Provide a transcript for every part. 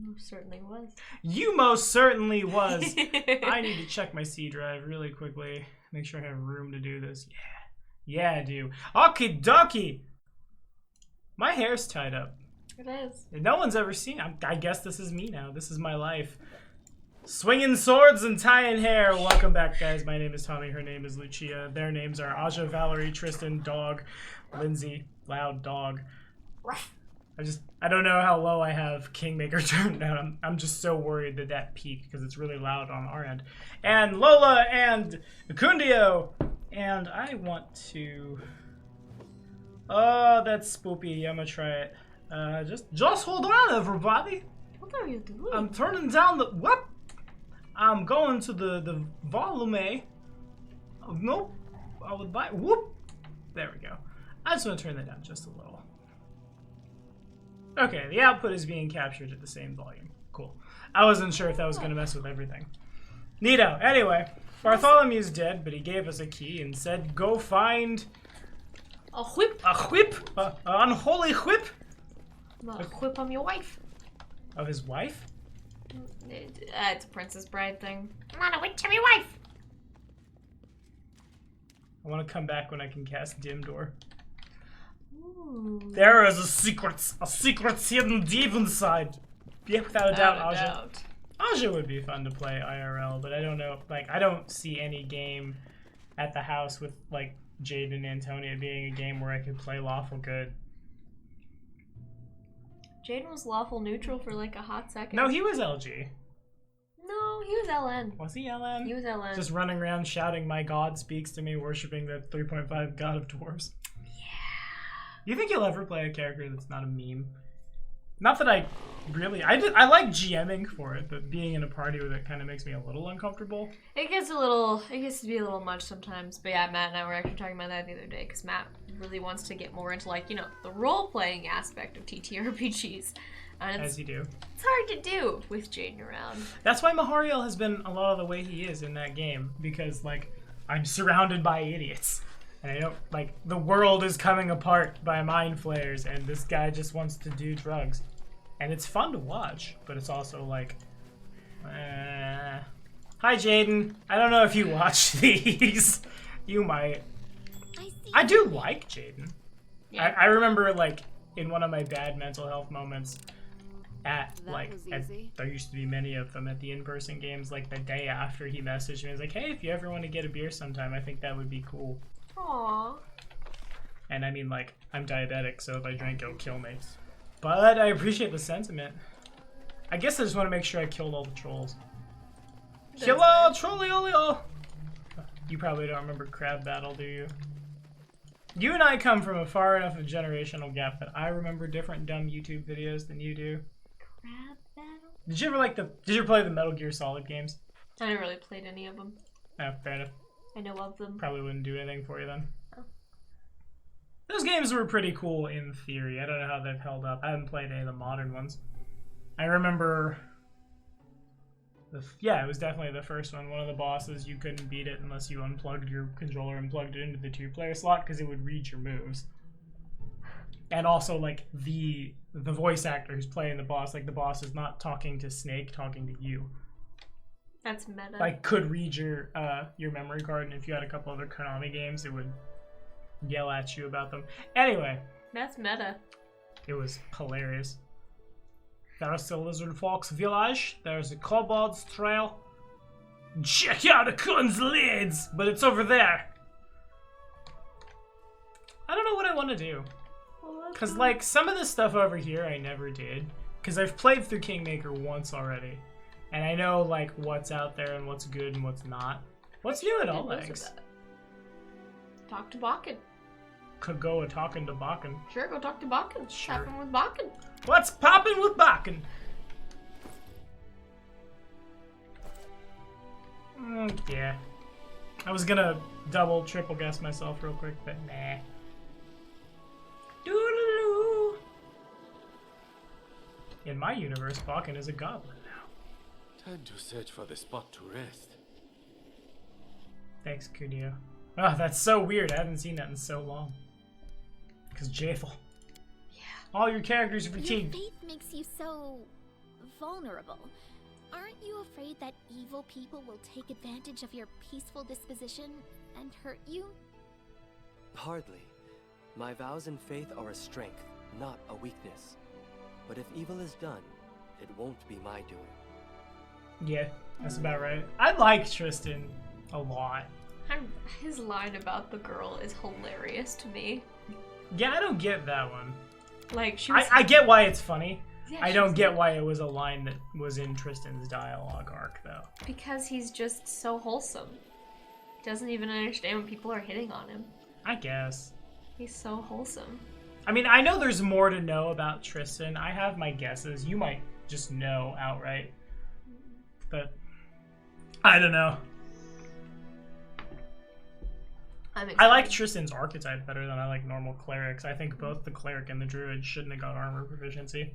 Most certainly was. You most certainly was. I need to check my C drive really quickly. Make sure I have room to do this. Yeah, I do. Okie dokie. My hair's tied up. It is. No one's ever seen it. I guess this is me now. This is my life. Swinging swords and tying hair. Welcome back, guys. My name is Tommy. Her name is Lucia. Their names are Aja, Valerie, Tristan, Dog, Lindsay, Loud Dog. I don't know how low I have Kingmaker turned down. I'm just so worried that peaked because it's really loud on our end. And Lola and Kundio. And I want to... Oh, that's spoopy. I'm gonna try it. Just hold on, everybody. What are you doing? I'm turning down the... What? I'm going to the volume. Oh, nope. I would buy... Whoop. There we go. I just want to turn that down just a little. Okay, the output is being captured at the same volume. Cool. I wasn't sure if that was going to mess with everything. Neato. Anyway, Bartholomew's dead, but he gave us a key and said, go find... A whip. A whip? An unholy whip? A whip on your wife. Of his wife? It's a Princess Bride thing. I want a whip to your wife. I want to come back when I can cast Dim Door. Ooh. There is a secret hidden deep inside. Yeah, without a doubt, Aja. Aja would be fun to play IRL, but I don't know. Like, I don't see any game at the house with like Jade and Antonia being a game where I could play lawful good. Jaden was lawful neutral for like a hot second. No, he was LG. No, he was LN. Was he LN? He was LN. Just running around shouting, "My God speaks to me," worshipping the 3.5 God of Dwarves. You think you'll ever play a character that's not a meme? Not that I really... I like GMing for it, but being in a party with it kind of makes me a little uncomfortable. It gets to be a little much sometimes. But yeah, Matt and I were actually talking about that the other day, because Matt really wants to get more into, like, you know, the role-playing aspect of TTRPGs. And As you do. It's hard to do with Jaden around. That's why Mahariel has been a lot of the way he is in that game, because, like, I'm surrounded by idiots. And I don't, like, the world is coming apart by mind flayers, and this guy just wants to do drugs. And it's fun to watch, but it's also like, Hi, Jaden. I don't know if you watch these. You might. I do like Jaden. Yeah. I remember, like, in one of my bad mental health moments, there used to be many of them at the in-person games, like, the day after he messaged me. He was like, hey, if you ever want to get a beer sometime, I think that would be cool. Aww. And I mean, like, I'm diabetic, so if I drink, it'll kill me. But I appreciate the sentiment. I guess I just want to make sure I killed all the trolls. Kill all trollio! You probably don't remember Crab Battle, do you? You and I come from a far enough of generational gap that I remember different dumb YouTube videos than you do. Crab Battle? Did you ever play the Metal Gear Solid games? I never really played any of them. Oh, fair enough. I know of them. Probably wouldn't do anything for you then. Oh. Those games were pretty cool in theory. I don't know how they've held up. I haven't played any of the modern ones. I remember... it was definitely the first one. One of the bosses, you couldn't beat it unless you unplugged your controller and plugged it into the 2-player slot because it would read your moves. And also, like, the voice actor who's playing the boss, like, the boss is not talking to Snake, talking to you. That's meta. Like, could read your memory card, and if you had a couple other Konami games, it would yell at you about them. Anyway. That's meta. It was hilarious. There's the Lizard Fox Village. There's the Kobold's Trail. Check out the Kun's lids, but it's over there. I don't know what I want to do. Because, like, some of the stuff over here I never did. Because I've played through Kingmaker once already. And I know, like, what's out there and what's good and what's not. What's new at All Legs? Talk to Bakken. Could go talking to Bakken. Sure, go talk to Bakken. Sure. Happen with Bakken. What's poppin' with Bakken? Yeah. I was gonna double, triple guess myself real quick, but nah. Doodaloo. In my universe, Bakken is a goblin now. Time to search for the spot to rest. Thanks, Kunio. Oh, that's so weird. I haven't seen that in so long. Because Jathel. Yeah. All your characters are fatigued. Your faith makes you so vulnerable. Aren't you afraid that evil people will take advantage of your peaceful disposition and hurt you? Hardly. My vows and faith are a strength, not a weakness. But if evil is done, it won't be my doing. Yeah, that's about right. I like Tristan a lot. His line about the girl is hilarious to me. Yeah, I don't get that one. Like, she was... I get why it's funny. Yeah, I don't get why it was a line that was in Tristan's dialogue arc, though. Because he's just so wholesome. Doesn't even understand when people are hitting on him. I guess. He's so wholesome. I mean, I know there's more to know about Tristan. I have my guesses. You might just know outright. But I don't know. I like Tristan's archetype better than I like normal clerics. I think both the cleric and the druid shouldn't have got armor proficiency.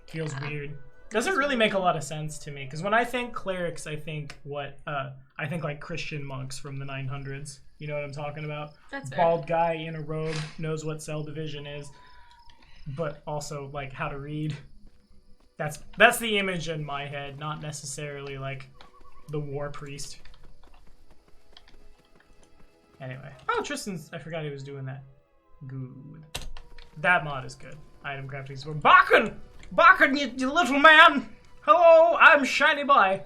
Feels weird. Doesn't really make a lot of sense to me, because when I think clerics, I think like Christian monks from the 900s. You know what I'm talking about? That's fair. Bald guy in a robe, knows what cell division is, but also like how to read. That's the image in my head, not necessarily like the war priest. Anyway. Oh, Tristan's... I forgot he was doing that. Good. That mod is good. Item crafting support. Bakken! Bakken, you little man! Hello, I'm Shiny Boy.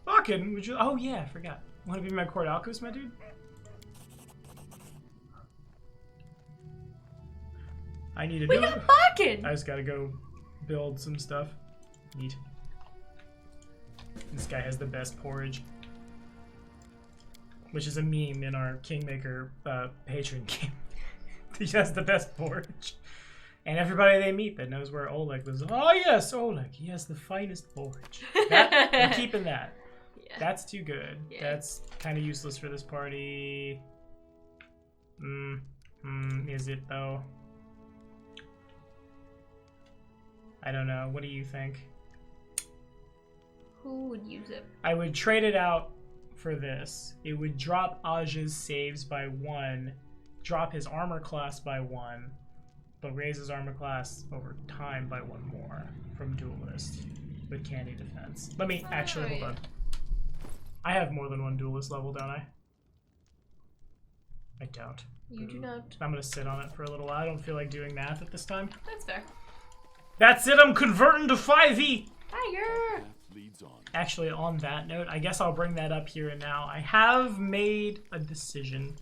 Bakken, would you... Oh, yeah, I forgot. Want to be my Cordalcus, my dude? I need to do... We got Bakken! I just gotta go build some stuff. Neat. This guy has the best porridge. Which is a meme in our Kingmaker patron game. He has the best porridge. And everybody they meet that knows where Oleg lives. Oh yes, Oleg. He has the finest porridge. I'm keeping that. Yeah. That's too good. Yeah. That's kind of useless for this party. Is it though? I don't know. What do you think? Who would use it? I would trade it out for this. It would drop Aj's saves by 1, drop his armor class by 1, but raise his armor class over time by 1 more from Duelist with Candy Defense. Let me actually hold on. I have more than 1 Duelist level, don't I? I don't. You do not. I'm gonna sit on it for a little while. I don't feel like doing math at this time. That's fair. That's it, I'm converting to 5e! Fire! Actually, on that note, I guess I'll bring that up here and now. I have made a decision.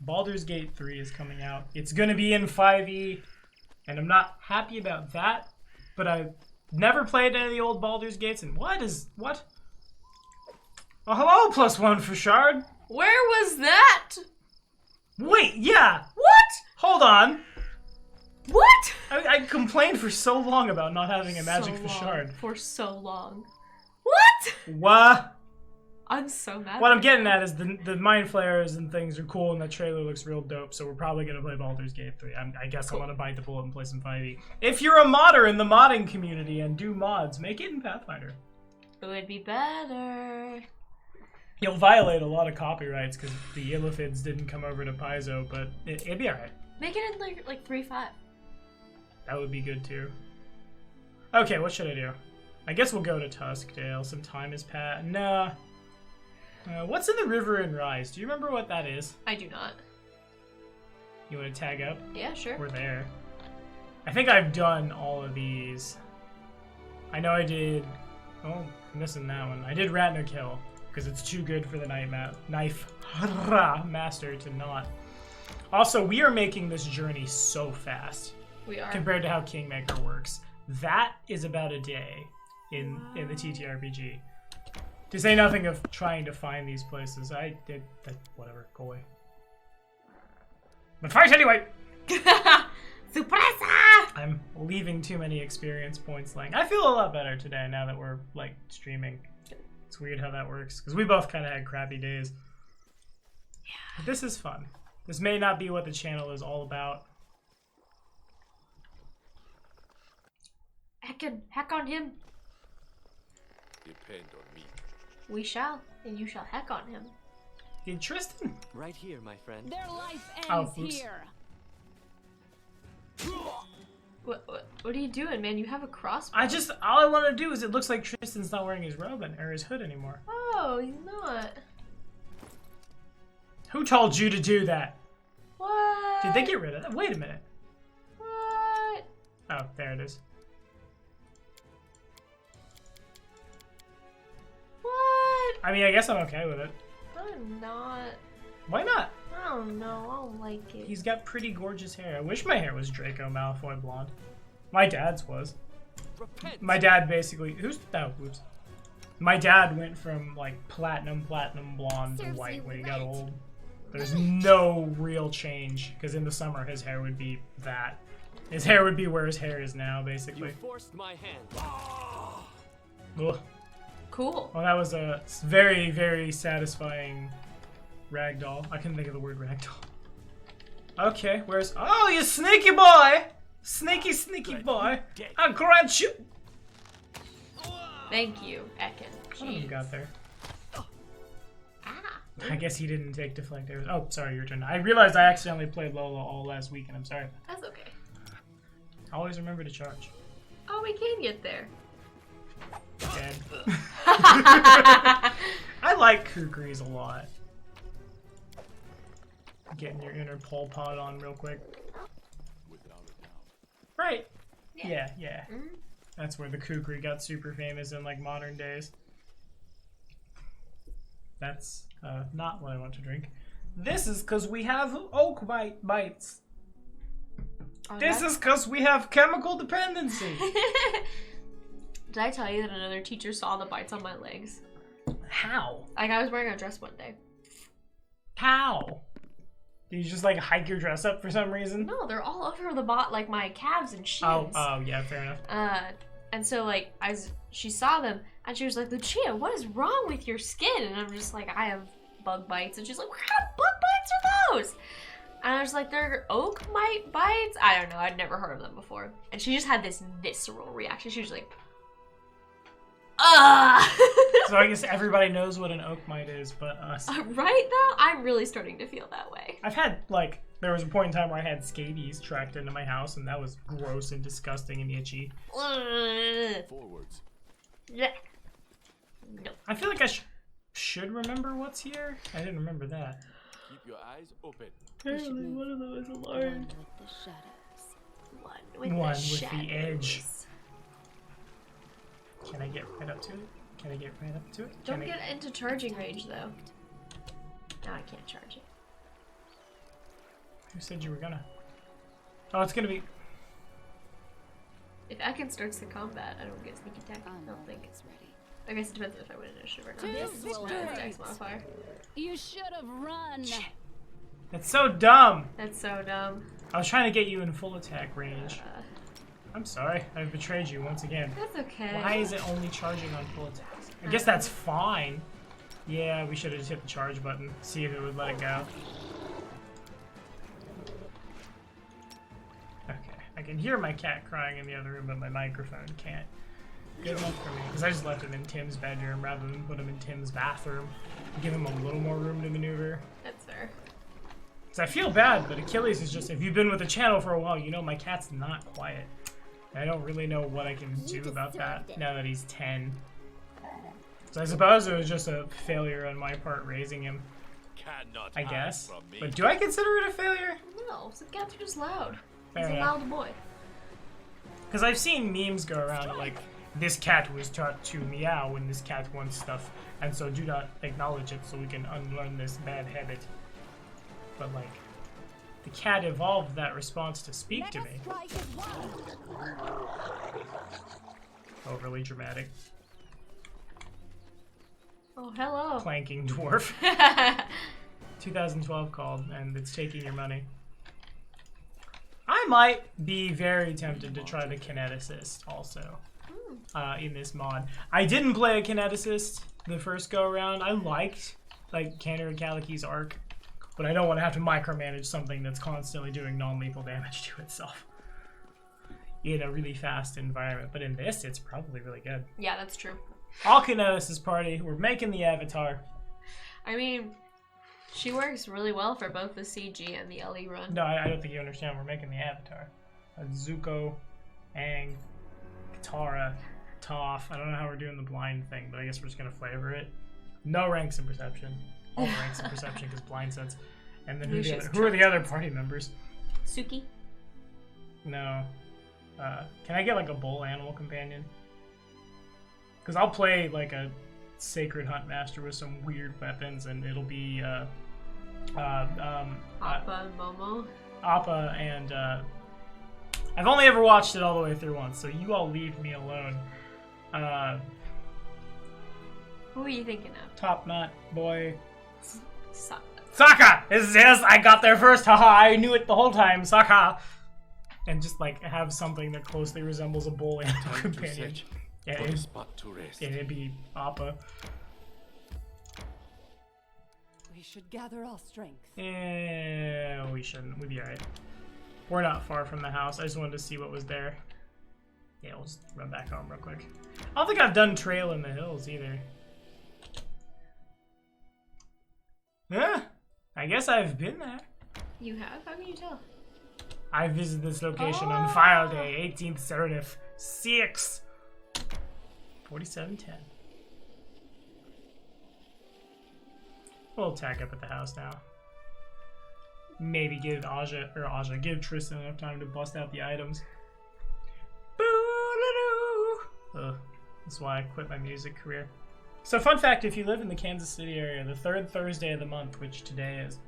Baldur's Gate 3 is coming out. It's going to be in 5e, and I'm not happy about that, but I've never played any of the old Baldur's Gates, and what? Oh, hello, +1 for Shard. Where was that? Wait, yeah. What? Hold on. What? I complained for so long about not having a magic for Shard. For so long. What? What? I'm so mad. What I'm getting at is the mind flayers and things are cool, and the trailer looks real dope, so we're probably going to play Baldur's Gate 3. I guess cool. I want to bite the bullet and play some 5e. If you're a modder in the modding community and do mods, make it in Pathfinder. It would be better. You'll violate a lot of copyrights because the Illithids didn't come over to Paizo, but it'd be alright. Make it in like 3.5. That would be good too. Okay, what should I do? I guess we'll go to Tuskdale. Some time has passed. Nah. What's in the river in Rise? Do you remember what that is? I do not. You want to tag up? Yeah, sure. We're there. I think I've done all of these. I know I did... Oh, I'm missing that one. I did Ratner Kill, because it's too good for the Knife Master to not. Also, we are making this journey so fast. We are. Compared to how Kingmaker works. That is about a day in the TTRPG. To say nothing of trying to find these places. I did that. Whatever. Go away. But fight anyway! Suppressa! I'm leaving too many experience points lying. I feel a lot better today now that we're, like, streaming. It's weird how that works. Because we both kind of had crappy days. Yeah. But this is fun. This may not be what the channel is all about. Hack on him. Depend on me. We shall, and you shall hack on him. Did Tristan? Right here, my friend. Their life ends here. What are you doing, man? You have a crossbow. All I want to do is it looks like Tristan's not wearing his robe or his hood anymore. Oh, he's not. Who told you to do that? What? Did they get rid of that? Wait a minute. What? Oh, there it is. What? I mean, I guess I'm okay with it. I'm not. Why not? I don't know. I don't like it. He's got pretty gorgeous hair. I wish my hair was Draco Malfoy blonde. My dad's was. Repent. My dad basically... Oops. My dad went from, like, platinum blonde to Serves white you when he got right. old. There's no real change, because in the summer his hair would be that. His hair would be where his hair is now, You basically. forced my hand. Ugh. Cool. Well, that was a very, very satisfying ragdoll. I couldn't think of the word ragdoll. Okay, where's... Oh, you sneaky boy! Sneaky boy! I'll grant you... Thank you, Ekin. What have you got there? Ah. I guess he didn't take deflectors. Oh, sorry, your turn. I realized I accidentally played Lola all last week, and I'm sorry. That's okay. Always remember to charge. Oh, we can get there. Dead. I like Kukris a lot. Getting your inner Pol Pot on real quick. Right. Yeah. Mhm. That's where the Kukri got super famous in like modern days. That's not what I want to drink. This is because we have oak bites. Oh, This is because we have chemical dependency. Did I tell you that another teacher saw the bites on my legs? How? Like, I was wearing a dress one day. How? Did you just like hike your dress up for some reason? No, they're all over the bot, like my calves and shins. Oh, yeah, fair enough. And so like she saw them and she was like, Lucia, what is wrong with your skin? And I'm just like, I have bug bites. And she's like, what kind of bug bites are those? And I was like, they're oak mite bites? I don't know. I'd never heard of them before. And she just had this visceral reaction. She was like, So I guess everybody knows what an oak mite is, but us. Right though? I'm really starting to feel that way. I've had, like, there was a point in time where I had scabies tracked into my house, and that was gross and disgusting and itchy. Forwards. Yeah. No. I feel like I should remember what's here. I didn't remember that. Keep your eyes open. Apparently one of them is One alarmed. with the shadows. One One with with the edge. shadows. Can I get right up to it? Can I get right up to it? Don't Can I... get into charging range though. No, I can't charge it. Who said you were gonna? Oh, it's gonna be... If Ekin starts the combat, I don't get sneak attack. I don't think. It's ready. I guess it depends if I win initiative or not. This Yes, it's will my hurt. dex modifier. You should have run. That's so dumb! That's so dumb. I was trying to get you in full attack range. Uh, I'm sorry, I've betrayed you once again. that's okay. Why is it only charging on full attacks? I guess that's fine. Yeah, we should have just hit the charge button. See if it would let it go. Okay, I can hear my cat crying in the other room, but my microphone can't. Good enough for me, because I just left him in Tim's bedroom rather than put him in Tim's bathroom. Give him a little more room to maneuver. That's fair. Because I feel bad, but Achilles is just, if you've been with the channel for a while, you know my cat's not quiet. I don't really know what I can do about that now that he's 10. So I suppose it was just a failure on my part raising him, Cannot I hide guess. from me. But do I consider it a failure? No, some cats are just loud. Fair He's a enough. loud boy. Because I've seen memes go around like, this cat was taught to meow when this cat wants stuff, and so do not acknowledge it so we can unlearn this bad habit. But like, the cat evolved that response to speak to me. Overly dramatic. Oh, hello. Clanking dwarf. 2012 called, and it's taking your money. I might be very tempted to try the kineticist also in this mod. I didn't play a kineticist the first go around. I liked like Cantor and Caliki's arc, but I don't want to have to micromanage something that's constantly doing non-lethal damage to itself in a really fast environment. But in this, it's probably really good. Yeah, that's true. All kineticist party. We're making the avatar. I mean, she works really well for both the CG and the LE run. No, I don't think you understand. We're making the avatar. That's Zuko Aang, Katara, Toph. I don't know how we're doing the blind thing, but I guess we're just gonna flavor it. No ranks in perception. All the ranks in perception because blind sense. And then who are the other party members? Suki. No. Can I get like a bull animal companion? Because I'll play like a sacred hunt master with some weird weapons, and it'll be Appa and Momo. Appa and I've only ever watched it all the way through once, so you all leave me alone. Who are you thinking of? Top Knot boy. Sokka. Sokka! Yes, I got there first. Haha, I knew it the whole time. Sokka! And just like have something that closely resembles a bull animal Time to companion. search Yeah, for a spot to rest. it'd be Appa. We should gather all strength. Yeah, we shouldn't. We'd be alright. We're not far from the house. I just wanted to see what was there. Yeah, we'll just run back home real quick. I don't think I've done Trail in the Hills either. Huh? I guess I've been there. You have? How can you tell? I visited this location on file day, 18th Seraph 6. 4710. We'll tack up at the house now. Maybe give give Tristan enough time to bust out the items. Boo-doo. Ugh, that's why I quit my music career. So fun fact, if you live in the Kansas City area, the third Thursday of the month, which today is,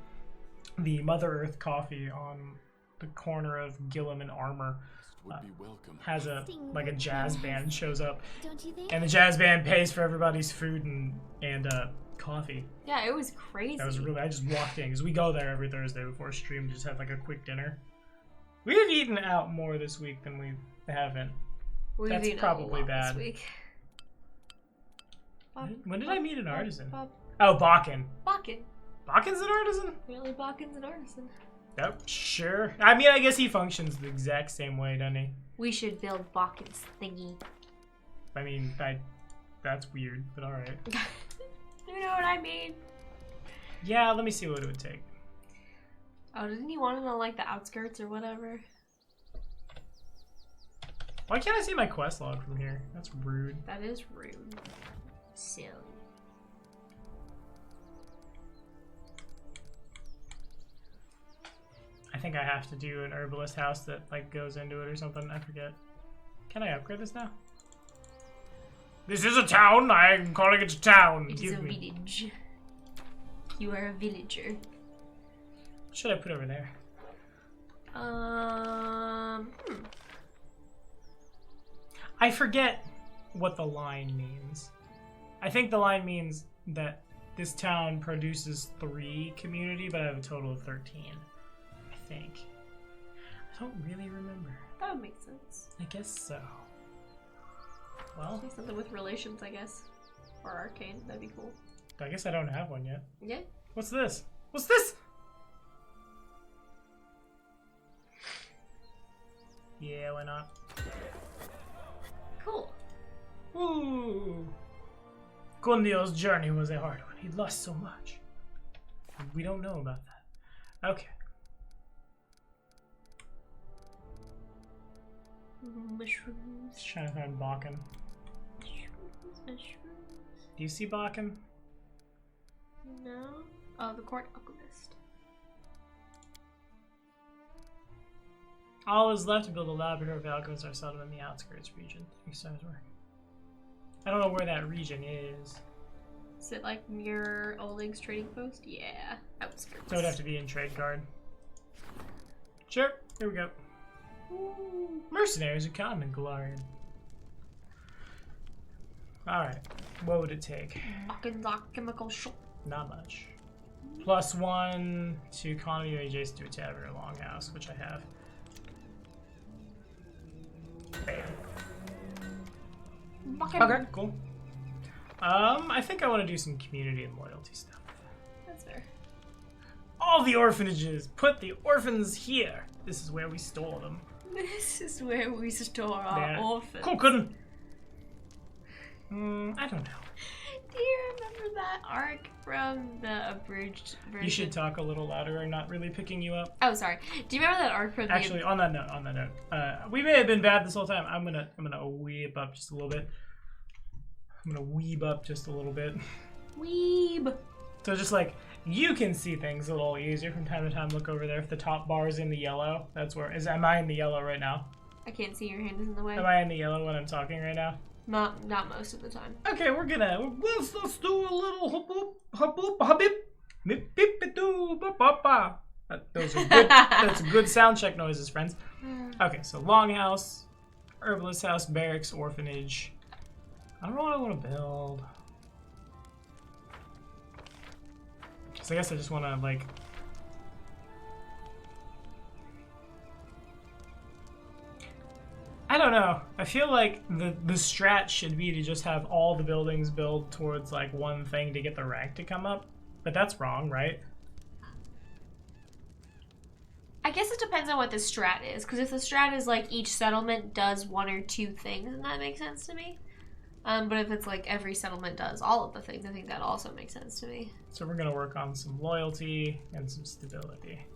the Mother Earth Coffee on the corner of Gillum and Armour Would be welcome. has a jazz band shows up, Don't you think? and the jazz band pays for everybody's food and coffee. Yeah, it was crazy. That was really. I just walked in because we go there every Thursday before stream. Just have like a quick dinner. We have eaten out more this week than we haven't. We've That's eaten a probably lot bad. This week. When did I meet an artisan? Bob. Oh, Bakken. Bakken. Bakken's an artisan? Really, Bakken's an artisan. Yep, sure. I mean, I guess he functions the exact same way, doesn't he? We should build Bakken's thingy. I mean, that's weird, but alright. You know what I mean? Yeah, let me see what it would take. Oh, didn't he want to know, like, the outskirts or whatever? Why can't I see my quest log from here? That's rude. That is rude. Silly. I think I have to do an herbalist house that like goes into it or something. I forget. Can I upgrade this now? This is a town. I'm calling it a town. It is a village. You are a villager. What should I put over there? I forget what the line means. I think the line means that this town produces 3 community, but I have a total of 13. I think. I don't really remember. That would make sense. I guess so. Well, Say something with relations, I guess. Or arcane, that'd be cool. I guess I don't have one yet. Yeah. What's this? What's this? Yeah, why not? Cool. Ooh. Kundio's journey was a hard one. He lost so much. We don't know about that. Okay. Mushrooms. Just trying to find Bakken. Mushrooms. Do you see Bakken? No. Oh, the court alchemist. All is left to build a laboratory of alchemists are seldom in the outskirts region. 3 stars work. I don't know where that region is. Is it like near Oleg's trading post? Yeah. Outskirts. So it'd have to be in Trade Guard. Sure, here we go. Ooh. Mercenaries are common, Galarian. Alright, what would it take? Bakken's alchemical shop. Not much. +1 to economy adjacent to a tavern or longhouse, which I have. Bam. Bakken. Okay, cool. I think I want to do some community and loyalty stuff. That's fair. All the orphanages! Put the orphans here! This is where we store them. This is where we store our They're orphans. cooking! I don't know. Do you remember that arc from the abridged version? You should talk a little louder. I'm not really picking you up. Oh, sorry. Do you remember that arc from Actually, on that note, we may have been bad this whole time. I'm gonna weeb up just a little bit. Weeb. So just like you can see things a little easier from time to time. Look over there. If the top bar is in the yellow, that's where am I in the yellow right now? I can't see, your hand is in the way. Am I in the yellow when I'm talking right now? Not most of the time. Okay, let's do a little hop habip mip bip doo ba ba ba. Those are good. That's good sound check noises, friends. Okay, so longhouse, herbalist house, barracks, orphanage. I don't know what I want to build. So I guess I just want to like. I don't know. I feel like the strat should be to just have all the buildings build towards like one thing to get the rank to come up, but that's wrong, right? I guess it depends on what the strat is, because if the strat is like each settlement does one or two things, then that makes sense to me. But if it's like every settlement does all of the things, I think that also makes sense to me. So we're gonna work on some loyalty and some stability,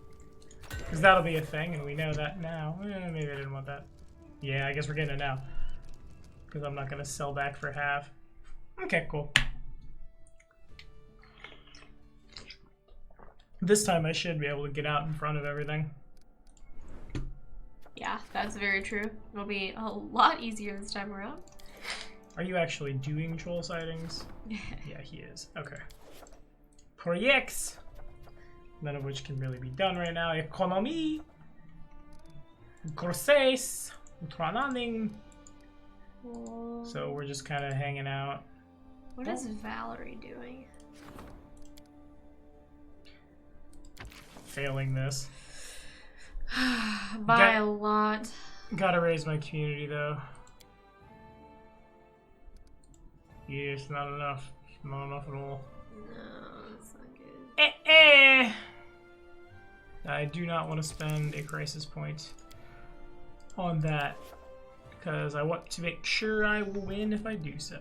because that'll be a thing, and we know that now. Maybe I didn't want that. Yeah, I guess we're getting it now. Because I'm not going to sell back for half. Okay, cool. This time I should be able to get out in front of everything. Yeah, that's very true. It'll be a lot easier this time around. Are you actually doing troll sightings? Yeah, he is. Okay. Projects! None of which can really be done right now. Economy! Corsés! So we're just kind of hanging out. What is Valerie doing? Failing this. By a lot. Gotta raise my community though. Yeah, it's not enough. It's not enough at all. No, that's not good. I do not want to spend a crisis point on that, because I want to make sure I will win if I do so.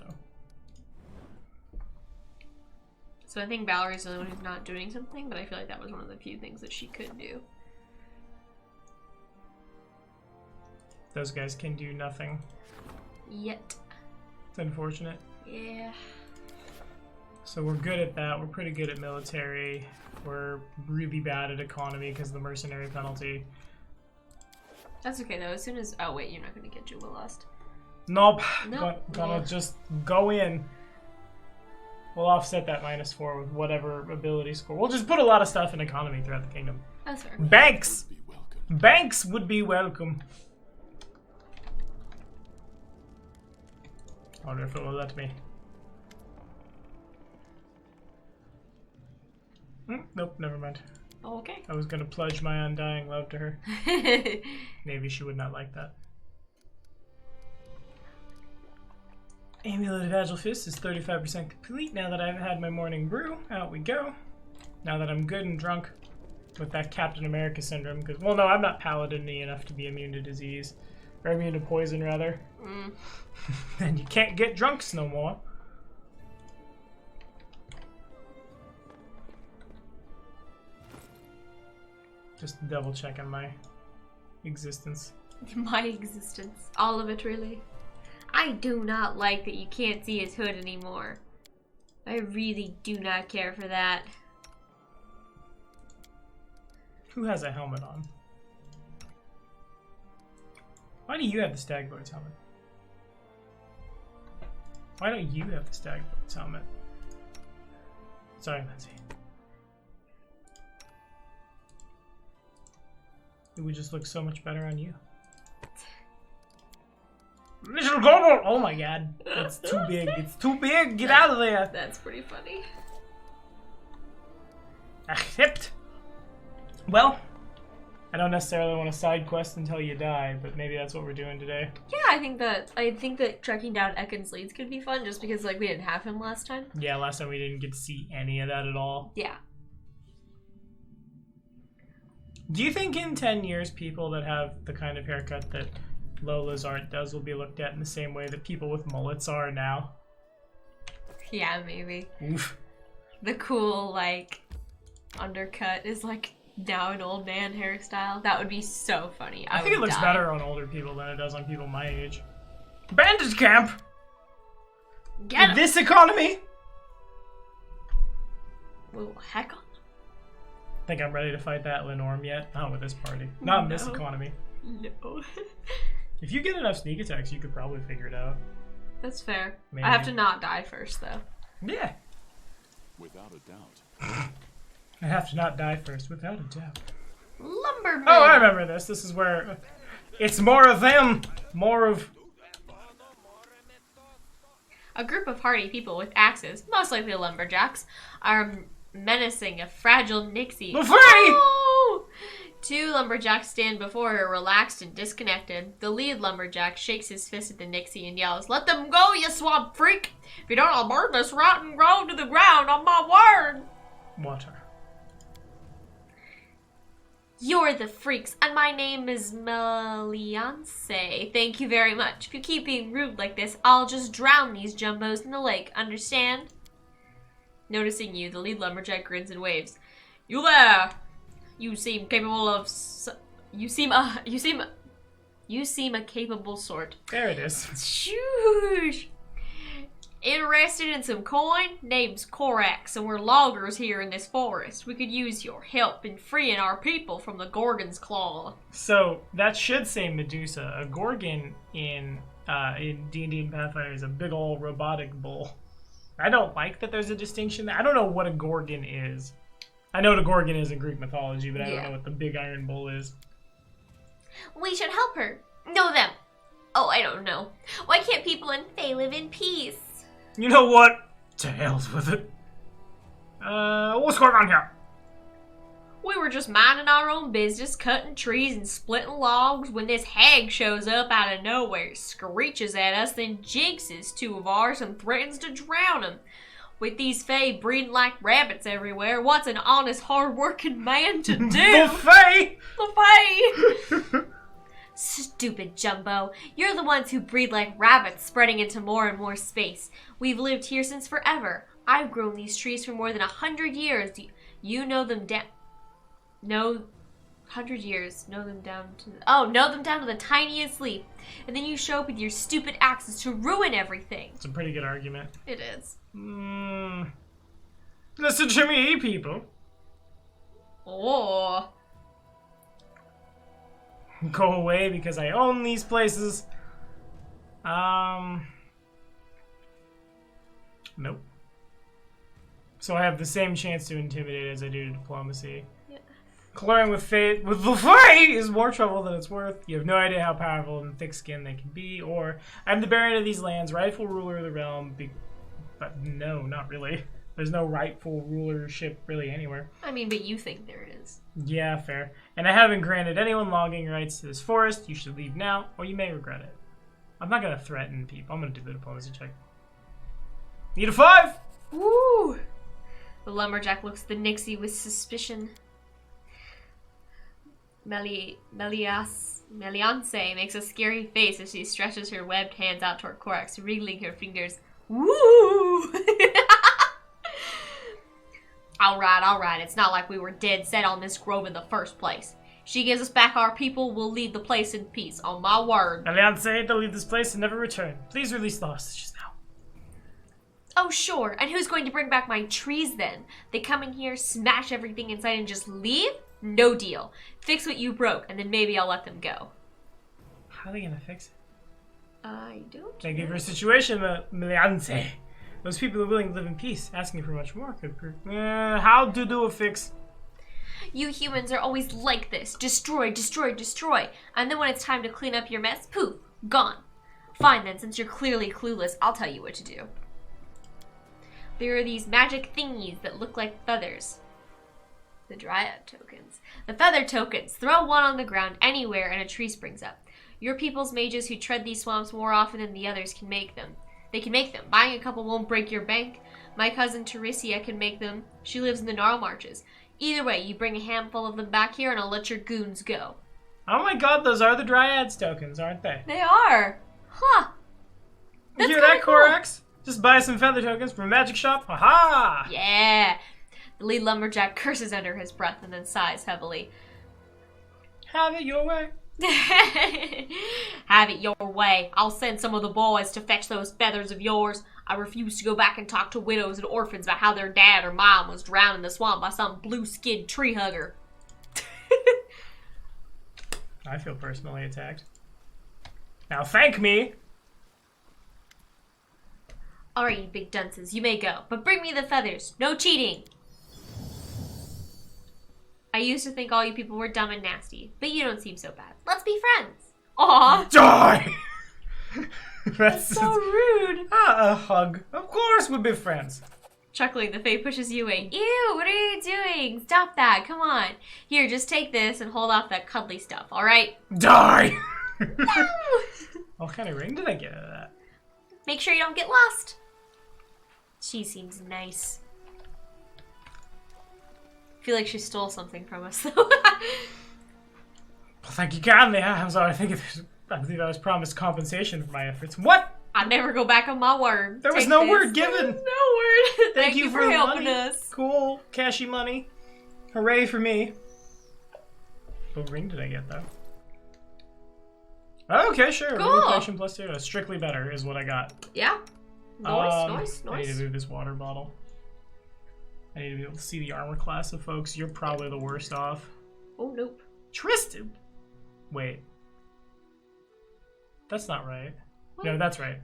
So I think Valerie's the only one who's not doing something, but I feel like that was one of the few things that she could do. Those guys can do nothing. Yet. It's unfortunate. Yeah. So we're good at that. We're pretty good at military. We're really bad at economy because of the mercenary penalty. That's okay though. As soon as oh wait, you're not gonna get Jewel Lust. Nope. Nope. Gonna just go in. We'll offset that -4 with whatever ability score. We'll just put a lot of stuff in economy throughout the kingdom. That's fair. Banks! Be welcome. Banks would be welcome. I wonder if it will let me. Nope, never mind. Okay. I was gonna pledge my undying love to her. Maybe she would not like that. Amulet of Agile Fist is 35% complete now that I've had my morning brew. Out we go. Now that I'm good and drunk with that Captain America syndrome, because, well, no, I'm not paladin-y enough to be immune to disease. Or immune to poison, rather. And you can't get drunks no more. Just double checking my existence. My existence. All of it, really. I do not like that you can't see his hood anymore. I really do not care for that. Who has a helmet on? Why do you have the Stagboard's helmet? Why don't you have the Stagboard's helmet? Sorry, Lindsay. It would just look so much better on you. Little Goble! Oh my god. It's too big. It's too big. Get out of there. That's pretty funny. Accept. Well, I don't necessarily want a side quest until you die, but maybe that's what we're doing today. Yeah, I think that tracking down Ekken's leads could be fun, just because like we didn't have him last time. Yeah, last time we didn't get to see any of that at all. Yeah. Do you think in 10 years people that have the kind of haircut that Lola's art does will be looked at in the same way that people with mullets are now? Yeah, maybe. Oof. the cool, like, undercut is, like, now an old man hairstyle. That would be so funny. I think it looks die. better on older people than it does on people my age. Bandage camp! Get In him. this economy? Well, heck on. Think I'm ready to fight that Lenorm yet? Not with this party. Not in this No. economy. No. If you get enough sneak attacks, you could probably figure it out. That's fair. Maybe. I have to not die first, though. Yeah. Without a doubt. I have to not die first, without a doubt. Lumberman. Oh, I remember this. This is where it's more of them, more of. A group of hardy people with axes, most likely lumberjacks, are menacing a fragile Nixie. The Frey! Oh! Two lumberjacks stand before her, relaxed and disconnected. The lead lumberjack shakes his fist at the Nixie and yells, "Let them go, you swamp freak! If you don't, I'll burn this rotten grove to the ground, on my word!" Water. You're the freaks, and my name is Meliance. Thank you very much. If you keep being rude like this, I'll just drown these jumbos in the lake, understand? Noticing you, the lead lumberjack grins and waves. You there! You seem capable of... You seem a capable sort. There it is. Shoosh! Interested in some coin? Name's Korax, and we're loggers here in this forest. We could use your help in freeing our people from the Gorgon's claw. So that should say Medusa. A Gorgon in D&D and Pathfinder is a big old robotic bull. I don't like that there's a distinction there. I don't know what a Gorgon is. I know what a Gorgon is in Greek mythology, but I don't know what the big iron bull is. We should help her. No, them. Oh, I don't know. Why can't people in Fae live in peace? You know what? To hell's with it. What's going on here? We were just minding our own business, cutting trees and splitting logs, when this hag shows up out of nowhere, screeches at us, then jinxes two of ours and threatens to drown them. With these Fae breeding like rabbits everywhere, what's an honest, hard-working man to do? The Fae! The Fae! Stupid Jumbo. You're the ones who breed like rabbits, spreading into more and more space. We've lived here since forever. I've grown these trees for more than 100 years. You know them down... No... 100 years. Know them down to... know them down to the tiniest leaf. And then you show up with your stupid axes to ruin everything. It's a pretty good argument. It is. Listen to me, people. Oh... Go away because I own these places. Nope. So I have the same chance to intimidate as I do to diplomacy. Yeah. Clearing with the Fae is more trouble than it's worth. You have no idea how powerful and thick-skinned they can be. Or, I'm the Baron of these lands, rightful ruler of the realm. But no, not really. There's no rightful rulership really anywhere. I mean, but you think there is. Yeah, fair. And I haven't granted anyone logging rights to this forest. You should leave now, or you may regret it. I'm not going to threaten people. I'm going to do the diplomacy check. Need a 5! Woo! The lumberjack looks at the Nixie with suspicion. Meliance makes a scary face as she stretches her webbed hands out toward Korax, wriggling her fingers. Woo! Alright, it's not like we were dead set on this grove in the first place. She gives us back our people, we'll leave the place in peace, on my word. Alliance to leave this place and never return. Please release the hostages now. Oh, sure, and who's going to bring back my trees then? They come in here, smash everything inside, and just leave? No deal. Fix what you broke, and then maybe I'll let them go. How are they gonna fix it? I don't They know. give her a situation, Alliance. Those people are willing to live in peace. Asking for much more could prove... how to do a fix? You humans are always like this. Destroy, destroy, destroy. And then when it's time to clean up your mess, poof, gone. Fine then, since you're clearly clueless, I'll tell you what to do. There are these magic thingies that look like feathers. The Dryad tokens. The feather tokens. Throw one on the ground anywhere and a tree springs up. Your people's mages who tread these swamps more often than the others can make them. They can make them. Buying a couple won't break your bank. My cousin Teresia can make them. She lives in the Gnarl Marches. Either way, you bring a handful of them back here and I'll let your goons go. Oh my god, those are the Dryads tokens, aren't they? They are. Huh. You That's hear that, kinda cool. Korax? Just buy some feather tokens from a magic shop. Aha! Yeah. The lead lumberjack curses under his breath and then sighs heavily. Have it your way. Have it your way. I'll send some of the boys to fetch those feathers of yours. I refuse to go back and talk to widows and orphans about how their dad or mom was drowned in the swamp by some blue-skinned tree hugger. I feel personally attacked. Now thank me. Alright, you big dunces, you may go. But bring me the feathers. No cheating. I used to think all you people were dumb and nasty, but you don't seem so bad. Let's be friends. Aww. Die! That's so rude. A hug. Of course we'll be friends. Chuckling, the Fae pushes you away. Ew, what are you doing? Stop that, come on. Here, just take this and hold off that cuddly stuff, alright? Die! No! What kind of ring did I get out of that? Make sure you don't get lost. She seems nice. I feel like she stole something from us, though. Well, thank you kindly. I'm sorry, I believe I was promised compensation for my efforts. What? I never go back on my word. There was Take no this. word given. There was no word. Thank you for the helping money. us. Cool. Cashy money. Hooray for me. What ring did I get, though? Okay, sure. Cool. Reflection plus 2. Strictly better is what I got. Yeah. Nice. I need to move this water bottle. I need to be able to see the armor class of folks. You're probably the worst off. Oh, nope. Tristan! Wait. That's not right. What? No, that's right.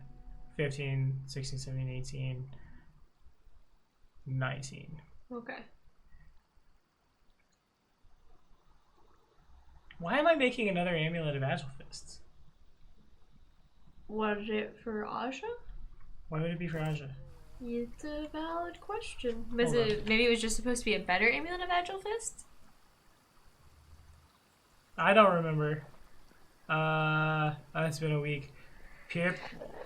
15, 16, 17, 18, 19. Okay. Why am I making another amulet of Agile Fists? Was it for Aja? Why would it be for Aja? It's a valid question. Hold on. Maybe it was just supposed to be a better amulet of Agile Fist? I don't remember. It's been a week. Pip.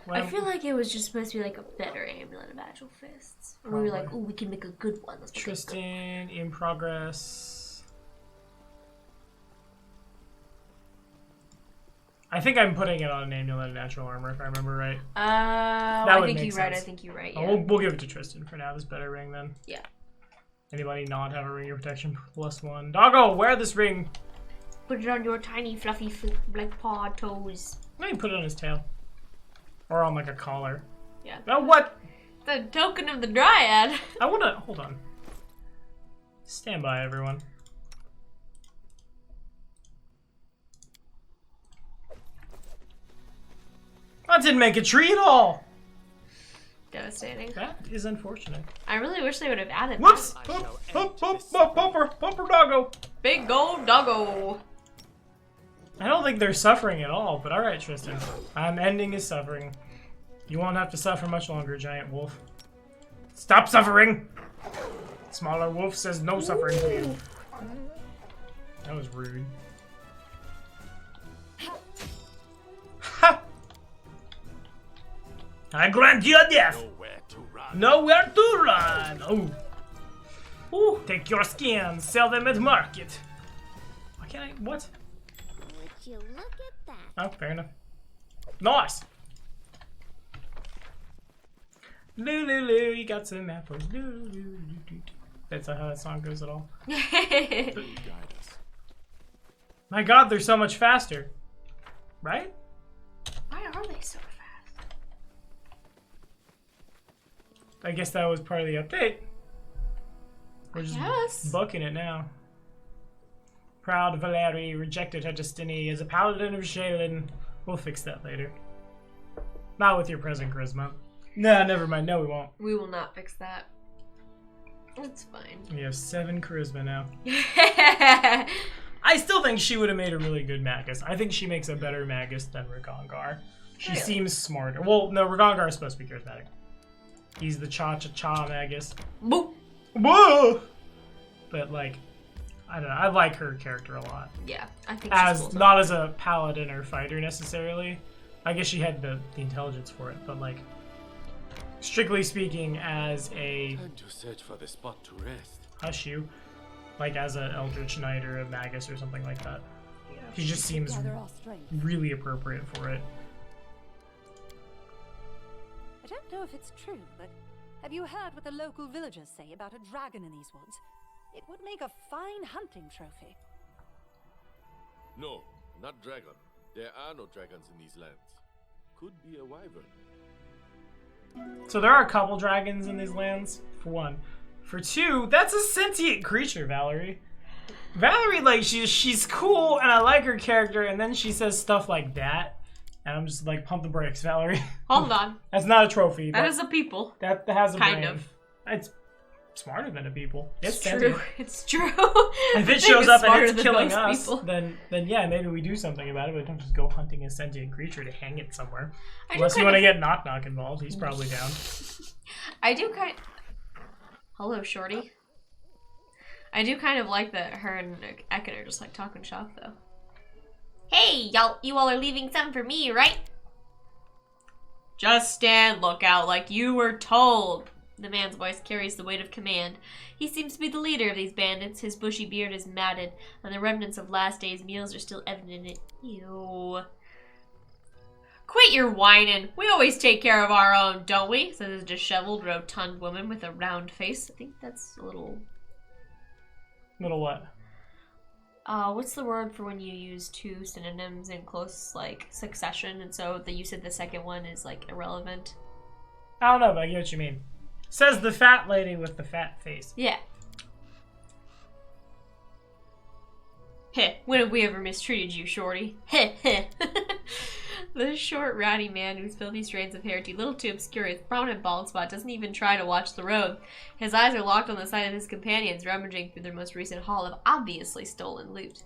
I feel like it was just supposed to be like a better amulet of Agile Fists. And we were like, ooh, we can make a good one. Let's make a good one. Tristan, in progress. I think I'm putting it on an amulet of natural armor, if I remember right. I would think make you're right. I sense. think you're right. Oh, Yeah. we'll give it to Tristan for now. This better ring then. Yeah. Anybody not have a ring of protection +1? Doggo, wear this ring. Put it on your tiny, fluffy, like paw toes. I can put it on his tail. Or on like a collar. Yeah. Oh, what? The token of the Dryad. I wanna, hold on. Stand by, everyone. That didn't make a tree at all. Devastating. That is unfortunate. I really wish they would have added Whoops! that. Bumper doggo. Big old doggo. I don't think they're suffering at all, but alright, Tristan. I'm ending his suffering. You won't have to suffer much longer, giant wolf. Stop suffering! Smaller wolf says no suffering for you. That was rude. Ha! I grant you a death! Nowhere to run. Nowhere to run! Oh. Ooh, take your skins, sell them at market. Why can't I? What? Would you look at that? Oh, fair enough. Nice! Loo, you got some apples. Loo. That's not how that song goes at all. Guide us. My god, they're so much faster. Right? Why are they so fast? I guess that was part of the update. We're just Yes. bucking it now. Proud Valerie rejected her destiny as a paladin of Shaylin. We'll fix that later. Not with your present charisma. Nah, never mind. No, we won't. We will not fix that. It's fine. We have 7 charisma now. I still think she would have made a really good Magus. I think she makes a better Magus than Ragongar. She Really? seems smarter. Well, no, Ragongar is supposed to be charismatic. He's the cha-cha-cha Magus. Boop. Whoa! But, like, I don't know. I like her character a lot. Yeah, I think she's As cool. not as a paladin or fighter necessarily. I guess she had the intelligence for it, but, like, strictly speaking, as a Time to search for the spot to rest. hush you, like as an Eldritch Knight or a Magus or something like that. He just seems Gather our strength. really appropriate for it. don't know if it's true, but have you heard what the local villagers say about a dragon in these woods? It would make a fine hunting trophy. No, not dragon. There are no dragons in these lands. Could be a wyvern. So there are a couple dragons in these lands, for one. For two, that's a sentient creature, Valerie. Valerie, like, she's cool, and I like her character, and then she says stuff like that. And I'm just like, pump the brakes, Valerie. Hold on. That's not a trophy. That is a people. That has a Kind brain. of. It's smarter than a people. It's sentient. true. It's true. If it shows up and it's killing us, then yeah, maybe we do something about it, but don't just go hunting a sentient creature to hang it somewhere. Unless you want to get Knock Knock involved. He's probably down. I do kind of... Hello, Shorty. I do kind of like that her and Ekin are just like talking shop, though. Hey, you all are leaving some for me, right? Just stand lookout like you were told. The man's voice carries the weight of command. He seems to be the leader of these bandits. His bushy beard is matted, and the remnants of last day's meals are still evident in it. Ew. Quit your whining. We always take care of our own, don't we? Says a disheveled, rotund woman with a round face. I think that's a little... Little what? What's the word for when you use two synonyms in close, like, succession, and so the use of the second one is, like, irrelevant? I don't know, but I get what you mean. Says the fat lady with the fat face. Yeah. Heh, when have we ever mistreated you, Shorty? Heh, heh. The short, ratty man whose filthy strands of hair too little to obscure his prominent bald spot doesn't even try to watch the road. His eyes are locked on the sight of his companions, rummaging through their most recent haul of obviously stolen loot.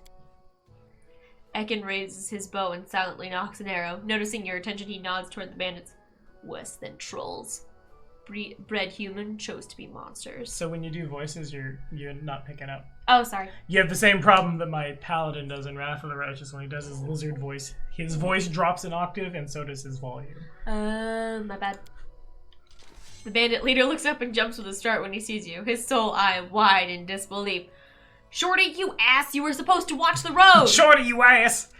Ekin raises his bow and silently knocks an arrow. Noticing your attention, he nods toward the bandits. Worse than trolls. Bred human, chose to be monsters. So when you do voices, you're not picking up. Oh, sorry. You have the same problem that my paladin does in Wrath of the Righteous when he does his lizard voice. His voice drops an octave, and so does his volume. My bad. The bandit leader looks up and jumps with a start when he sees you, his sole eye wide in disbelief. Shorty, you ass! You were supposed to watch the road! Shorty, you ass!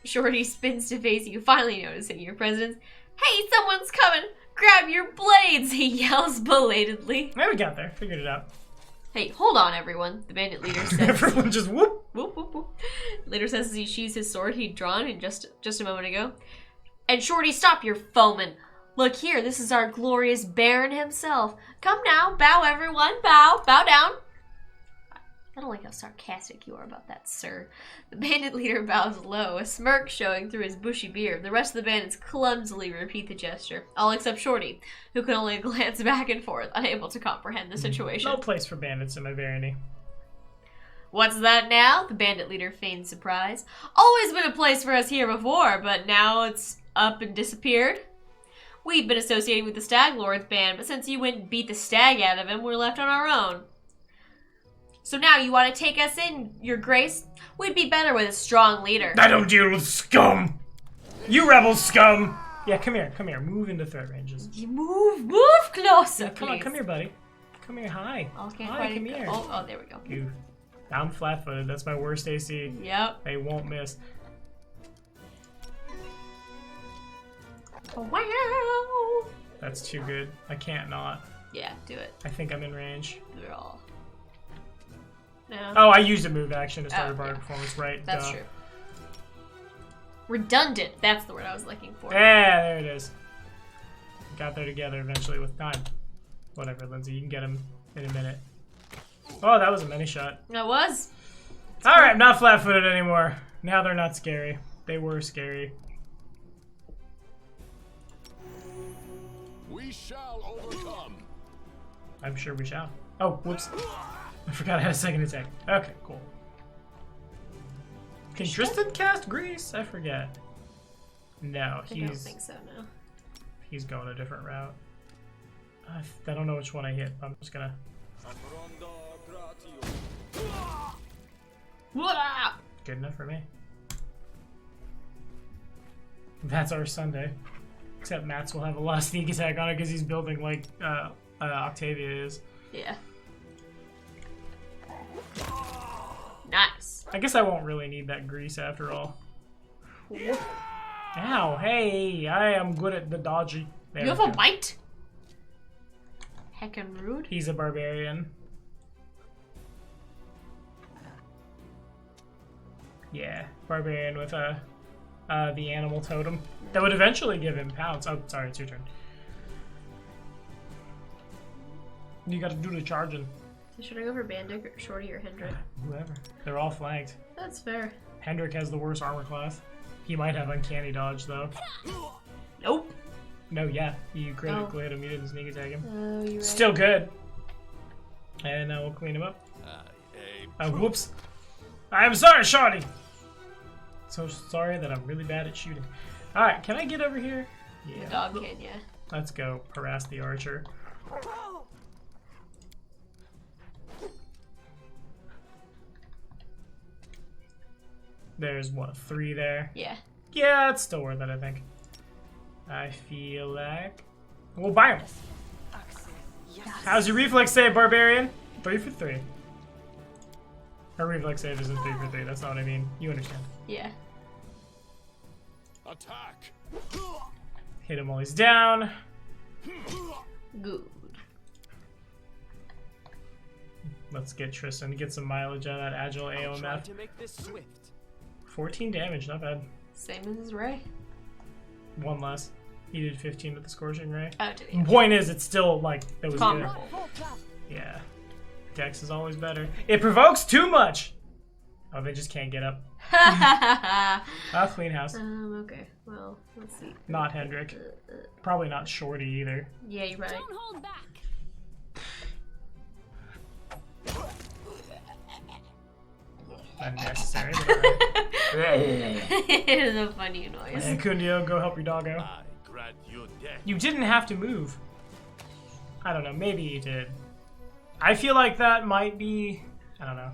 Shorty spins to face you, finally noticing your presence. Hey, someone's coming! Grab your blades! He yells belatedly. Yeah, we got there. Figured it out. Hey, hold on, everyone. The bandit leader says. Everyone just whoop. Whoop, whoop, whoop. Later says as he sheathes his sword he'd drawn in just a moment ago. And Shorty, stop your foaming. Look here, this is our glorious Baron himself. Come now, bow everyone, bow down. I don't like how sarcastic you are about that, sir. The bandit leader bows low, a smirk showing through his bushy beard. The rest of the bandits clumsily repeat the gesture, all except Shorty, who can only glance back and forth, unable to comprehend the situation. No place for bandits in my barony. What's that now? The bandit leader feigned surprise. Always been a place for us here before, but now it's up and disappeared. We've been associating with the Stag Lord's band, but since you went and beat the stag out of him, we're left on our own. So now you want to take us in, your grace? We'd be better with a strong leader. I don't deal with scum! You rebel scum! Yeah, come here. Move into threat ranges. You move closer, Yeah, come here, buddy. Come here, hi. Okay, Hi, come here. Oh, there we go. You. I'm flat-footed. That's my worst AC. Yep. They won't miss. Wow. That's too good. I can't not. Yeah, do it. I think I'm in range. Draw. No. Oh, I used a move action to start a bardic yeah. performance, right? That's duh. true. Redundant. That's the word I was looking for. Yeah, there it is. Got there together eventually with time. Whatever, Lindsay. You can get him in a minute. Oh, that was a mini shot. That was. Alright, I'm not flat-footed anymore. Now they're not scary. They were scary. We shall overcome. I'm sure we shall. Oh, whoops. I forgot I had a second attack. Okay, cool. Can Tristan cast Grease? I forget. No, I don't think so, no. he's going a different route. I don't know which one I hit. I'm just gonna... Good enough for me. That's our Sunday. Except Matt's will have a lot of sneak attack on it because he's building like Octavia is. Yeah. Nice. I guess I won't really need that grease after all. Ow, hey, I am good at the dodgy. There You we have a go. bite? Heckin' rude. He's a barbarian. Yeah, barbarian with the animal totem. That would eventually give him pounce. Oh, sorry, it's your turn. You gotta do the charging. Should I go for Bandit, or Shorty, or Hendrik? Whoever. They're all flanked. That's fair. Hendrik has the worst armor class. He might have uncanny dodge though. Nope. No, yeah. You critically hit him, you didn't sneak attack him. Oh, you're right. Still good. And now we'll clean him up. Whoops. I'm sorry, Shorty! So sorry that I'm really bad at shooting. Alright, can I get over here? Yeah. Dog can, yeah. Let's go harass the archer. There's what, 3 there? Yeah. Yeah, it's still worth it, I think. I feel like we'll buy him. How's your reflex save, barbarian? 3 for 3. Her reflex save isn't 3 for 3. That's not what I mean. You understand. Yeah. Attack! Hit him while he's down. Good. Let's get Tristan to get some mileage out of that agile Try AOMF. to make this swift. 14 damage, not bad. Same as Ray. 1 less. He did 15 with the Scorching Ray. Oh, did he? Point is, it's still like that was good. Comparable. Yeah. Dex is always better. It provokes too much. Oh, they just can't get up. Clean house. Okay. Well, let's see. Not Hendrik. Probably not Shorty either. Yeah, you're right. Don't hold back. Unnecessary. But alright. It is a funny noise. And Kundio, go help your doggo. I grant you death. You didn't have to move. I don't know. Maybe you did. I feel like that might be. I don't know.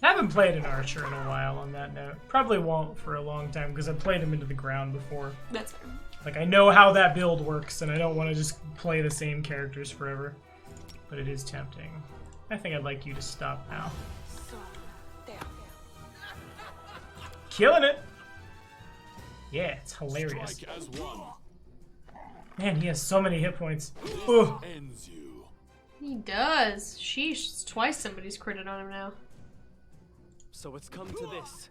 I haven't played an archer in a while on that note. Probably won't for a long time because I played him into the ground before. That's fair. Like, I know how that build works and I don't want to just play the same characters forever. But it is tempting. I think I'd like you to stop now. Killing it! Yeah, it's hilarious. Strike as one. Man, he has so many hit points. Ugh. Ends you. He does. Sheesh. It's twice somebody's critted on him now. So it's come to this.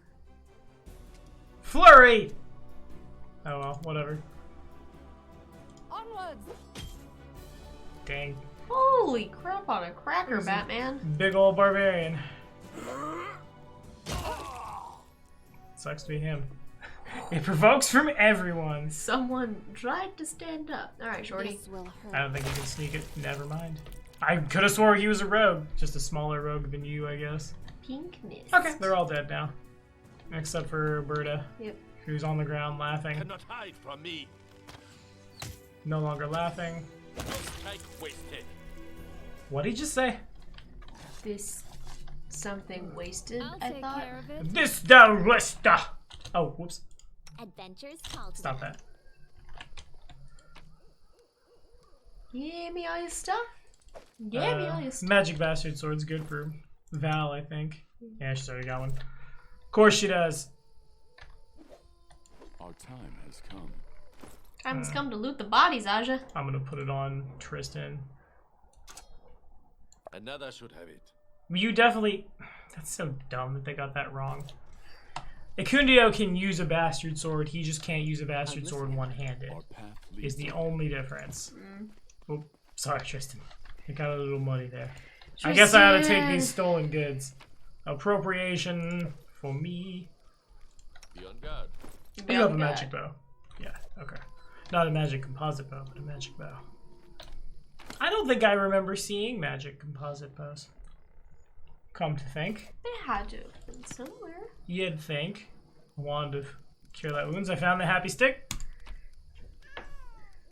Flurry! Oh well, whatever. Onwards! Dang. Holy crap on a cracker, Batman. Big ol' barbarian. Sucks to be him. It provokes from everyone. Someone tried to stand up. Alright, Shorty. This will hurt. I don't think he can sneak it. Never mind. I could have swore he was a rogue. Just a smaller rogue than you, I guess. Pinkness. Okay, they're all dead now. Except for Berta, Yep. who's on the ground laughing. Cannot hide from me. No longer laughing. No strike wasted. What'd he just say? This something wasted, I'll I take thought. care of it. This the Resta! Oh, whoops. Adventures call to Stop them. that. Give me all your stuff. Give me all your stuff. Magic Bastard Sword's good for Val, I think. Yeah, she's already got one. Of course she does. Our time has come. Time has come to loot the bodies, Aja. I'm gonna put it on Tristan. Another should have it. You definitely... That's so dumb that they got that wrong. Ikundio can use a Bastard Sword, he just can't use a Bastard Sword one-handed. Our path Is leads the only difference. Oh, sorry, Tristan. It got a little muddy there. I guess I ought to take these stolen goods. Appropriation for me. be on guard. You have a magic bow. Yeah, okay. Not a magic composite bow, but a magic bow. I don't think I remember seeing magic composite bows. Come to think. They had to have been somewhere. You'd think. Wand of Cure Light Wounds. I found the happy stick.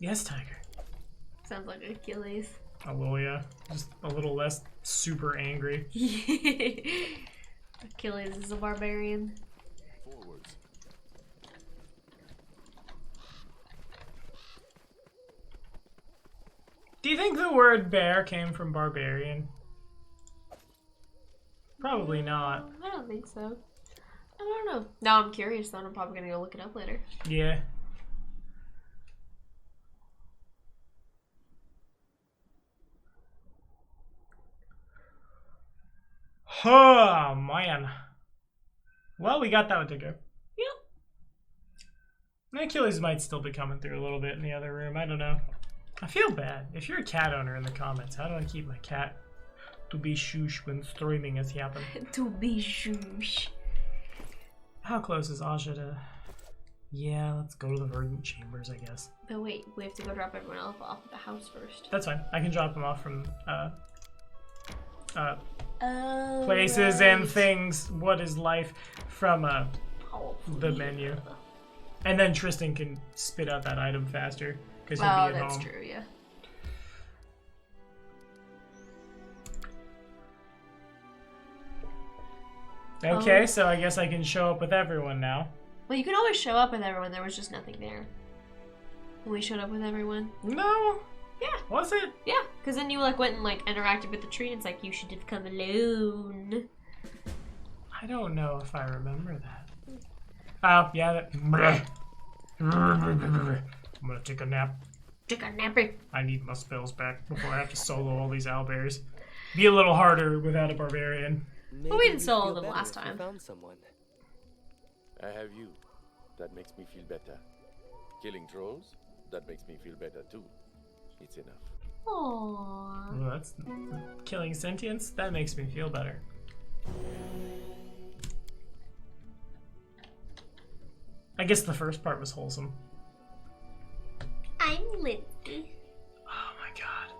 Yes, Tiger. Sounds like Achilles. A little, yeah. Just a little less super angry. Achilles is a barbarian. Forwards. Do you think the word bear came from barbarian? Probably not. I don't think so. I don't know. Now I'm curious though, and I'm probably gonna go look it up later. Yeah. Oh, man. Well, we got that one to go. Yep. Achilles might still be coming through a little bit in the other room. I don't know. I feel bad. If you're a cat owner in the comments, how do I keep my cat to be shush when streaming has happened? To be shush. How close is Aja to... Yeah, let's go to the Verdant Chambers, I guess. But wait, we have to go drop everyone else off at the house first. That's fine. I can drop them off from Oh, places and things. What is life from the yeah. menu. And then Tristan can spit out that item faster because he'll Oh, be at that's home. true, yeah. Okay, so I guess I can show up with everyone now. Well, you can always show up with everyone. There was just nothing there. When we showed up with everyone. No. Yeah. Was it? Yeah, because then you like went and like interacted with the tree and it's like, you should have come alone. I don't know if I remember that. Oh, yeah. That... I'm gonna take a nap. Take a nappy. I need my spells back before I have to solo all these owlbears. Be a little harder without a barbarian. Maybe we didn't we'd solo feel them better last if we time. found someone. I have you. That makes me feel better. Killing trolls? That makes me feel better too. It's enough. Aww. Well, that's killing sentience. That makes me feel better. I guess the first part was wholesome. I'm Lindy. Oh my god.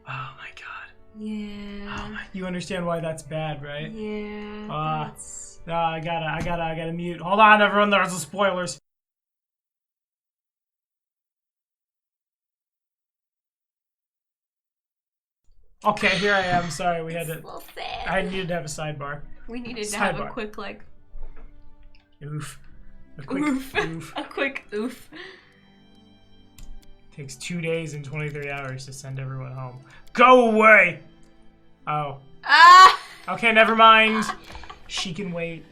Oh my god. Yeah. Oh my, you understand why that's bad, right? Yeah. That's... I gotta mute. Hold on, everyone. There's the spoilers. Okay, here I am. Sorry, we had to. So sad. I needed to have a sidebar. We needed to have a Sidebar. quick like. Oof. A quick Oof. oof. A quick oof. Takes 2 days and 23 hours to send everyone home. Go away! Oh. Ah! Okay, never mind. She can wait.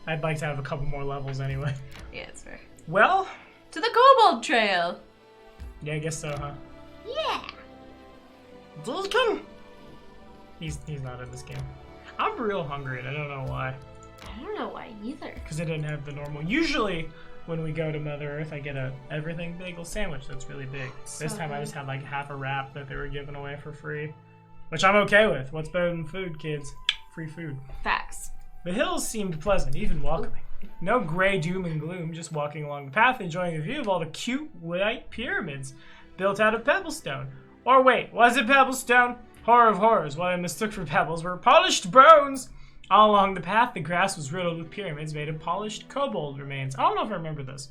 I'd like to have a couple more levels anyway. Yeah, it's fair. Well, To the Kobold Trail. yeah, I guess so, huh? Yeah. Vulcan! He's not in this game. I'm real hungry and I don't know why. I don't know why either. Because I didn't have the normal. Usually, when we go to Mother Earth, I get a everything bagel sandwich that's really big. This So time I good. just had like half a wrap that they were giving away for free. Which I'm okay with. What's better than food, kids? Free food. Facts. The hills seemed pleasant, even welcoming. No gray doom and gloom, just walking along the path, enjoying the view of all the cute white pyramids built out of pebblestone. Or wait, was it pebblestone? Horror of horrors, what I mistook for pebbles were polished bones! All along the path, the grass was riddled with pyramids made of polished kobold remains. I don't know if I remember this.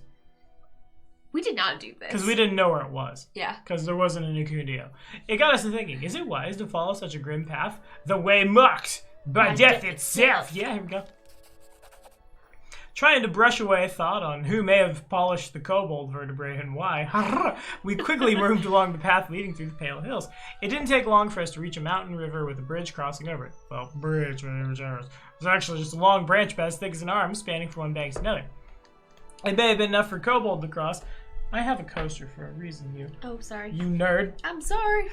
We did not do this. Because we didn't know where it was. Yeah. Because there wasn't an Acundio. It got us to thinking, is it wise to follow such a grim path? The way marked by death itself. Yeah, here we go. Trying to brush away thought on who may have polished the kobold vertebrae and why, we quickly moved along the path leading through the Pale Hills. It didn't take long for us to reach a mountain river with a bridge crossing over it. Well, bridge, whatever it was actually just a long branch about as thick as an arm spanning from one bank to another. It may have been enough for kobold to cross. I have a coaster for a reason, Oh, sorry. you nerd. I'm sorry.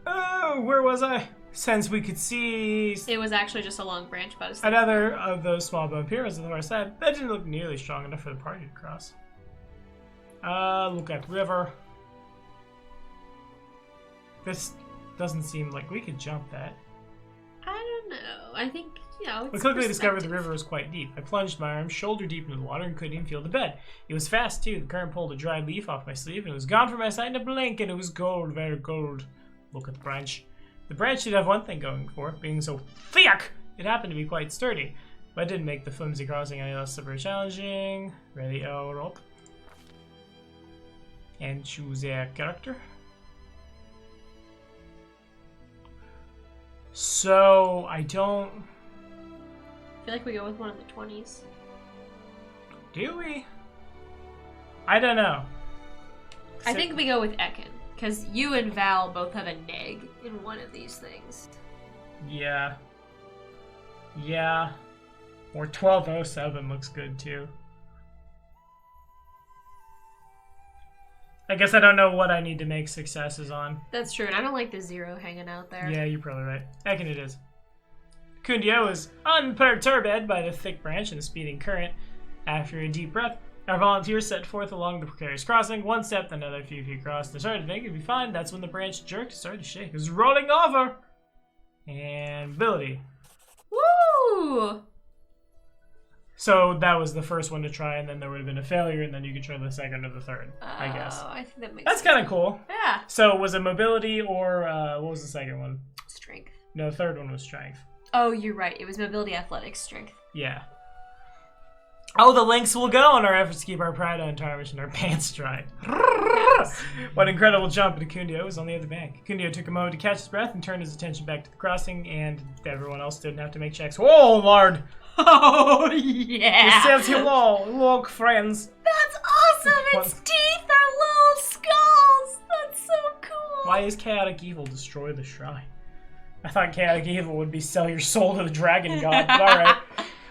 Oh, where was I? Since we could see It was actually just a long branch, but it's another of those small bone pyramids on the far side, that didn't look nearly strong enough for the party to cross. Look at river. This doesn't seem like we could jump that. I don't know. I think, you know, We it's quickly discovered the perspective. river was quite deep. I plunged my arms shoulder deep into the water and couldn't even feel the bed. It was fast too. The current pulled a dry leaf off my sleeve and it was gone from my sight in a blink, and it was gold, very gold. Look at the branch. The branch did have one thing going for it, being so thick. It happened to be quite sturdy, but it didn't make the flimsy crossing any less super challenging. Ready, rope. And choose a character. So, I don't... I feel like we go with one of the 20s. Do we? I don't know. I think we go with Ekin, because you and Val both have a neg in one of these things. Yeah. Yeah. Or 1207 looks good too. I guess I don't know what I need to make successes on. That's true, and I don't like the 0 hanging out there. Yeah, you're probably right. Heck, it is. Kundio is unperturbed by the thick branch and the speeding current. After a deep breath, our volunteers set forth along the precarious crossing. One step, then another few feet across. They started to think it'd be fine. That's when the branch jerked and started to shake. It was rolling over. And ability. Woo! So that was the first one to try, and then there would have been a failure, and then you could try the second or the third, I guess. Oh, I think that makes That's sense. kind of cool. Yeah. So was it mobility or what was the second one? Strength. No, the third one was strength. Oh, you're right. It was mobility, athletics, strength. Yeah. Oh, the links will go on our efforts to keep our pride on tarnish and our pants dry. What incredible jump into Kundio was on the other bank. Kundio took a moment to catch his breath and turned his attention back to the crossing, and everyone else didn't have to make checks. Whoa, Lord! Oh, yeah! It says hello, look, friends. That's awesome! Its teeth are little skulls! That's so cool! Why is chaotic evil destroy the shrine? I thought chaotic evil would be sell your soul to the dragon god, but alright.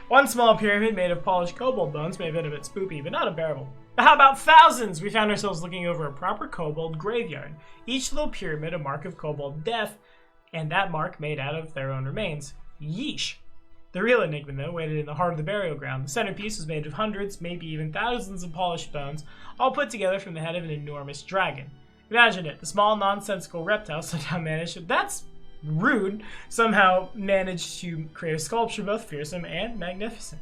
One small pyramid made of polished kobold bones may have been a bit spoopy, but not unbearable. But how about thousands? We found ourselves looking over a proper kobold graveyard. Each little pyramid a mark of kobold death, and that mark made out of their own remains. Yeesh. The real enigma, though, waited in the heart of the burial ground. The centerpiece was made of hundreds, maybe even thousands of polished bones, all put together from the head of an enormous dragon. Imagine it, the small, nonsensical reptile somehow managed that's rude, somehow managed to create a sculpture both fearsome and magnificent.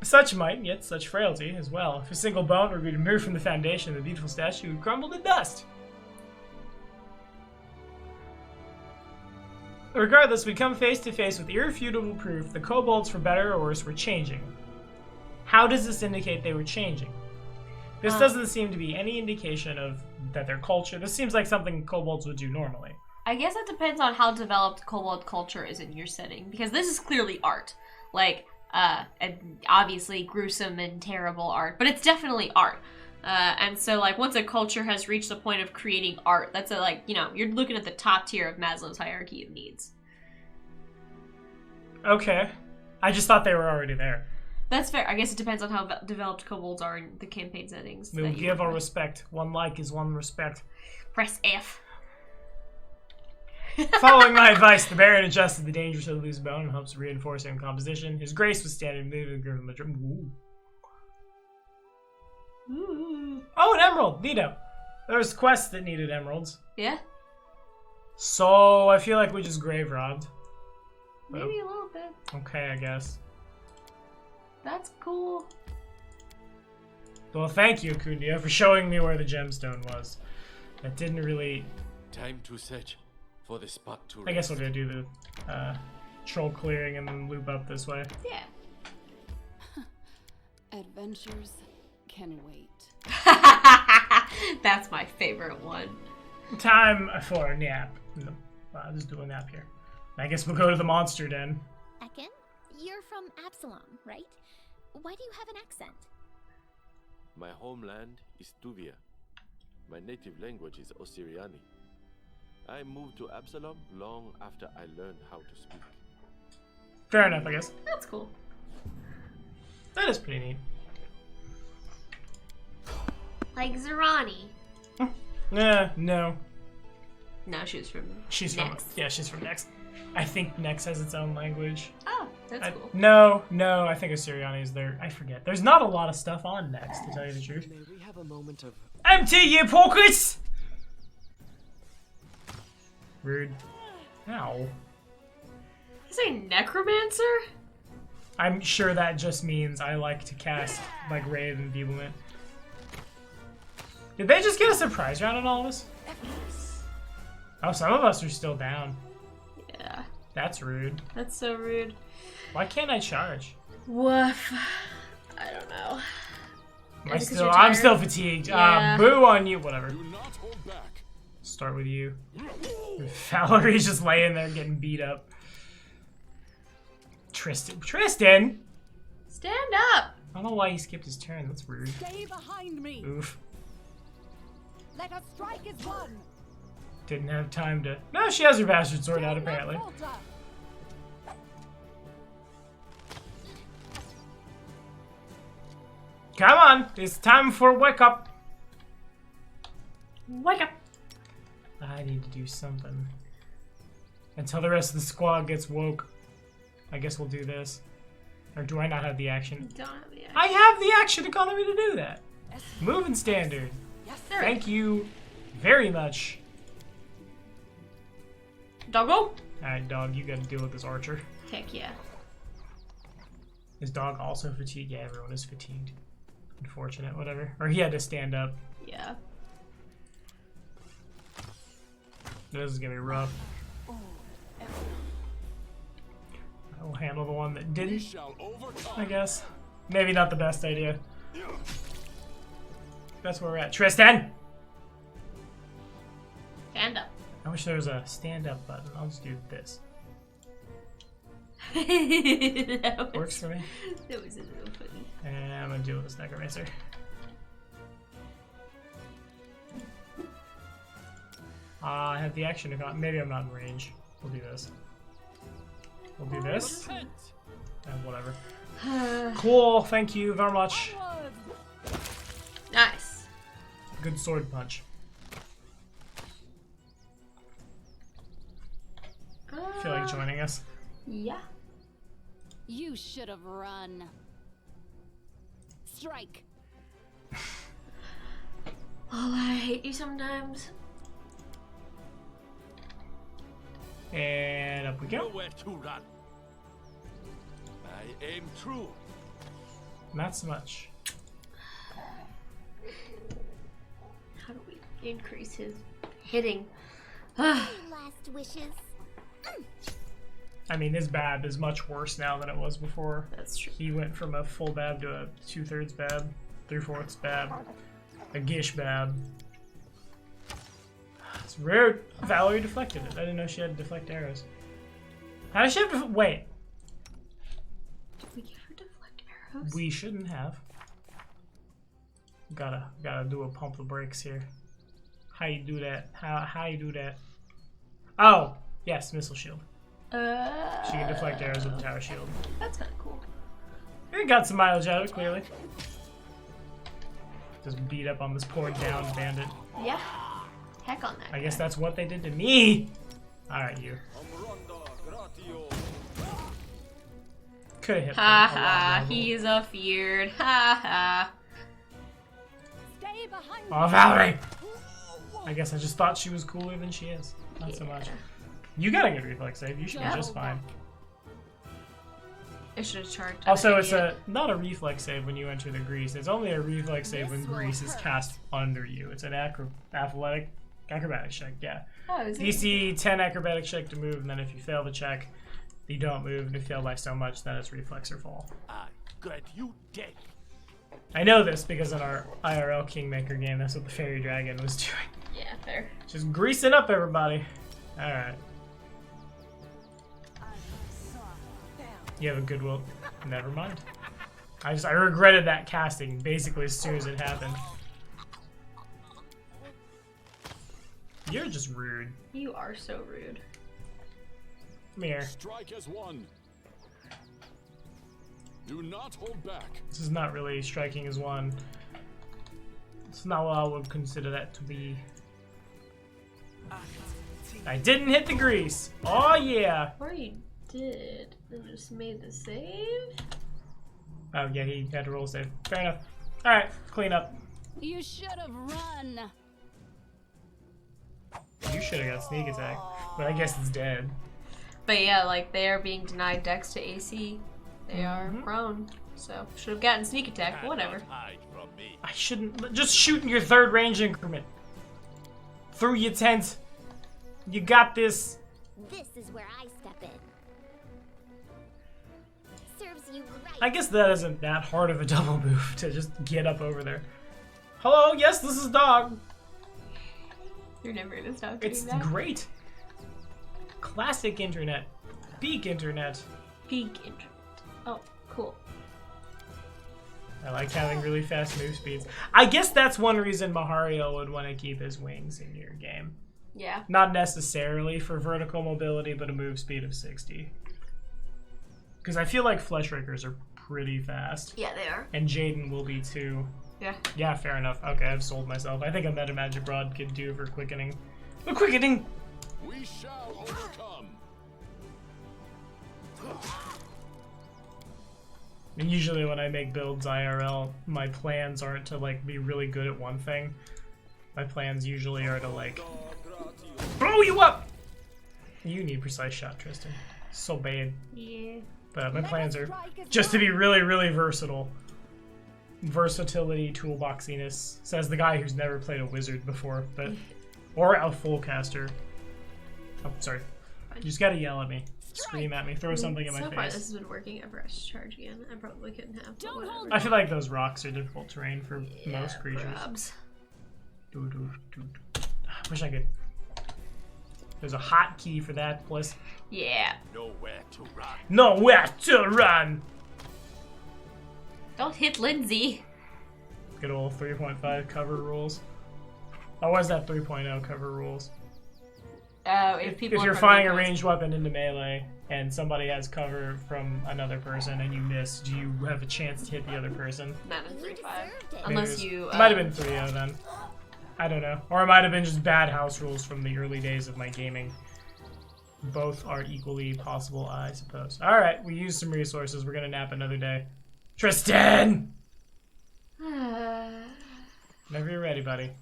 Such might, yet such frailty as well. If a single bone were to be removed from the foundation, the beautiful statue would crumble to dust. Regardless, we come face to face with irrefutable proof the kobolds, for better or worse, were changing. How does this indicate they were changing? This doesn't seem to be any indication of that their culture. This seems like something kobolds would do normally. I guess that depends on how developed kobold culture is in your setting, because this is clearly art. Like, and obviously gruesome and terrible art, but it's definitely art. And so, like, once a culture has reached the point of creating art, that's a, like, you know, you're looking at the top tier of Maslow's hierarchy of needs. Okay. I just thought they were already there. That's fair. I guess it depends on how developed kobolds are in the campaign settings. We will give our respect. One like is one respect. Press F. Following my advice, the Baron adjusted the dangers of the loose bone in hopes of reinforcing composition. His grace was standing moving the drum. Ooh. Oh, an emerald! Neato. There was quests that needed emeralds. Yeah? So, I feel like we just grave robbed. Maybe a little bit. Okay, I guess. That's cool. Well, thank you, Kundia, for showing me where the gemstone was. That didn't really... Time to search for the spot to rest. I guess we're gonna do the troll clearing and then loop up this way. Yeah. Adventures can wait. That's my favorite one. Time for a nap. No, I'll just do a nap here. I guess we'll go to the monster den. Ekin, you're from Absalom, right? Why do you have an accent? My homeland is Tuvia. My native language is Osiriani. I moved to Absalom long after I learned how to speak. Fair enough, I guess. That's cool. That is pretty neat. Like Zerani. No. No, she's from She's Next. from... Yeah, she's from Next. I think Next has its own language. Oh, that's cool. No, I think Osiriani is there. I forget. There's not a lot of stuff on Next, to tell you the truth. May we have a moment of... Empty your pockets! Rude. Ow. You say necromancer? I'm sure that just means I like to cast, like, Ray of Enfeeblement. Did they just get a surprise round on all of us? Oh, some of us are still down. Yeah. That's rude. That's so rude. Why can't I charge? Woof. I don't know. I'm still fatigued. Yeah. Boo on you. Whatever. Do not hold back. Start with you. Valerie's just laying there getting beat up. Tristan! Stand up! I don't know why he skipped his turn. That's rude. Stay behind me. Oof. Let us strike as one. Didn't have time to... No, she has her bastard sword out, apparently. Not falter. Come on! It's time for wake up! Wake up! I need to do something. Until the rest of the squad gets woke. I guess we'll do this. Or do I not have the action? Don't have the action. I have the action economy to do that. Moving standard. There Thank you very much. Doggo. Alright, dog, you gotta deal with this archer. Heck yeah. Is dog also fatigued? Yeah, everyone is fatigued. Unfortunate, whatever. Or he had to stand up. Yeah. This is gonna be rough. I will handle the one that didn't, I guess. Maybe not the best idea. That's where we're at. Tristan! Stand up. I wish there was a stand-up button. I'll just do this. Works for me. That was a little funny. And I'm gonna deal with this necromancer. I have the action to maybe I'm not in range. We'll do this. We'll do this. And whatever. Cool, thank you very much. Nice. Good sword punch. Feel like joining us? Yeah. You should have run. Strike. Oh, I hate you sometimes. And up we go. Nowhere to run. I aim true. Not so much. How do we increase his hitting? Last wishes. I mean, his bab is much worse now than it was before. That's true. He went from a full bab to a 2/3 bab, 3/4 bab, a gish bab. It's rude. Valerie deflected it. I didn't know she had to deflect arrows. How does she have to wait? Did we give her deflect arrows? We shouldn't have. Gotta do a pump the brakes here. How you do that? How you do that? Oh, yes, missile shield. She can deflect arrows with the tower shield. That's kind of cool. We got some mileage out of it, clearly. Just beat up on this poor down bandit. Yeah. Heck on that. I guess that's what they did to me. Alright, you. Could've hit Ha them a lot ha, more. he's a feared. Ha ha. Stay behind Oh, Valerie! I guess I just thought she was cooler than she is. Not so much. You got a good reflex save. You should be just fine. I should have charged. Also, it's not a reflex save when you enter the grease. It's only a reflex save when grease is cast under you. It's an acrobatic check, yeah. Oh, is it? DC 10 acrobatic check to move, and then if you fail the check, you don't move. And if you fail by so much, then it's reflex or fall. I got you dead. I know this because in our IRL Kingmaker game, that's what the Fairy Dragon was doing. Yeah, fair. Just greasing up everybody. Alright. You have a good will. Never mind. I regretted that casting basically as soon as it happened. You're just rude. You are so rude. Come here. Strike as one. Do not hold back. This is not really striking as one. It's not what I would consider that to be. I didn't hit the grease. Oh yeah. Or you did and just made the save? Oh yeah, he had to roll a save. Fair enough. Alright, clean up. You should have run. You should have got sneak attack. But I guess it's dead. But yeah, like they are being denied dex to AC. They are prone. So should have gotten sneak attack, but whatever. Hide from me. I shouldn't. Just shoot in your third range increment. Through your tent. You got this. This is where I step in. Serves you right. I guess that isn't that hard of a double move to just get up over there. Hello, yes, this is Dog. You're never gonna stop doing It's that. great. Classic internet. Peak internet. Peak internet. Oh, cool. I like having really fast move speeds. I guess that's one reason Mahario would want to keep his wings in your game. Yeah. Not necessarily for vertical mobility, but a move speed of 60. Because I feel like Flesh Rakers are pretty fast. Yeah, they are. And Jaden will be too. Yeah. Yeah, fair enough. Okay, I've sold myself. I think a Meta Magic Rod could do for quickening. The quickening! We shall overcome. And usually when I make builds IRL, my plans aren't to like be really good at one thing. My plans usually are to like blow you up. You need precise shot, Tristan. So bad. Yeah. But my plans are just to be really, really versatile. Versatility, toolboxiness, says the guy who's never played a wizard before, but or a full caster. Oh, sorry. You just gotta yell at me, scream at me, throw something in my So face. far, this has been working. I forgot to charge again. I probably couldn't have. But whatever. I feel like those rocks are difficult terrain for Yeah, most creatures. probs. Wish I could. There's a hotkey for that, plus Yeah. Nowhere to run. nowhere to run. Don't hit Lindsay. Good old 3.5 cover rules. Oh, was that 3.0 cover rules? Oh, if people. If are you're from firing a the ranged weapon into melee and somebody has cover from another person and you miss, do you have a chance to hit the other person? Not in You 3.5. deserved it. Unless you. It might have been 3.0 then. I don't know. Or it might have been just bad house rules from the early days of my gaming. Both are equally possible, I suppose. Alright, we used some resources. We're gonna nap another day. Tristan! Whenever you're ready, buddy.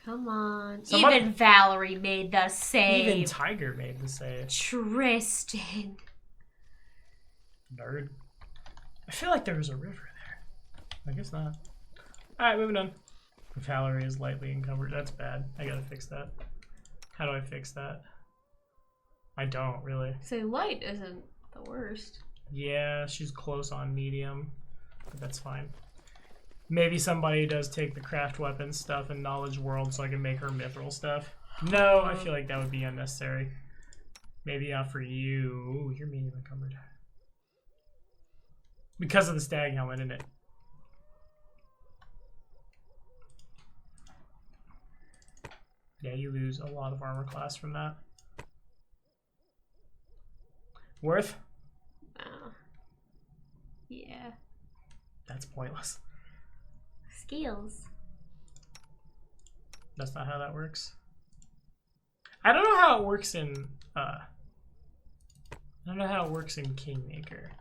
Come on. Somebody- Even Valerie made the save. Even Tiger made the save. Tristan. Nerd. I feel like there was a river there. I guess not. Alright, moving on. Valerie is lightly encumbered. That's bad. I gotta fix that. How do I fix that? I don't, really. So light isn't the worst. Yeah, she's close on medium. But that's fine. Maybe somebody does take the craft weapons stuff and knowledge world so I can make her mithril stuff. No, I feel like that would be unnecessary. Maybe not for you. Ooh, you're medium encumbered. Because of the stag helmet, isn't it? Yeah, you lose a lot of armor class from that. Worth? Oh. Yeah. That's pointless. Skills. That's not how that works. I don't know how it works in I don't know how it works in Kingmaker.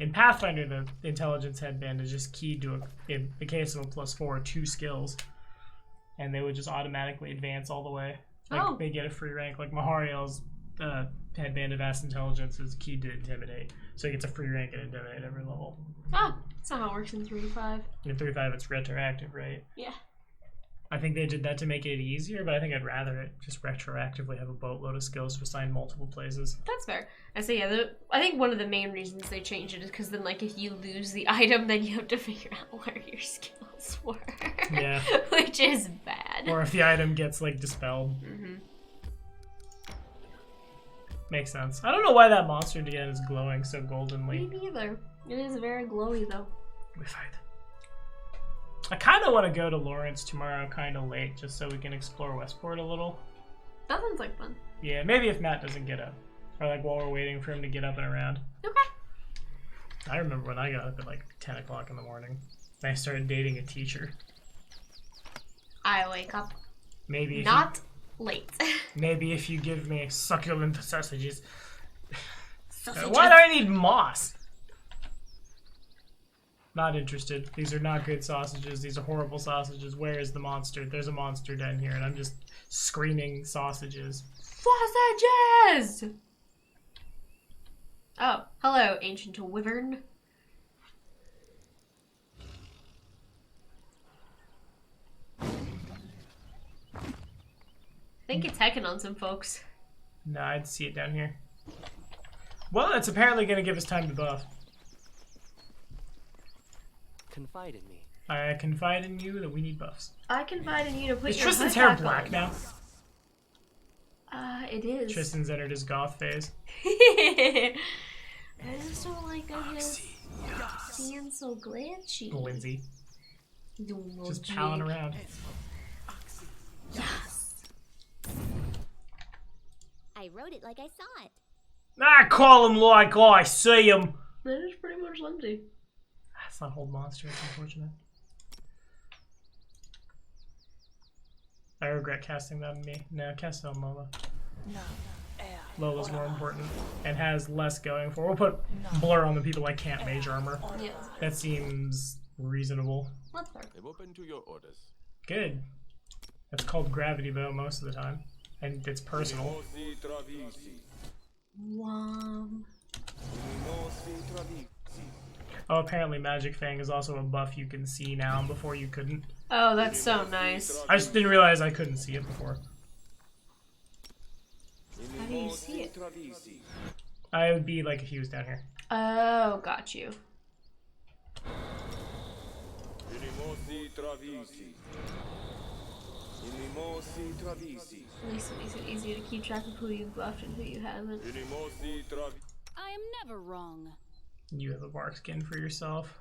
In Pathfinder, the intelligence headband is just keyed to in the case of a +4, 2 skills, and they would just automatically advance all the way. Like they get a free rank. Like Mahariel's headband of vast intelligence is keyed to intimidate, so he gets a free rank in intimidate every level. Oh, that's not how it works in 3.5. In 3.5, it's retroactive, right? Yeah. I think they did that to make it easier, but I think I'd rather it just retroactively have a boatload of skills to assign multiple places. That's fair. I say, yeah, I think one of the main reasons they changed it is because then, like, if you lose the item, then you have to figure out where your skills were. Yeah. Which is bad. Or if the item gets, like, dispelled. Mm-hmm. Makes sense. I don't know why that monster again is glowing so goldenly. Me neither. It is very glowy, though. We fight. I kind of want to go to Lawrence tomorrow kind of late just so we can explore Westport a little. That sounds like fun. Yeah, maybe if Matt doesn't get up. Or like while we're waiting for him to get up and around. Okay. I remember when I got up at like 10 o'clock in the morning. And I started dating a teacher. I wake up Maybe if not late. maybe if you give me succulent sausages. Sausages. Why do I need moss? Not interested. These are not good sausages. These are horrible sausages. Where is the monster? There's a monster down here, and I'm just screaming sausages. Sausages! Oh, hello, ancient wyvern. I think it's heckin' on some folks. No, I'd see it down here. Well, it's apparently going to give us time to buff. Confide in me. I confide in you that we need buffs. I confide in you to put Is your Tristan's hood hair back black on. now? It is. Tristan's entered his goth phase. I just don't like his being so glitchy. Lindsay. No, Just palling around. Yes. I wrote it like I saw it. I call him like I see him. That is pretty much Lindsay. That's not Hold Monster, it's unfortunate. I regret casting that on me. No, cast it on Lola. None else. Lola's more important and has less going for. We'll put blur on the people that can't mage armor. Yeah. That seems reasonable. That's fair. I'm open to your orders. Good. That's called gravity bow most of the time, and it's personal. Oh, apparently Magic Fang is also a buff you can see now. Before you couldn't. Oh, that's so nice. I just didn't realize I couldn't see it before. How do you see it? I would be like if he was down here. Oh, got you. At least it makes it easier to keep track of who you've buffed and who you haven't. I am never wrong. You have a bark skin for yourself.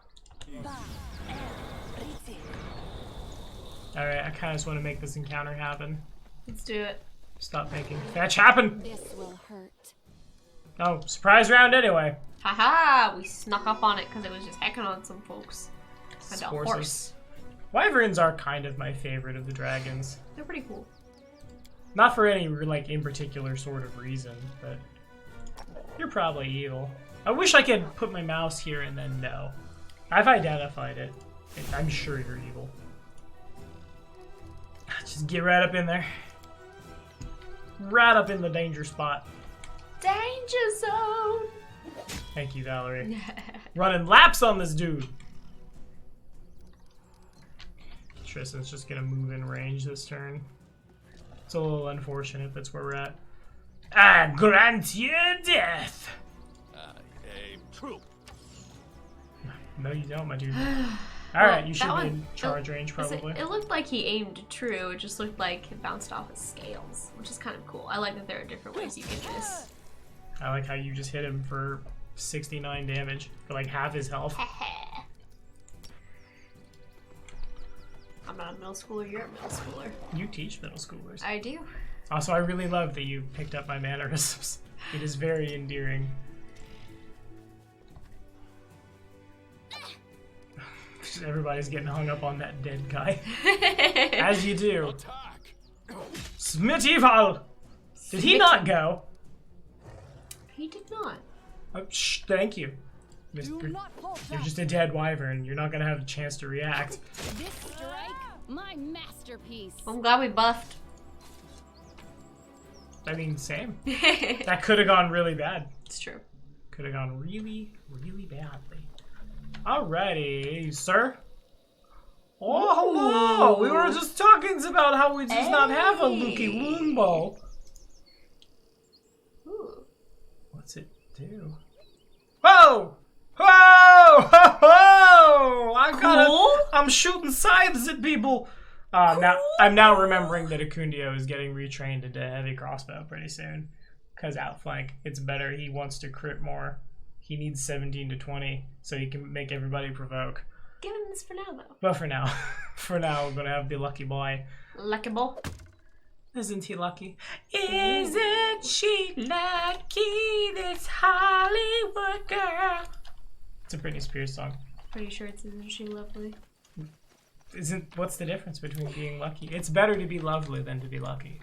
Alright, I kind of just want to make this encounter happen. Let's do it. Stop making fetch happen! This will hurt. Oh, surprise round anyway. Haha! We snuck up on it because it was just hecking on some folks. And a Horses. horse. Wyverns are kind of my favorite of the dragons. They're pretty cool. Not for any, like, in particular sort of reason, but you're probably evil. I wish I could put my mouse here and then no. I've identified it. I'm sure you're evil. Just get right up in there. Right up in the danger spot. Danger zone! Thank you, Valerie. Running laps on this dude. Tristan's just gonna move in range this turn. It's a little unfortunate, that's where we're at. I grant you death! I aim true. No, you don't, my dude. Alright, Well, you should that be one- in charge range, probably. It looked like he aimed true, it just looked like it bounced off his scales, which is kind of cool. I like that there are different ways you can miss. I like how you just hit him for 69 damage, for like half his health. I'm not a middle schooler, you're a middle schooler. You teach middle schoolers. I do. Also, I really love that you picked up my mannerisms. It is very endearing. Everybody's getting hung up on that dead guy. As you do. Attack! Smittyval! Did he not go? He did not. Shh, thank you. Mister, you're just a dead wyvern. You're not gonna have a chance to react. This strike, my masterpiece. I'm glad we buffed. I mean, same. That could have gone really bad. It's true. Could have gone really, really badly. Alrighty, sir. Oh, hello! We were just talking about how we just not have a Lukey Loonbo. Ooh. What's it do? Whoa! Whoa! Ho, ho! I'm shooting scythes at people. I'm now remembering that Acundio is getting retrained into heavy crossbow pretty soon. Cause outflank, it's better. He wants to crit more. He needs 17 to 20 so he can make everybody provoke. Give him this for now, though. But for now, we're gonna have the lucky boy. Lucky boy. Isn't he lucky? Isn't she lucky, this Hollywood girl? It's a Britney Spears song. Pretty sure it's Isn't She Lovely? What's the difference between being lucky? It's better to be lovely than to be lucky.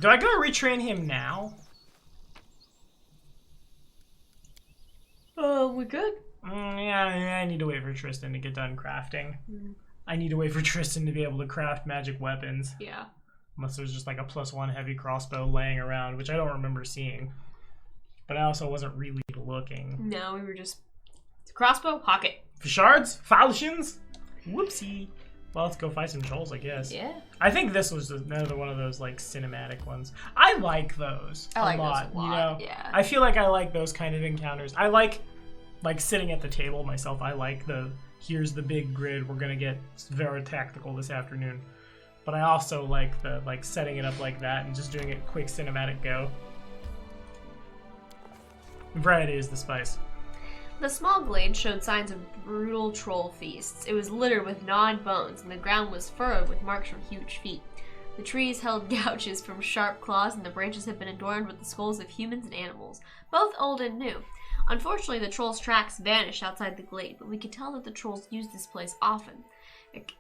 Do I go retrain him now? We could. Yeah, I need to wait for Tristan to get done crafting. I need to wait for Tristan to be able to craft magic weapons. Yeah. Unless there's just like a +1 heavy crossbow laying around, which I don't remember seeing. But I also wasn't really looking. No, we were just... Crossbow, pocket. Shards? Falchions? Whoopsie. Well, let's go fight some trolls, I guess. Yeah. I think this was another one of those like cinematic ones. I like those I like a lot. those a lot, You know? yeah. I feel like I like those kind of encounters. I like sitting at the table myself. I like here's the big grid. We're gonna get very tactical this afternoon. But I also like the setting it up like that and just doing it quick cinematic go. Variety is the spice. The small glade showed signs of brutal troll feasts. It was littered with gnawed bones, and the ground was furrowed with marks from huge feet. The trees held gouges from sharp claws, and the branches had been adorned with the skulls of humans and animals, both old and new. Unfortunately, the trolls' tracks vanished outside the glade, but we could tell that the trolls used this place often.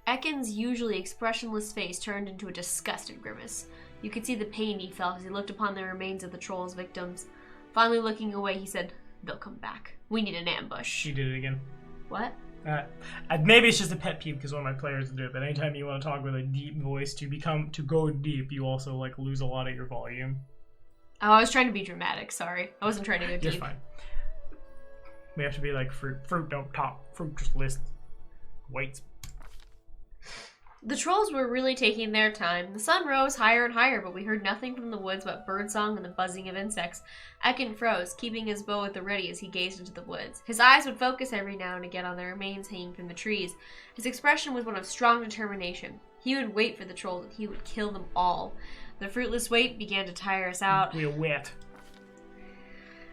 Ekin's usually expressionless face turned into a disgusted grimace. You could see the pain he felt as he looked upon the remains of the troll's victims. Finally looking away, he said, "They'll come back. We need an ambush." She did it again. What? Maybe it's just a pet peeve because one of my players do it, but anytime you want to talk with a deep voice to go deep, you also like lose a lot of your volume. Oh, I was trying to be dramatic, sorry. I wasn't trying to go deep. You're fine. We have to be like fruit. Fruit don't talk. Fruit just list. Waits. The trolls were really taking their time. The sun rose higher and higher, but we heard nothing from the woods but birdsong and the buzzing of insects. Ekin froze, keeping his bow at the ready as he gazed into the woods. His eyes would focus every now and again on the remains hanging from the trees. His expression was one of strong determination. He would wait for the trolls and he would kill them all. The fruitless wait began to tire us out. We're wet.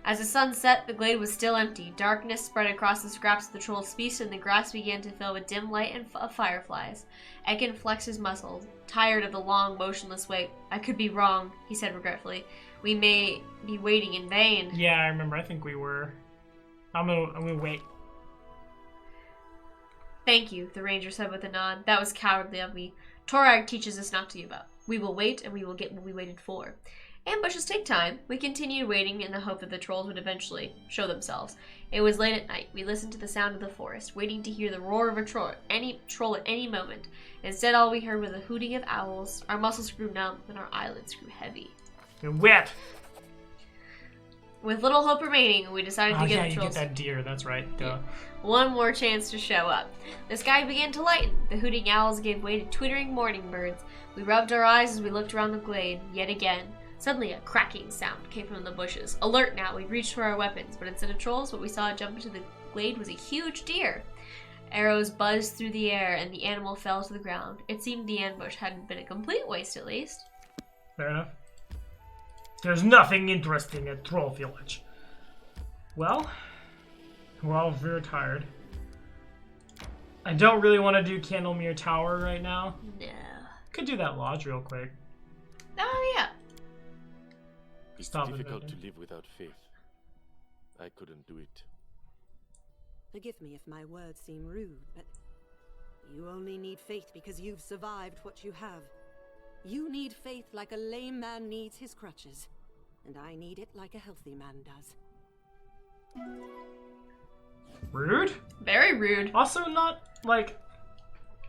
As the sun set, the glade was still empty. Darkness spread across the scraps of the troll's feast, and the grass began to fill with dim light and of fireflies. Ekin flexed his muscles, tired of the long, motionless wait. "I could be wrong," he said regretfully. "We may be waiting in vain." Yeah, I remember. I think we were. I'm gonna wait. "Thank you," the ranger said with a nod. "That was cowardly of me. Torag teaches us not to give up. We will wait, and we will get what we waited for." Ambushes take time. We continued waiting in the hope that the trolls would eventually show themselves. It was late at night. We listened to the sound of the forest, waiting to hear the roar of a troll at any moment. Instead, all we heard was the hooting of owls. Our muscles grew numb, and our eyelids grew heavy. We're wet. With little hope remaining, we decided to give the you trolls get that deer. That's right. Duh. one more chance to show up. The sky began to lighten. The hooting owls gave way to twittering morning birds. We rubbed our eyes as we looked around the glade. Yet again. Suddenly, a cracking sound came from the bushes. Alert now, we reached for our weapons, but instead of trolls, what we saw jump into the glade was a huge deer. Arrows buzzed through the air, and the animal fell to the ground. It seemed the ambush hadn't been a complete waste, at least. Fair enough. There's nothing interesting at Troll Village. Well, we're all very tired. I don't really want to do Candlemere Tower right now. No. Could do that lodge real quick. Oh, yeah. It's Stop it, difficult Nathan. to live without faith. I couldn't do it. Forgive me if my words seem rude, but you only need faith because you've survived what you have. You need faith like a lame man needs his crutches, and I need it like a healthy man does. Rude? Very rude. Also not, like,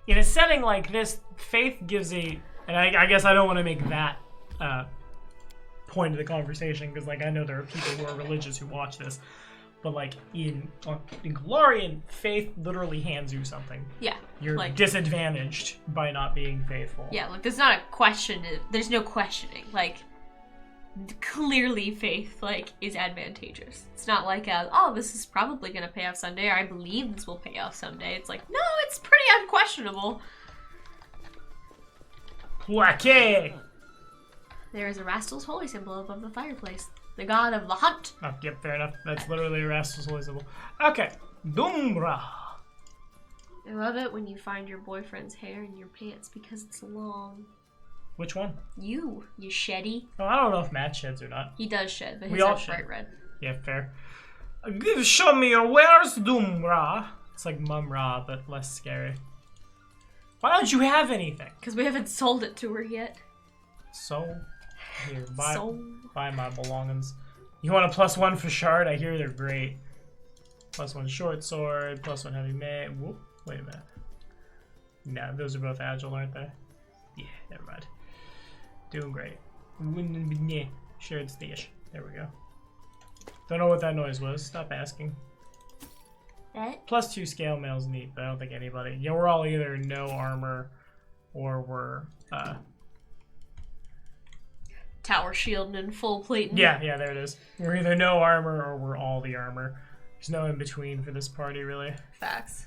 in a setting like this, faith gives a, and I guess I don't want to make that point of the conversation, because, like, I know there are people who are religious who watch this, but, like, in Golarion, faith literally hands you something. Yeah. You're like, disadvantaged by not being faithful. yeah, like, there's not a question. There's no questioning. Like, clearly faith, like, is advantageous. It's not like, oh, this is probably going to pay off someday, or I believe this will pay off someday. It's like, no, it's pretty unquestionable. Plaquet! There is a Rastal's holy symbol above the fireplace. The god of the hunt. Oh, yep, fair enough. That's literally a Rastal's holy symbol. Okay. Dumbra. I love it when you find your boyfriend's hair in your pants because it's long. Which one? You sheddy. Oh, I don't know if Matt sheds or not. He does shed, but We his all is shed. bright red. Yeah, fair. Show me your wares, Dumbra. It's like Mum-Ra, but less scary. Why don't you have anything? Because we haven't sold it to her yet. So, here, buy So. my belongings. You want a +1 for shard? I hear they're great. +1 short sword, +1 heavy mace. Whoop, wait a minute. No, those are both agile, aren't they? Yeah, never mind. Doing great. Shared stash. There we go. Don't know what that noise was. Stop asking. That? +2 scale mail's neat, but I don't think anybody. Yeah, we're all either no armor or we're Tower shielding and full plating. yeah, there it is. We're either no armor or we're all the armor. There's no in between for this party, really. Facts.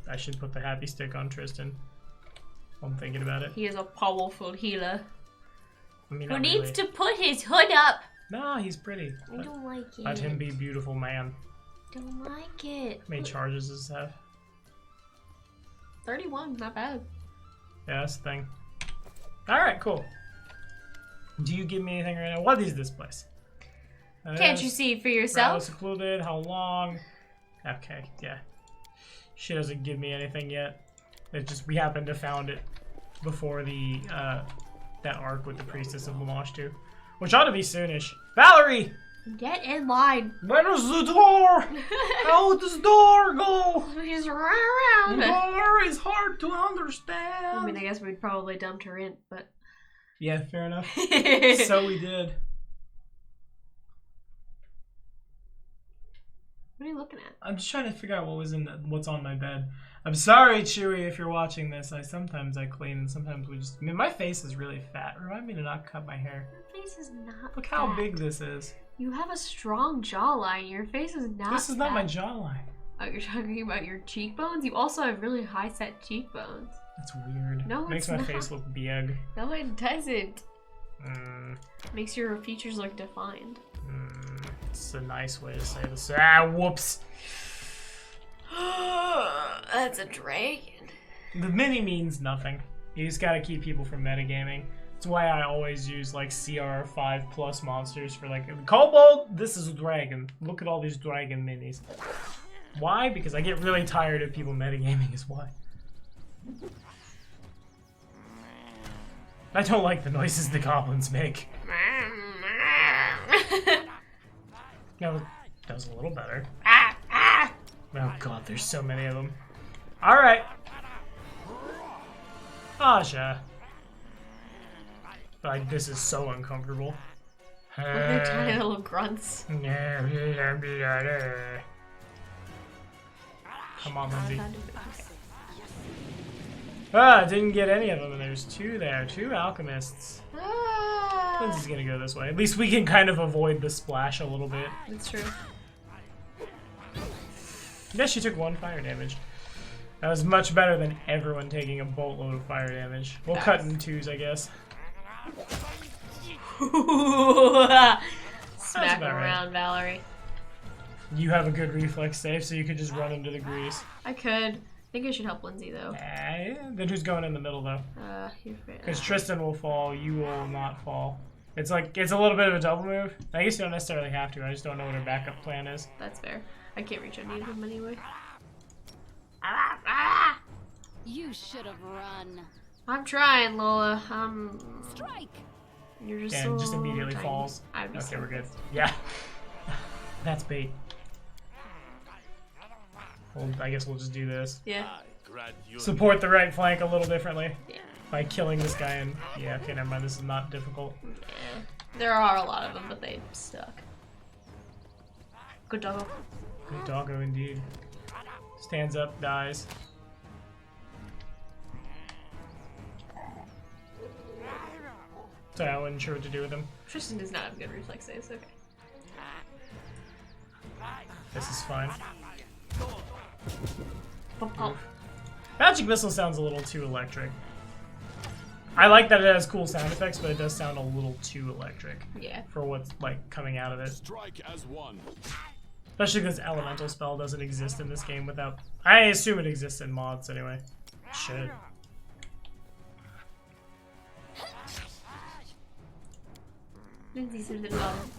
I should put the happy stick on Tristan. I'm thinking about it. He is a powerful healer. I mean, Who not needs really. to put his hood up? Nah, he's pretty. I don't like it. Let him be beautiful man. Don't like it. How many charges does this have? 31, not bad. Yeah, that's the thing. Alright, cool. Do you give me anything right now? What is this place? Can't you see for Rather yourself? secluded, how long? Okay, yeah. She doesn't give me anything yet. It just, we happened to found it before the that arc with the Priestess of Lamash too, which ought to be soonish. Valerie, Get in line. where is the door? How does the door go? He's around. The door is hard to understand. I mean, I guess we'd probably dumped her in, but. Yeah, fair enough. So we did. What are you looking at? I'm just trying to figure out what's on my bed. I'm sorry, Chewy, if you're watching this. Sometimes I clean, and sometimes we just. I mean, my face is really fat. Remind me to not cut my hair. Your face is not. Look how fat. big this is. You have a strong jawline. Your face is not. This is not fat. my jawline. Oh, you're talking about your cheekbones? You also have really high set cheekbones. That's weird. No, Makes it's my not. face look big. No, it doesn't. Mm, Makes your features look defined. it's a nice way to say this. Ah, whoops. That's a dragon. The mini means nothing. You just gotta keep people from metagaming. That's why I always use like CR 5+ monsters for like Kobold. This is a dragon. Look at all these dragon minis. Why? Because I get really tired of people metagaming. Is why. I don't like the noises the goblins make. No, that was a little better. Oh god, there's so many of them. Alright. Aja. Like, this is so uncomfortable. With their tiny little grunts. Come on, Lindsay. Ah, didn't get any of them, and there's two there. Two alchemists. Ah, Lindsay's gonna go this way. At least we can kind of avoid the splash a little bit. that's true. Yeah, she took 1 fire damage. That was much better than everyone taking a boatload of fire damage. We'll cut in 2s, I guess. Smack about around, Valerie. You have a good reflex save, so you could just run into the grease. I could. I think I should help Lindsay, though. Then who's going in the middle, though? You're fair. Because Tristan will fall, you will not fall. It's like, it's a little bit of a double move. I guess you don't necessarily have to, I just don't know what her backup plan is. That's fair. I can't reach any of them anyway. You should have run. I'm trying, Lola. Strike! You're just And so just immediately tiny. falls. I'd be Okay, so we're good. Yeah. That's bait. Well, I guess we'll just do this. Yeah. Support the right flank a little differently. Yeah. By killing this guy and... Yeah, okay, never mind. This is not difficult. Yeah. There are a lot of them, but they suck. Good doggo. Good doggo indeed. Stands up, dies. Sorry, I wasn't sure what to do with him. Tristan does not have good reflex saves, okay. This is fine. Oh. Magic Missile sounds a little too electric. I like that it has cool sound effects, but it does sound a little too electric Yeah. for what's like coming out of it. Strike as one. Especially because Elemental Spell doesn't exist in this game without... I assume it exists in mods anyway. It should. Lindsay's in the middle of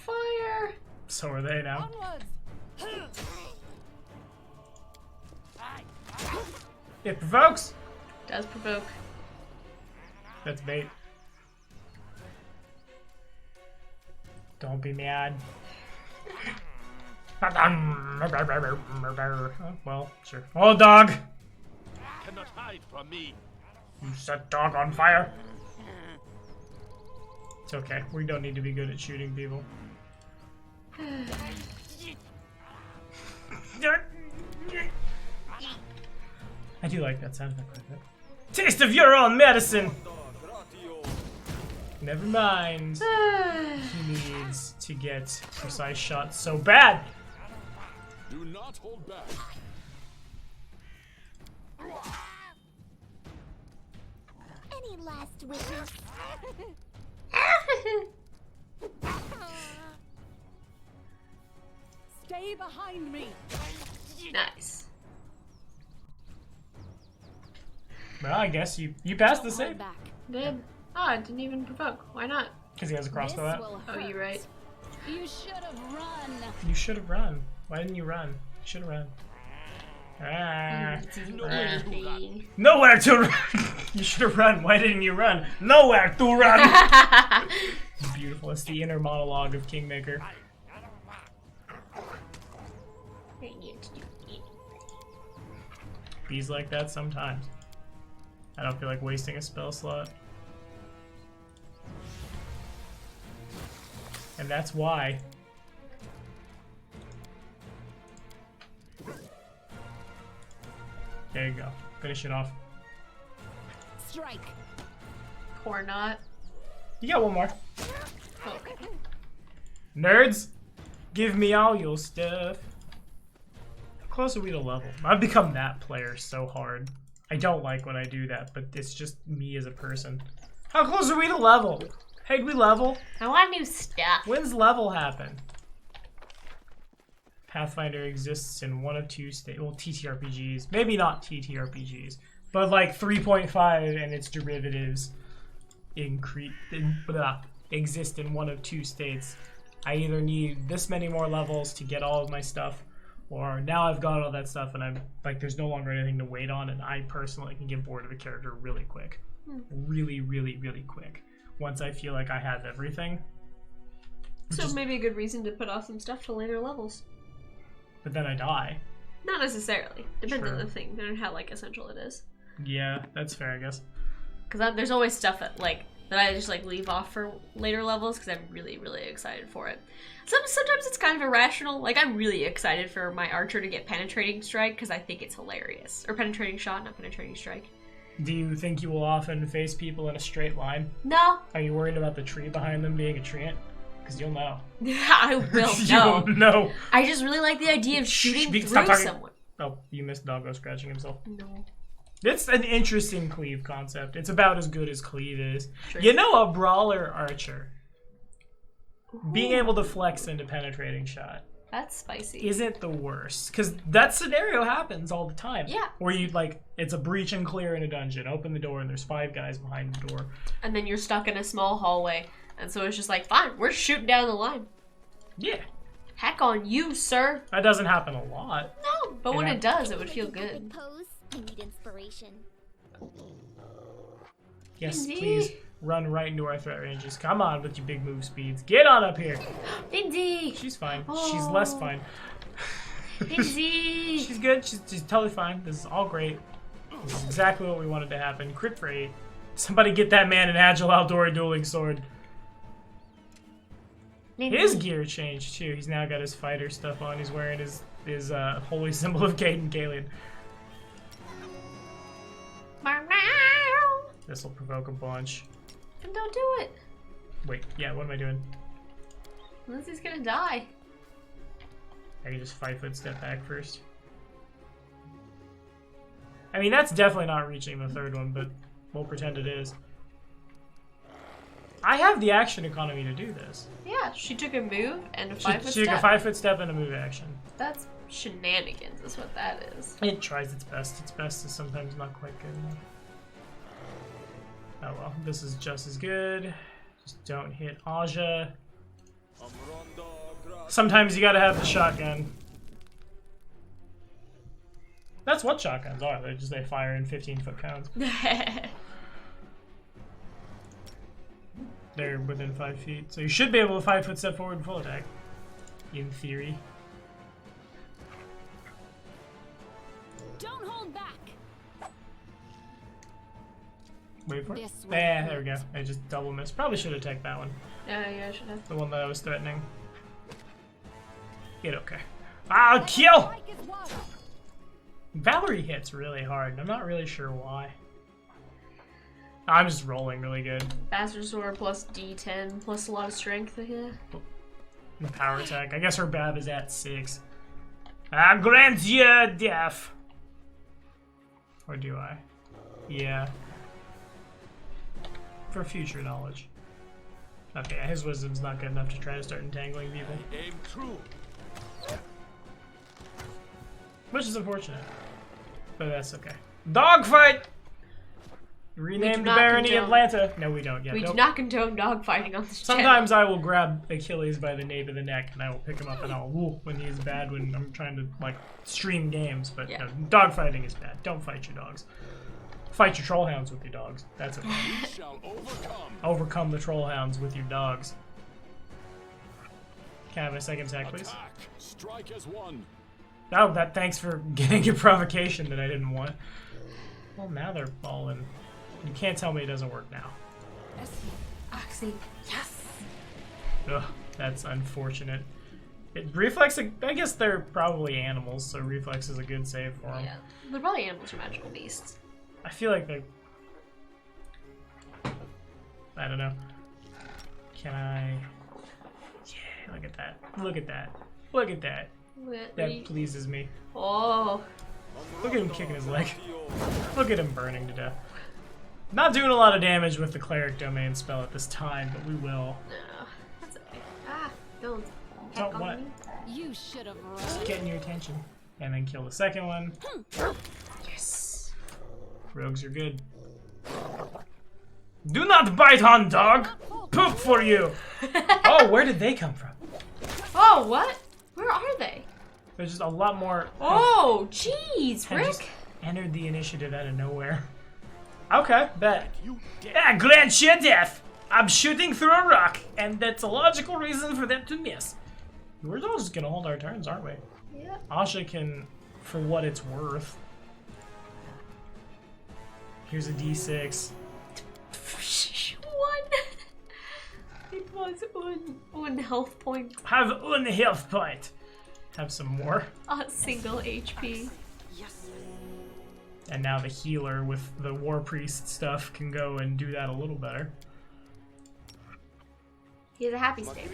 fire. So are they now. It provokes! Does provoke. That's bait. Don't be mad. Well, sure. Oh, dog! Cannot hide from me. You set dog on fire. It's okay. We don't need to be good at shooting people. I do like that sound effect quite a bit. Taste of your own medicine! Never mind. He needs to get precise shots so bad. Do not hold back. Any last wishes? Stay behind me. Nice. Well, I guess you passed the Don't save. hold back. Did. Oh, it didn't even provoke. Why not? Because he has a crossbow This out. will Oh, you're hurt. right. You should have run. You should have run. Why didn't you run? You should have run. Didn't do anything. Nowhere to run! You should have run. Why didn't you run? Nowhere to run! Beautiful. It's the inner monologue of Kingmaker. Bees like that sometimes. I don't feel like wasting a spell slot. And that's why. There you go. Finish it off. Strike. Or not. You got one more. Okay. Nerds, give me all your stuff. How close are we to level? I've become that player so hard. I don't like when I do that, but it's just me as a person. How close are we to level? Hey, did we level? I want new stuff. When's level happen? Pathfinder exists in one of two states. Well, TTRPGs. Maybe not TTRPGs. But like 3.5 and its derivatives exist in one of two states. I either need this many more levels to get all of my stuff, or now I've got all that stuff and I'm like, there's no longer anything to wait on, and I personally can get bored of a character really quick. Really, really, really quick. Once I feel like I have everything. So maybe a good reason to put off some stuff to later levels. But then I die. Not necessarily. Depends on Sure. the thing and how like essential it is. Yeah, that's fair, I guess. Because there's always stuff that I just like leave off for later levels because I'm really, really excited for it. Sometimes it's kind of irrational. Like I'm really excited for my archer to get penetrating strike because I think it's hilarious. Or penetrating shot, not penetrating strike. Do you think you will often face people in a straight line? No. Are you worried about the tree behind them being a treant? Because you'll know. I will know. You'll know. I just really like the idea of shooting Stop through talking. someone. Oh, you missed Doggo scratching himself. No. It's an interesting cleave concept. It's about as good as cleave is. True. You know, a brawler archer being able to flex into penetrating shot That's spicy. isn't the worst, because that scenario happens all the time. Yeah. Where you it's a breach and clear in a dungeon, open the door and there's 5 guys behind the door. And then you're stuck in a small hallway. And so it's just like, fine, we're shooting down the line. Yeah. Heck on you, sir. That doesn't happen a lot. No, but when Yeah. it does, it would feel Make a good. pose. I need inspiration. Yes, Lindsay. please run right into our threat ranges. Come on with your big move speeds. Get on up here. Lindsay! She's fine. She's less Oh. fine. Lindsay! She's good. She's totally fine. This is all great. This is exactly what we wanted to happen. Crit for 8. Somebody get that man an agile outdoor dueling sword. His gear changed too. He's now got his fighter stuff on. He's wearing his holy symbol of Caden Kalian. This will provoke a bunch. And don't do it. Wait, yeah, what am I doing? Lindsay's gonna die. I can just 5-foot step back first. I mean, that's definitely not reaching the third one, but we'll pretend it is. I have the action economy to do this. Yeah, she took a move and a 5-foot She took a step. 5-foot step and a move action. That's shenanigans is what that is. It tries its best. Its best is sometimes not quite good enough. Oh well, this is just as good. Just don't hit Aja. Sometimes you gotta have the shotgun. That's what shotguns are. They fire in 15-foot cones. They're within 5 feet, so you should be able to 5-foot step forward and full attack. In theory. Don't hold back. Wait for it. This way, There we go. I just double missed. Probably should attack that one. Yeah, I should have. The one that I was threatening. Get okay. Ah, kill! Strike is one. Valerie hits really hard, and I'm not really sure why. I'm just rolling really good. Bastard Sword plus D10 plus a lot of strength, yeah. The power attack. I guess her BAB is at 6. I grant you death. Or do I? Yeah. For future knowledge. Okay, his wisdom's not good enough to try to start entangling people. Aim true. Which is unfortunate. But that's okay. Dogfight! Rename the barony Atlanta. No, we don't yet. We do not condone dogfighting on this Sometimes I will grab Achilles by the nape of the neck and I will pick him up and I'll woo when he's bad when I'm trying to like stream games. But no, dogfighting is bad. Don't fight your dogs. Fight your troll hounds with your dogs. That's okay. We shall Overcome the troll hounds with your dogs. Can I have a second attack, please? Attack. Strike as one. Oh, thanks for getting your provocation that I didn't want. Well, now they're all in. You can't tell me it doesn't work now. Oxy. Yes. Ugh, that's unfortunate. Reflex, I guess they're probably animals, so reflex is a good save for them. Yeah, they're probably animals or magical beasts. I feel like they're... I don't know. Can I... Yeah, look at that. Look at that. Look at that. That pleases me. Oh. Look at him kicking his leg. Look at him burning to death. Not doing a lot of damage with the cleric domain spell at this time, but we will. No, that's okay. Ah, don't. Don't want it. You should have run. Just getting your attention. And then kill the second one. Yes. Rogues are good. Do not bite on dog! Poop for you! Oh, where did they come from? Oh, what? Where are they? There's just a lot more. Oh, jeez, Had just Rick. entered the initiative out of nowhere. Okay, bet. Ah, grant your death! I'm shooting through a rock, and that's a logical reason for them to miss. We're all just gonna hold our turns, aren't we? Yeah. Asha can, for what it's worth. Here's a d6. One. It was one health point. Have one health point. Have some more. A single HP. Yes. And now the healer with the war priest stuff can go and do that a little better. He has a happy stick.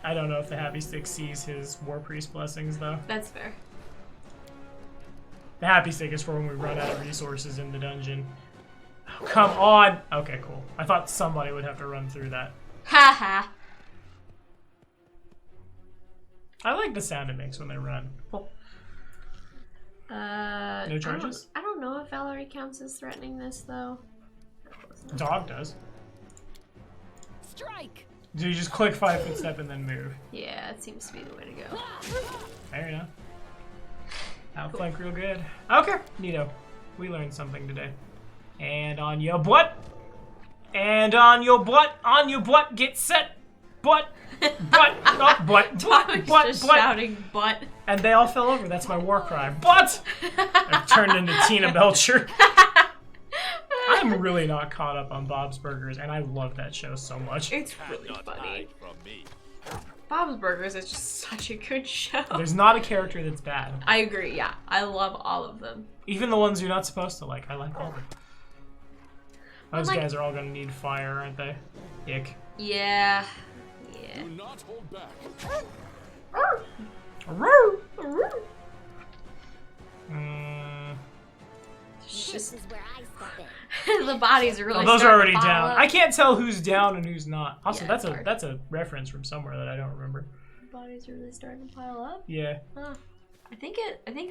I don't know if the happy stick sees his war priest blessings though. That's fair. The happy stick is for when we run out of resources in the dungeon. Oh, come on! Okay, cool. I thought somebody would have to run through that. Haha. I like the sound it makes when they run. No charges? I don't know if Valerie counts as threatening this though. Dog does. Strike. Do you just click 5-foot step and then move? Yeah, it seems to be the way to go. Fair enough. Outflank real good. Okay, neato. We learned something today. And on your butt. And on your butt. On your butt. Get set. Butt. Butt. Oh, butt. Butt. Butt. Just Butt. shouting butt. And they all fell over. That's my war cry. Butt. I've turned into Tina Belcher. I'm really not caught up on Bob's Burgers, and I love that show so much. It's really funny. Bob's Burgers is just such a good show. There's not a character that's bad. I agree, yeah. I love all of them. Even the ones you're not supposed to like. I like all of them. Those like- guys are all gonna need fire, aren't they? Ick. Yeah. Yeah. Do not hold back. It's just This is where I step in. the bodies are really. Those are starting already to pile down. up. I can't tell who's down and who's not. Also, Yeah, that's it's a hard. that's a reference from somewhere that I don't remember. Bodies are really starting to pile up. Yeah. Huh. I think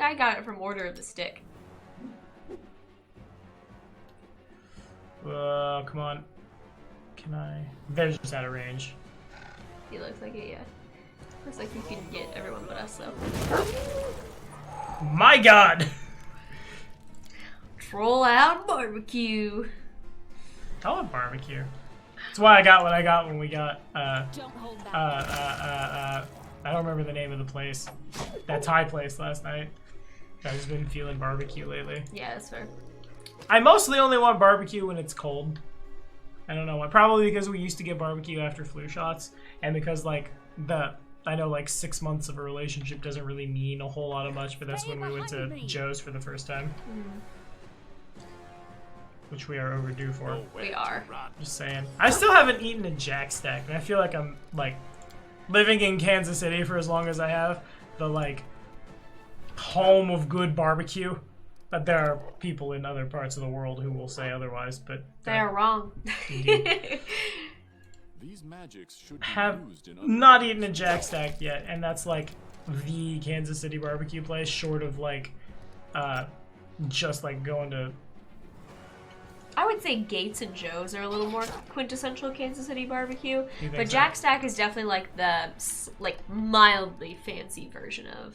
I got it from Order of the Stick. Come on. Can I? They're just out of range. He looks like it, yeah. Looks like you can get everyone but us, though. My God. Troll out barbecue. I love barbecue. That's why I got what I got when we got Don't hold back. I don't remember the name of the place. That Thai place last night. I've just been feeling barbecue lately. Yeah, that's fair. I mostly only want barbecue when it's cold. I don't know why. Probably because we used to get barbecue after flu shots, and because like I know like 6 months of a relationship doesn't really mean a whole lot of much, but that's when we went to Joe's for the first time. Which we are overdue for. We are. Just saying. I still haven't eaten a Jack Stack, and I feel like I'm like living in Kansas City for as long as I have, the like home of good barbecue. But there are people in other parts of the world who will say otherwise, but They are wrong. Indeed. These magics should be Have used in not eaten a Jack Stack yet, and that's like the Kansas City barbecue place, short of like just like going to I would say Gates and Joe's are a little more quintessential Kansas City barbecue, You think but so? Jack Stack is definitely like the mildly fancy version of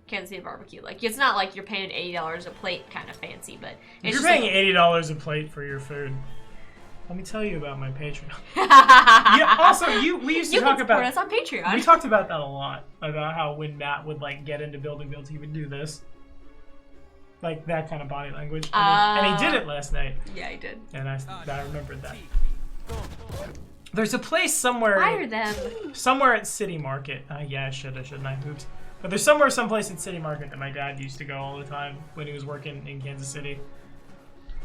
Kansas City barbecue. Like it's not like you're paying $80 a plate kind of fancy, but If it's you're just paying like, $80 a plate for your food, let me tell you about my Patreon. yeah, Also, we used to you talk can support about us on Patreon. we talked about that a lot, about how when Matt would like get into building builds, he would do this, like that kind of body language, and he did it last night, Yeah, I did. and I remembered that. There's a place somewhere. Fire them. Somewhere at City Market. Yeah, I shouldn't I? Oops. But there's someplace at City Market that my dad used to go all the time when he was working in Kansas City.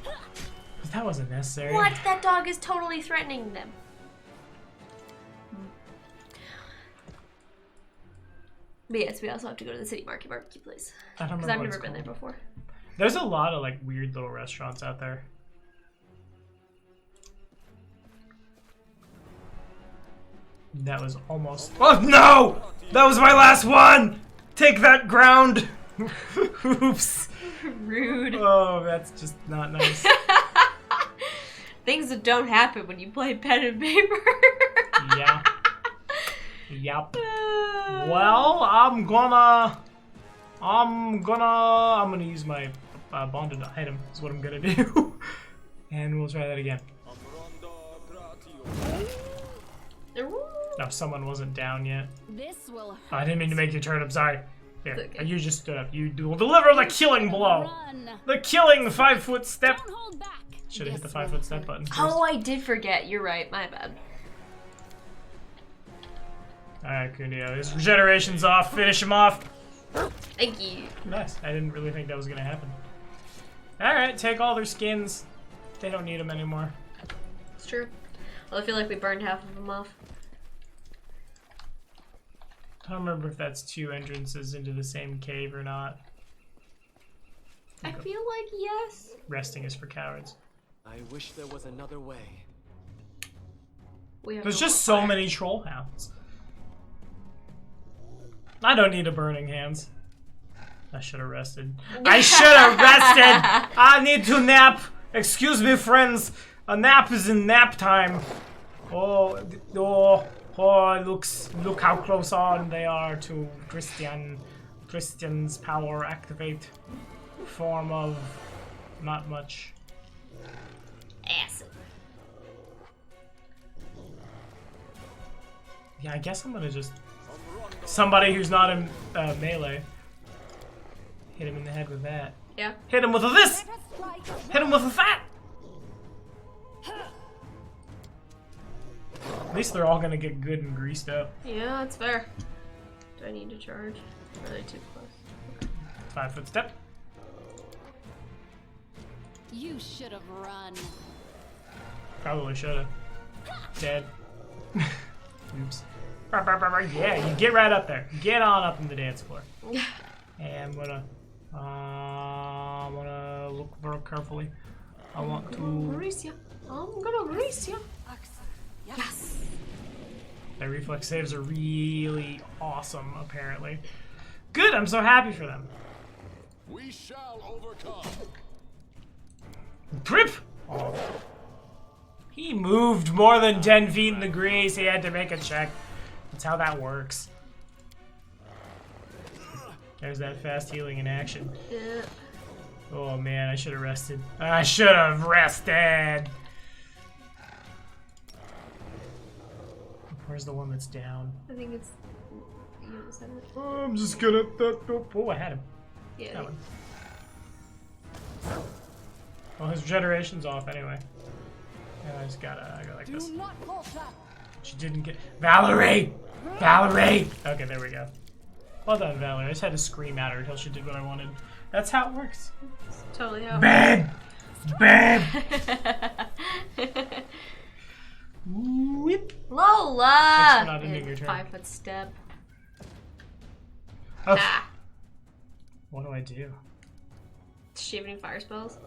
But that wasn't necessary. What? That dog is totally threatening them. But yes, we also have to go to the City Market barbecue place. I don't Because remember I've what never it's been there called. before. There's a lot of like weird little restaurants out there. That was almost. Oh no! That was my last one! Take that ground! Oops. Rude. Oh, that's just not nice. Things that don't happen when you play pen and paper. Yeah. Yep. Well, I'm gonna use my bonded item. Is what I'm gonna do. And we'll try that again. No, someone wasn't down yet. This will I didn't mean to make you turn. I'm sorry. Here, It's okay. you just stood up. You will deliver the killing blow. run. The killing 5-foot step. Don't hold back. Should have hit the This will 5-foot step hurt. button first. Oh, I did forget. You're right. My bad. Alright, Kunio. His regeneration's off. Finish him off. Thank you. Nice. I didn't really think that was gonna happen. Alright, take all their skins. They don't need them anymore. It's true. Well, I feel like we burned half of them off. I don't remember if that's 2 entrances into the same cave or not. I feel like yes. Resting is for cowards. I wish there was another way. We have There's no just more so fire. many troll hounds. I don't need a burning hands. I should have rested. I should have rested! I need to nap! Excuse me, friends. A nap is in nap time. Oh, look how close on they are to Christian's power activate form of not much. Acid. Yeah, I guess I'm gonna just somebody who's not in melee. Hit him in the head with that. Yeah. Hit him with a this! Hit him with a that! At least they're all gonna get good and greased up. Yeah, that's fair. Do I need to charge? Or are they too close? 5-foot step. You should have run. Probably should've. Dead. Oops. Yeah, you get right up there. Get on up in the dance floor. And I'm gonna look very carefully. I want to. Grease ya. I'm gonna grease ya. Yes. Their reflex saves are really awesome, apparently. Good, I'm so happy for them. We shall overcome. Trip! Oh. He moved more than 10 feet in the grease. He had to make a check. That's how that works. There's that fast healing in action. Yeah. Oh man, I should have rested. I should have rested! Where's the one that's down? I think it's. You said it. I'm just gonna. Oh, I had him. Yeah. That one. Well, his regeneration's off anyway. Yeah, I go like this. Do not falter. She didn't get. Valerie! Valerie! Okay, there we go. Well done, Valerie. I just had to scream at her until she did what I wanted. That's how it works. Totally how. Babe! Babe! Whip! Lola! Thanks for not ending And your turn. 5-foot step. Oh. Ah. What do I do? Does she have any fire spells?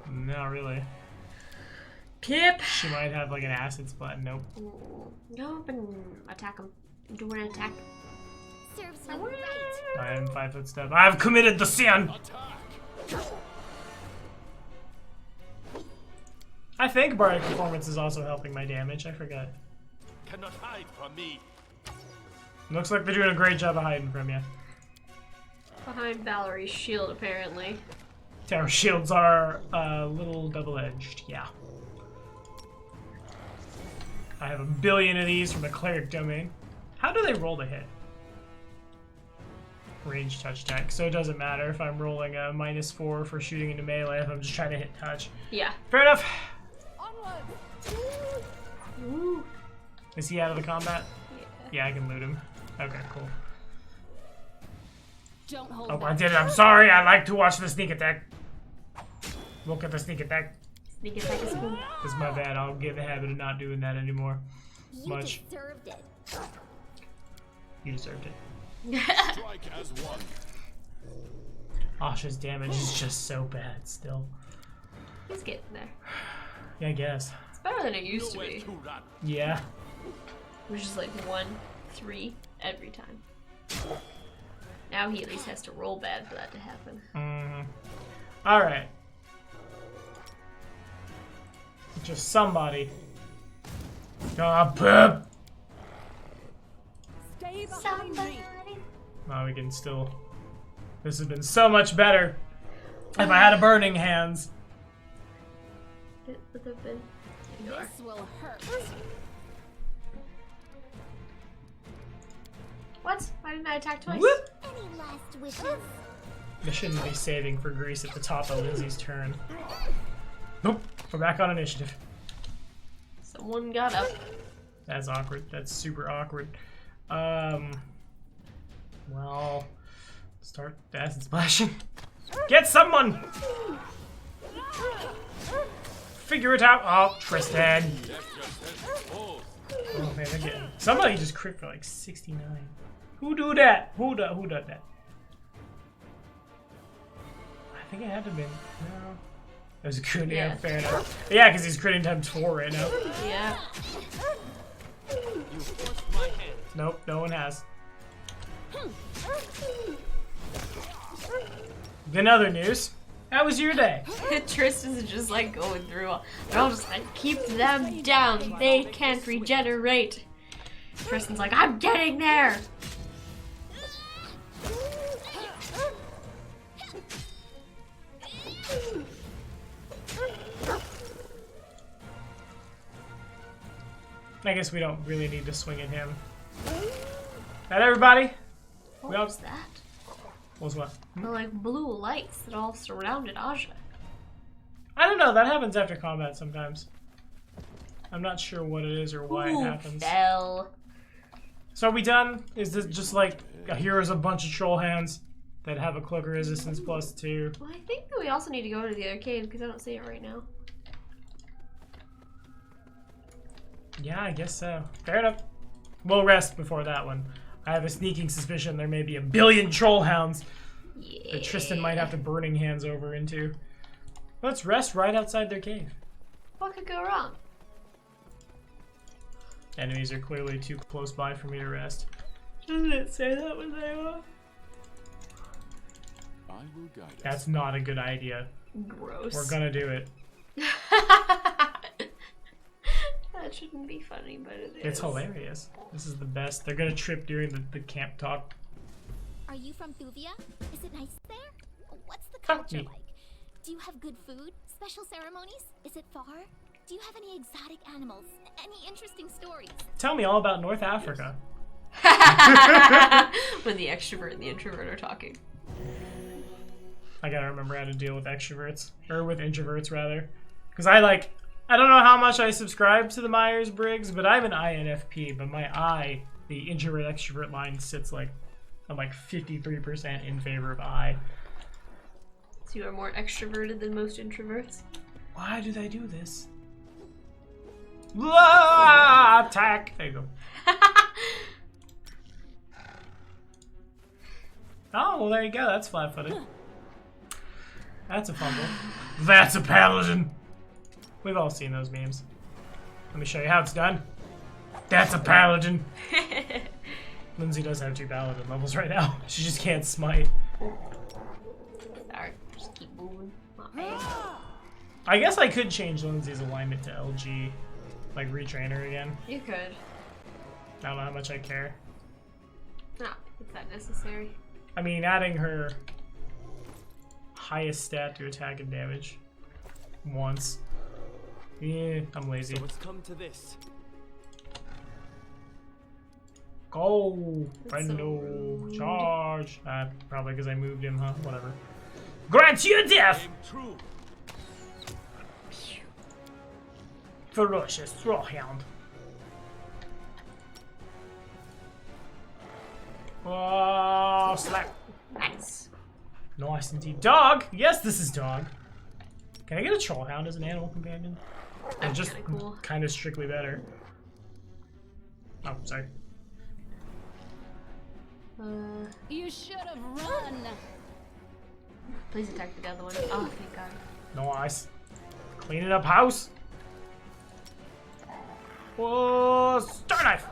Not really. Pip! She might have like an acid splat. Nope. Go up and attack him. Do an attack. Serves you right. I am 5-foot step. I've committed the sin! Attack. I think Bardic Performance is also helping my damage. I forgot. Cannot hide from me. Looks like they're doing a great job of hiding from you. Behind Valerie's shield, apparently. Tower shields are a little double-edged, yeah. I have a billion of these from the cleric domain. How do they roll to hit? Range touch attack, so it doesn't matter if I'm rolling a -4 for shooting into melee if I'm just trying to hit touch. Yeah. Fair enough. Ooh. Is he out of the combat? Yeah. Yeah, I can loot him. Okay, cool. Don't hold Oh, back. I did it. I'm sorry. I like to watch the sneak attack. Look at the sneak attack. Sneak attack is cool. It's my bad. I'll get in the habit of not doing that anymore. You Much. deserved it. You deserved it. Strike as one. Asha's damage is just so bad still. He's getting there. Yeah, I guess. It's better than it used to Nowhere be. to run. Yeah. Which is like 1-3 every time. Now he at least has to roll bad for that to happen. Alright. Just somebody. Ah, poop! Stay behind me. Well, we can still... This has been so much better if I had a burning hands. It would have been. You are. This will hurt. What? Why didn't I attack twice? Whoop! Any last wishes? I shouldn't be saving for Grease at the top of Lindsay's turn. Nope. We're back on initiative. Someone got up. That's awkward. That's super awkward. Well, start the acid splashing. Get someone! Figure it out. Oh, Tristan. Oh man, they're getting. Somebody just crit for like 69. Who do that? Who did that? I think it had to be. No. It was a Kun, yeah, fair enough. Yeah, because he's critting times 4 right now. Yeah. You forced my hand. Nope, no one has. In other news, how was your day? Tristan's just like going through all. They're all just like, keep them down. They can't regenerate. Tristan's like, I'm getting there. I guess we don't really need to swing at him. That everybody? What was that? What was what? The like blue lights that all surrounded Aja. I don't know. That happens after combat sometimes. I'm not sure what it is or why it happens. Fell. So are we done? Is this just like here's a bunch of troll hands that have a cloak of resistance +2? Well, I think that we also need to go to the other cave because I don't see it right now. Yeah, I guess so. Fair enough. We'll rest before that one. I have a sneaking suspicion there may be a billion troll hounds that Tristan might have to burning hands over into. Let's rest right outside their cave. What could go wrong? Enemies are clearly too close by for me to rest. Doesn't it say that when they are? I will guide us. That's not a good idea. Gross. We're gonna do it. That shouldn't be funny, but it is. It's hilarious. This is the best. They're gonna trip during the camp talk. Are you from Thuvia? Is it nice there? What's the Fuck culture me. like? Do you have good food? Special ceremonies? Is it far? Do you have any exotic animals? Any interesting stories? Tell me all about North Africa. When the extrovert and the introvert are talking. I gotta remember how to deal with extroverts. Or with introverts, rather. Because I don't know how much I subscribe to the Myers-Briggs, but I'm an INFP, but my I, the introvert-extrovert line, sits like, I'm like 53% in favor of I. So you are more extroverted than most introverts? Why do they do this? Blah, attack! There you go. Oh, well there you go, that's flat-footed. That's a fumble. That's a paladin! We've all seen those memes. Let me show you how it's done. That's a paladin! Lindsay does have 2 paladin levels right now. She just can't smite. Sorry, just keep moving. My bad. I guess I could change Lindsay's alignment to LG. Like, retrain her again. You could. I don't know how much I care. Not if that necessary. I mean, adding her highest stat to attack and damage once. Yeah, I'm lazy. So it's come to this. Go! That's so Friendo! rude. Charge! Probably because I moved him, huh? Whatever. Grant you death! Aim true. Ferocious Throwhound. Oh, slap! Nice. Nice indeed. Dog! Yes, this is dog. Can I get a Trollhound as an animal companion? Or That'd be just kinda cool. kind of strictly better? Oh, sorry. You should have run. Please attack the other one. Oh, thank God. Nice. Cleaning up house. Whoa, Star Knife!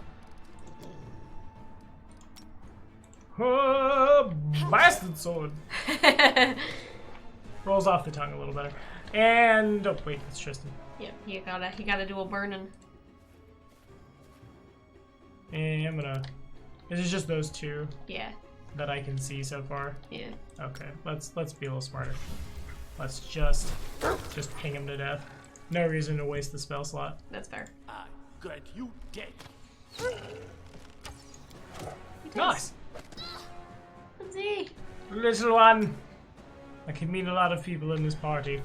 Oh, bastard sword. Rolls off the tongue a little better. And oh wait, it's Tristan. Yep, you gotta do a burning. And I'm gonna. Is it just those two Yeah, that I can see so far? yeah. Okay, let's be a little smarter. Let's just ping him to death. No reason to waste the spell slot. That's fair. I grant you death. Nice, Lindsay. little one. That could mean a lot of people in this party.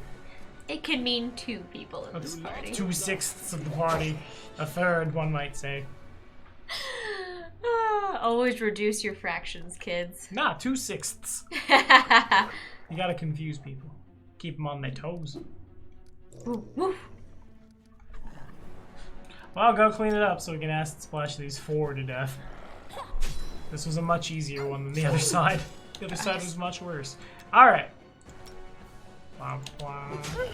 It could mean 2 people in this party. 2/6 of the party. A third, one might say. Always reduce your fractions, kids. Nah, 2/6. You gotta confuse people. Keep them on their toes. Woof, woof. Well, I'll go clean it up so we can acid splash these 4 to death. This was a much easier one than the other side. The other side was much worse. Alright. Womp womp.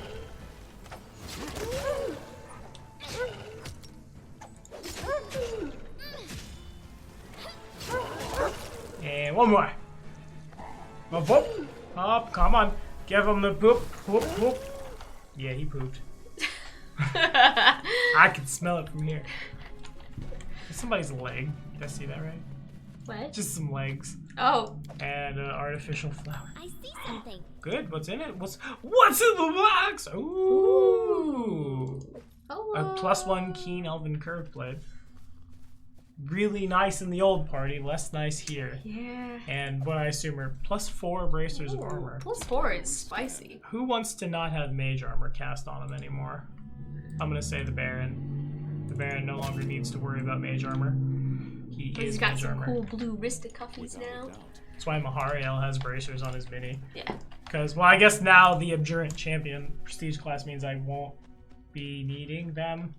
And one more. Whoop, whoop. Up, come on. Give him the poop. Whoop, whoop. Yeah, he pooped. I can smell it from here. There's somebody's leg. Did I see that right? What? Just some legs. Oh. And an artificial flower. I see something. Good. What's in it? What's in the box? Ooh. Oh. A +1 keen elven curve blade. Really nice in the old party, less nice here. Yeah. And what I assume are +4 bracers of armor. +4 is spicy. Who wants to not have mage armor cast on him anymore? I'm gonna say the Baron. The Baron no longer needs to worry about mage armor. He He's is got mage some armor. cool blue wrista cuffies now. That's why Mahariel has bracers on his mini. Yeah. Because, well, I guess now the Abjurant Champion prestige class means I won't be needing them.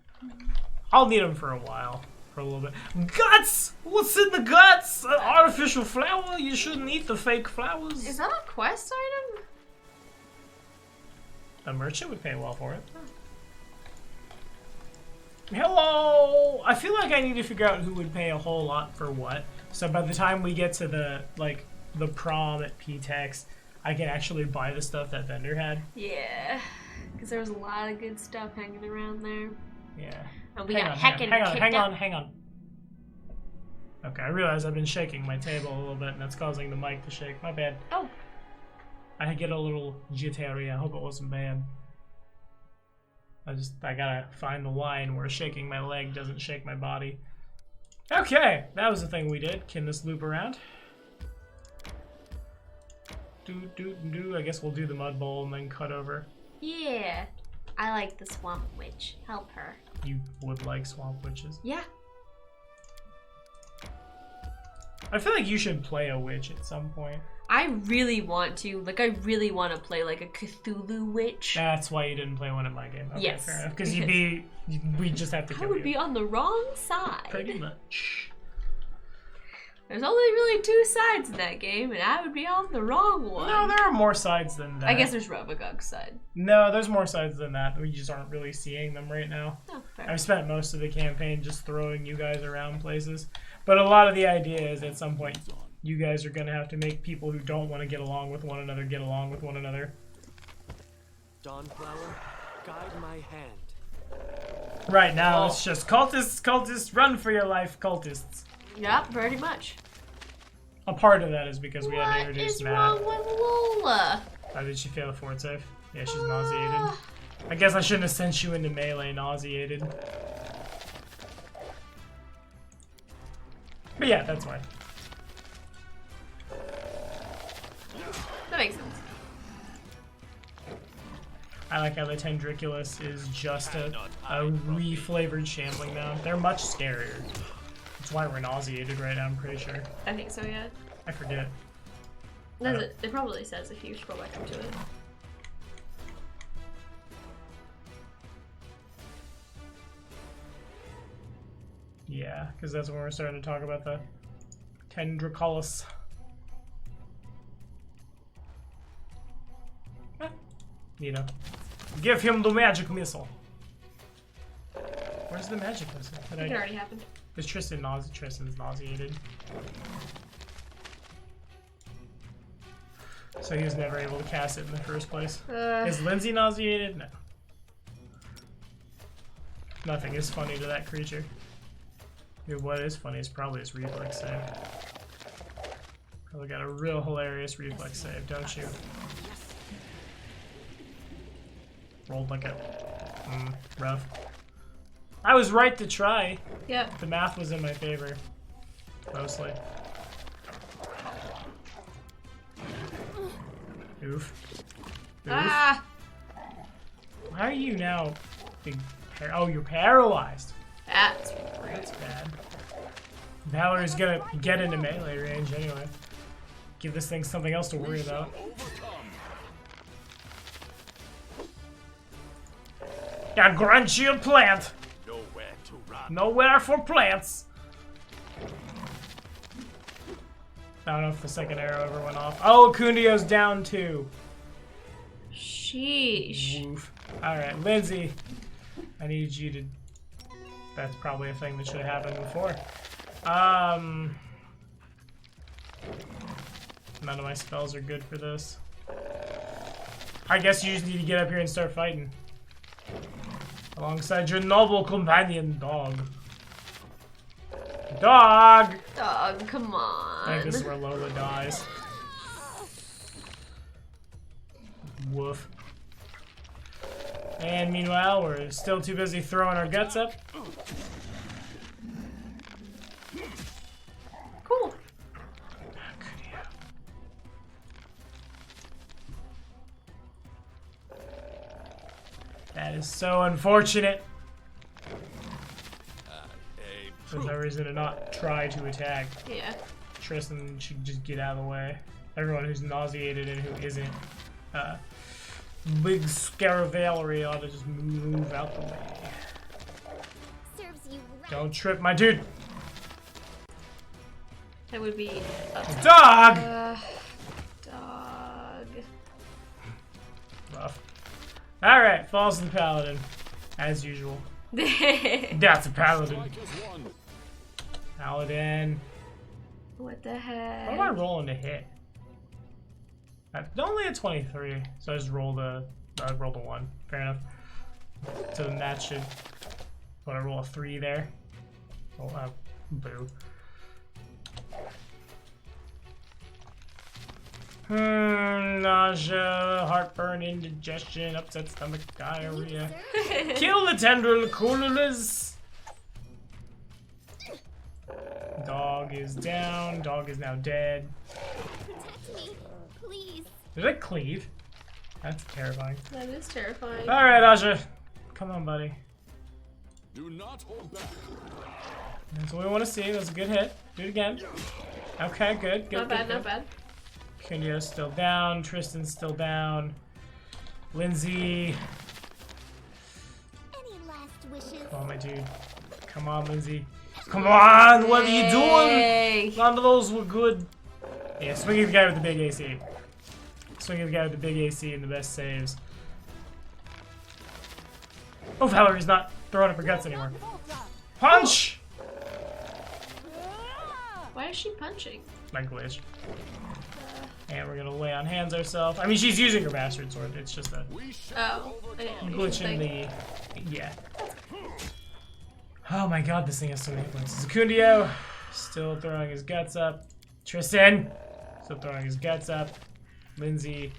I'll need them for a while. For a little bit. Guts! What's in the guts? An artificial flower? You shouldn't eat the fake flowers. Is that a quest item? A merchant would pay well for it. Hello! I feel like I need to figure out who would pay a whole lot for what. So by the time we get to the prom at P-Tex, I can actually buy the stuff that vendor had. Yeah. Because there was a lot of good stuff hanging around there. Yeah. And we got heckin' kicked out. Hang on. Okay, I realize I've been shaking my table a little bit and that's causing the mic to shake. My bad. Oh. I get a little jittery. I hope it wasn't bad. I gotta find the line where shaking my leg doesn't shake my body. Okay, that was the thing we did. Can this loop around? Do. I guess we'll do the mud bowl and then cut over. Yeah. I like the swamp witch. Help her. You would like swamp witches. Yeah. I feel like you should play a witch at some point. I really want to. Like, I really want to play, like, a Cthulhu witch. That's why you didn't play one in my game. Okay, Yes. fair enough. Because we'd just have to I kill would you. be on the wrong side. Pretty much. There's only really 2 sides in that game, and I would be on the wrong one. No, there are more sides than that. I guess there's Rovagug's side. No, there's more sides than that. We just aren't really seeing them right now. Oh, fair. I've spent most of the campaign just throwing you guys around places. But a lot of the idea is at some point you guys are going to have to make people who don't want to get along with one another get along with one another. Dawnflower, guide my hand. Right now, it's just cultists, cultists, run for your life, cultists. Yeah, pretty much. A part of that is because we had to What introduce is Matt. wrong with Lola? Oh, did she fail a fort save? Yeah, she's nauseated. I guess I shouldn't have sent you into melee nauseated. But yeah, that's why. That makes sense. I like how the Tendriculus is just a re-flavored shambling mound. They're much scarier. That's why we're nauseated right now, I'm pretty sure. I think so, yeah. I forget. It probably says if you scroll back up to it. Yeah, because that's when we're starting to talk about the Tendriculus. You know. Give him the magic missile. Where's the magic missile? I think it already happened. Is Tristan's nauseated? So he was never able to cast it in the first place. Is Lindsay nauseated? No. Nothing is funny to that creature. Dude, what is funny is probably his reflex save. Probably got a real hilarious reflex save, don't you? Rolled like a rough. I was right to try. Yep. The math was in my favor. Mostly. Oof. Ah! Why are you now big oh, you're paralyzed. That's That's bad. Valerie's gonna get into melee range anyway. Give this thing something else to worry about. Yeah, grunt shield plant. Nowhere to run. Nowhere for plants. I don't know if the second arrow ever went off. Oh, Kundio's down too. Sheesh. Woof. Alright, Lindsay. I need you to... That's probably a thing that should have happened before. None of my spells are good for this. I guess you just need to get up here and start fighting. Alongside your noble companion, Dog. Dog! Dog, come on. I think this is where Lola dies. Woof. And meanwhile, we're still too busy throwing our guts up. Cool. That is so unfortunate. There's no reason to not try to attack. Yeah. Tristan should just get out of the way. Everyone who's nauseated and who isn't Big Scaravalery ought to just move out the way. Serves you right. Don't trip, my dude. That would be a Dog! dog. Rough. Alright, falls to the paladin. As usual. That's a paladin. Paladin. What the heck? What am I rolling to hit? Only a 23, so I just rolled a rolled a 1. Fair enough. So then that should. What, I roll a 3 there? Oh, boo. Nausea, heartburn, indigestion, upset stomach, diarrhea. Kill the Tendriculus! Dog is down. Dog is now dead. Protect me, please. Did I cleave? That's terrifying. That is terrifying. Alright, Asha. Come on, buddy. Do not hold back. That's what we want to see. That's a good hit. Do it again. Okay, good. Not bad, not bad. Kundio's still down. Tristan's still down. Lindsay. Any last wishes? Come on, my dude. Come on, Lindsay. Come on! What are you doing? None of those were good. Yeah, swing at the guy with the big AC. Swing at the guy with the big AC and the best saves. Oh, Valerie's not throwing up her guts anymore. Punch! Why is she punching? My glitch. And we're gonna lay on hands ourselves. I mean, she's using her bastard sword. It's just a Oh, I didn't know glitch in the... Yeah. Oh my god, this thing has so many points. Secundio, still throwing his guts up. Tristan, still throwing his guts up. Lindsay,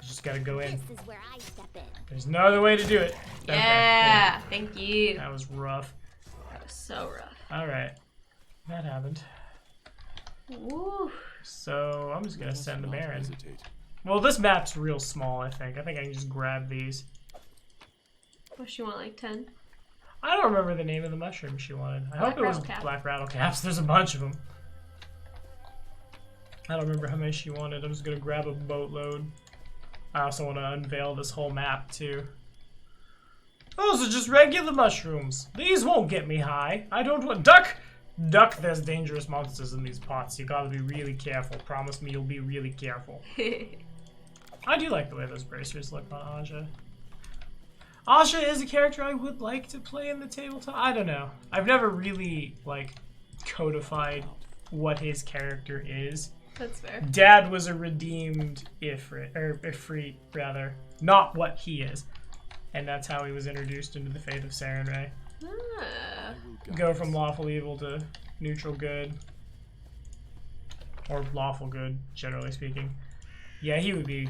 just gotta go in. This is where I step in. There's no other way to do it. Yeah, thank you. That was rough. That was so rough. Alright. That happened. Woo. So, I'm just gonna send the Not Baron. hesitate. Well, this map's real small, I think. I think I can just grab these. What she want, like 10? I don't remember the name of the mushroom she wanted. I hope it was rattlecap. black rattlecaps. There's a bunch of them. I don't remember how many she wanted. I'm just gonna grab a boatload. I also want to unveil this whole map, too. Those are just regular mushrooms. These won't get me high. I don't want... Duck! Duck, there's dangerous monsters in these pots. You gotta be really careful. Promise me you'll be really careful. I do like the way those bracers look on Aja. Aja is a character I would like to play in the tabletop. I don't know. I've never really, like, codified what his character is. That's fair. Dad was a redeemed Ifrit, rather. Not what he is. And that's how he was introduced into the faith of Sarenrae. Ah. Go from lawful evil to neutral good. Or lawful good, generally speaking. Yeah, he would be.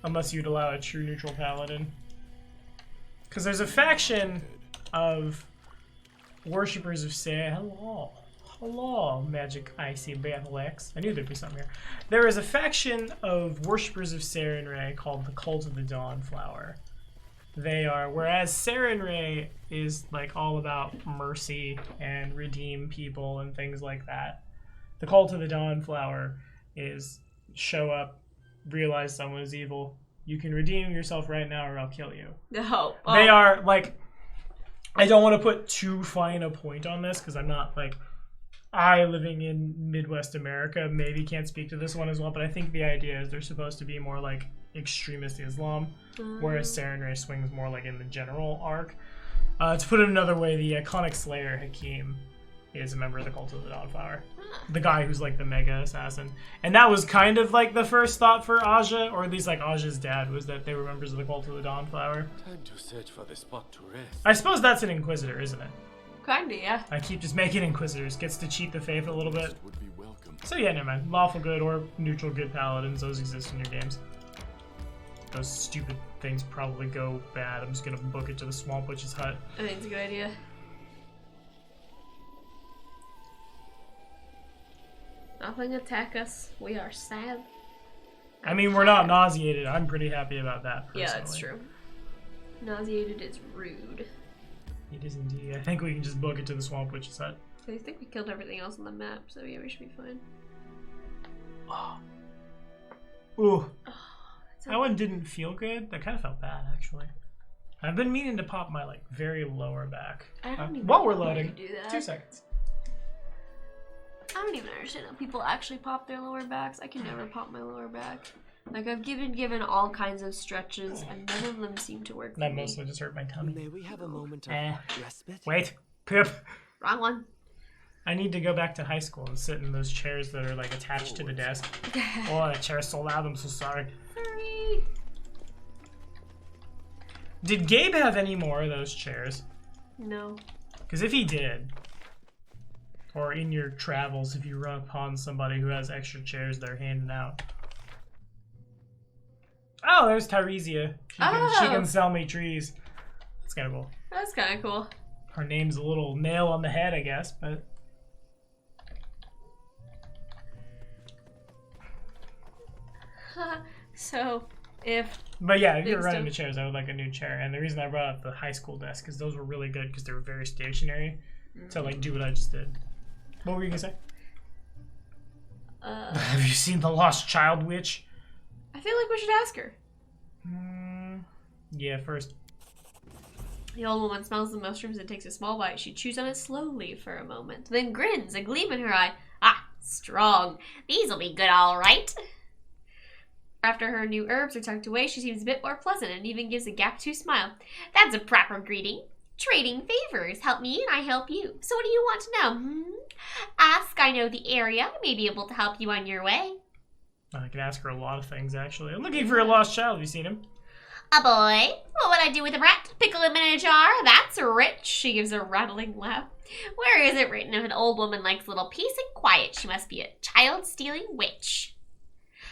Unless you'd allow a true neutral paladin. Because there's a faction of worshippers of Hello. Hello, Magic Icy Battle X. I knew there'd be something here. There is a faction of worshippers of Sarenrae called the Cult of the Dawnflower. They are, whereas Sarenrae is like all about mercy and redeem people and things like that. The Cult of the Dawnflower is show up, realize someone is evil. You can redeem yourself right now or I'll kill you. No. Oh. They are like, I don't want to put too fine a point on this because I'm not like, I, living in Midwest America, maybe can't speak to this one as well, but I think the idea is they're supposed to be more like extremist Islam, whereas Sarenrae swings more like in the general arc. To put it another way, the iconic Slayer Hakim is a member of the Cult of the Dawnflower. The guy who's like the mega assassin. And that was kind of like the first thought for Aja, or at least like Aja's dad, was that they were members of the Cult of the Dawnflower. Time to search for the spot to rest. I suppose that's an Inquisitor, isn't it? Kinda, yeah. I keep just making Inquisitors. Gets to cheat the faith a little bit. Would be welcome. So yeah, never mind. Lawful good or neutral good paladins, those exist in your games. Those stupid things probably go bad. I'm just gonna book it to the Swamp Witch's hut. I think it's a good idea. Nothing attack us. We are sad. I mean, we're not nauseated. I'm pretty happy about that, personally. Yeah, that's true. Nauseated is rude. It is indeed. I think we can just book it to the Swamp Witch's hut. I think we killed everything else on the map, so yeah, we should be fine. Ooh. Oh, That one didn't feel good. That kind of felt bad, actually. I've been meaning to pop my, like, very lower back. I don't even while know we're how loading. you do that. 2 seconds. I don't even understand how people actually pop their lower backs. I can never pop my lower back. Like, I've given all kinds of stretches, and none of them seem to work for That me. mostly just hurt my tummy. May we have a moment of respite? Wait. Pip. Wrong one. I need to go back to high school and sit in those chairs that are, like, attached to the desk. Oh, that chair's so loud. I'm so sorry. Sorry. Did Gabe have any more of those chairs? No. Because if he did, or in your travels, if you run upon somebody who has extra chairs they're handing out. Oh, there's Tyresia. She can sell me trees. That's kind of cool. That's kind of cool. Her name's a little nail on the head, I guess, but... So, if... But yeah, if you're Things running don't- to chairs, I would like a new chair. And the reason I brought up the high school desk is those were really good because they were very stationary to like do what I just did. What were you gonna say? Have you seen The Lost Child Witch? I feel like we should ask her. Yeah, first. The old woman smells the mushrooms and takes a small bite. She chews on it slowly for a moment, then grins, a gleam in her eye. Ah, strong. These'll be good, all right. After her new herbs are tucked away, she seems a bit more pleasant and even gives a gap-tooth smile. That's a proper greeting. Trading favors. Help me and I help you. So what do you want to know? Ask, I know the area. I may be able to help you on your way. I can ask her a lot of things, actually. I'm looking for a lost child. Have you seen him? A boy? What would I do with a rat? Pickle him in a jar? That's rich. She gives a rattling laugh. Where is it written if an old woman likes little peace and quiet, she must be a child-stealing witch?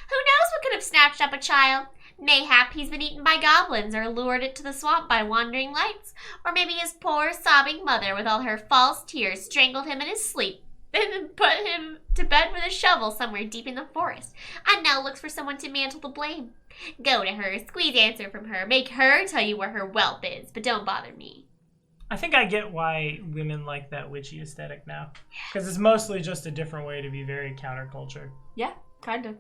Who knows what could have snatched up a child? Mayhap he's been eaten by goblins or lured it to the swamp by wandering lights. Or maybe his poor sobbing mother with all her false tears strangled him in his sleep. Then put him to bed with a shovel somewhere deep in the forest, and now looks for someone to mantle the blame. Go to her, squeeze answer from her, make her tell you where her wealth is, but don't bother me. I think I get why women like that witchy aesthetic now. Because it's mostly just a different way to be very counterculture. Yeah, kind of.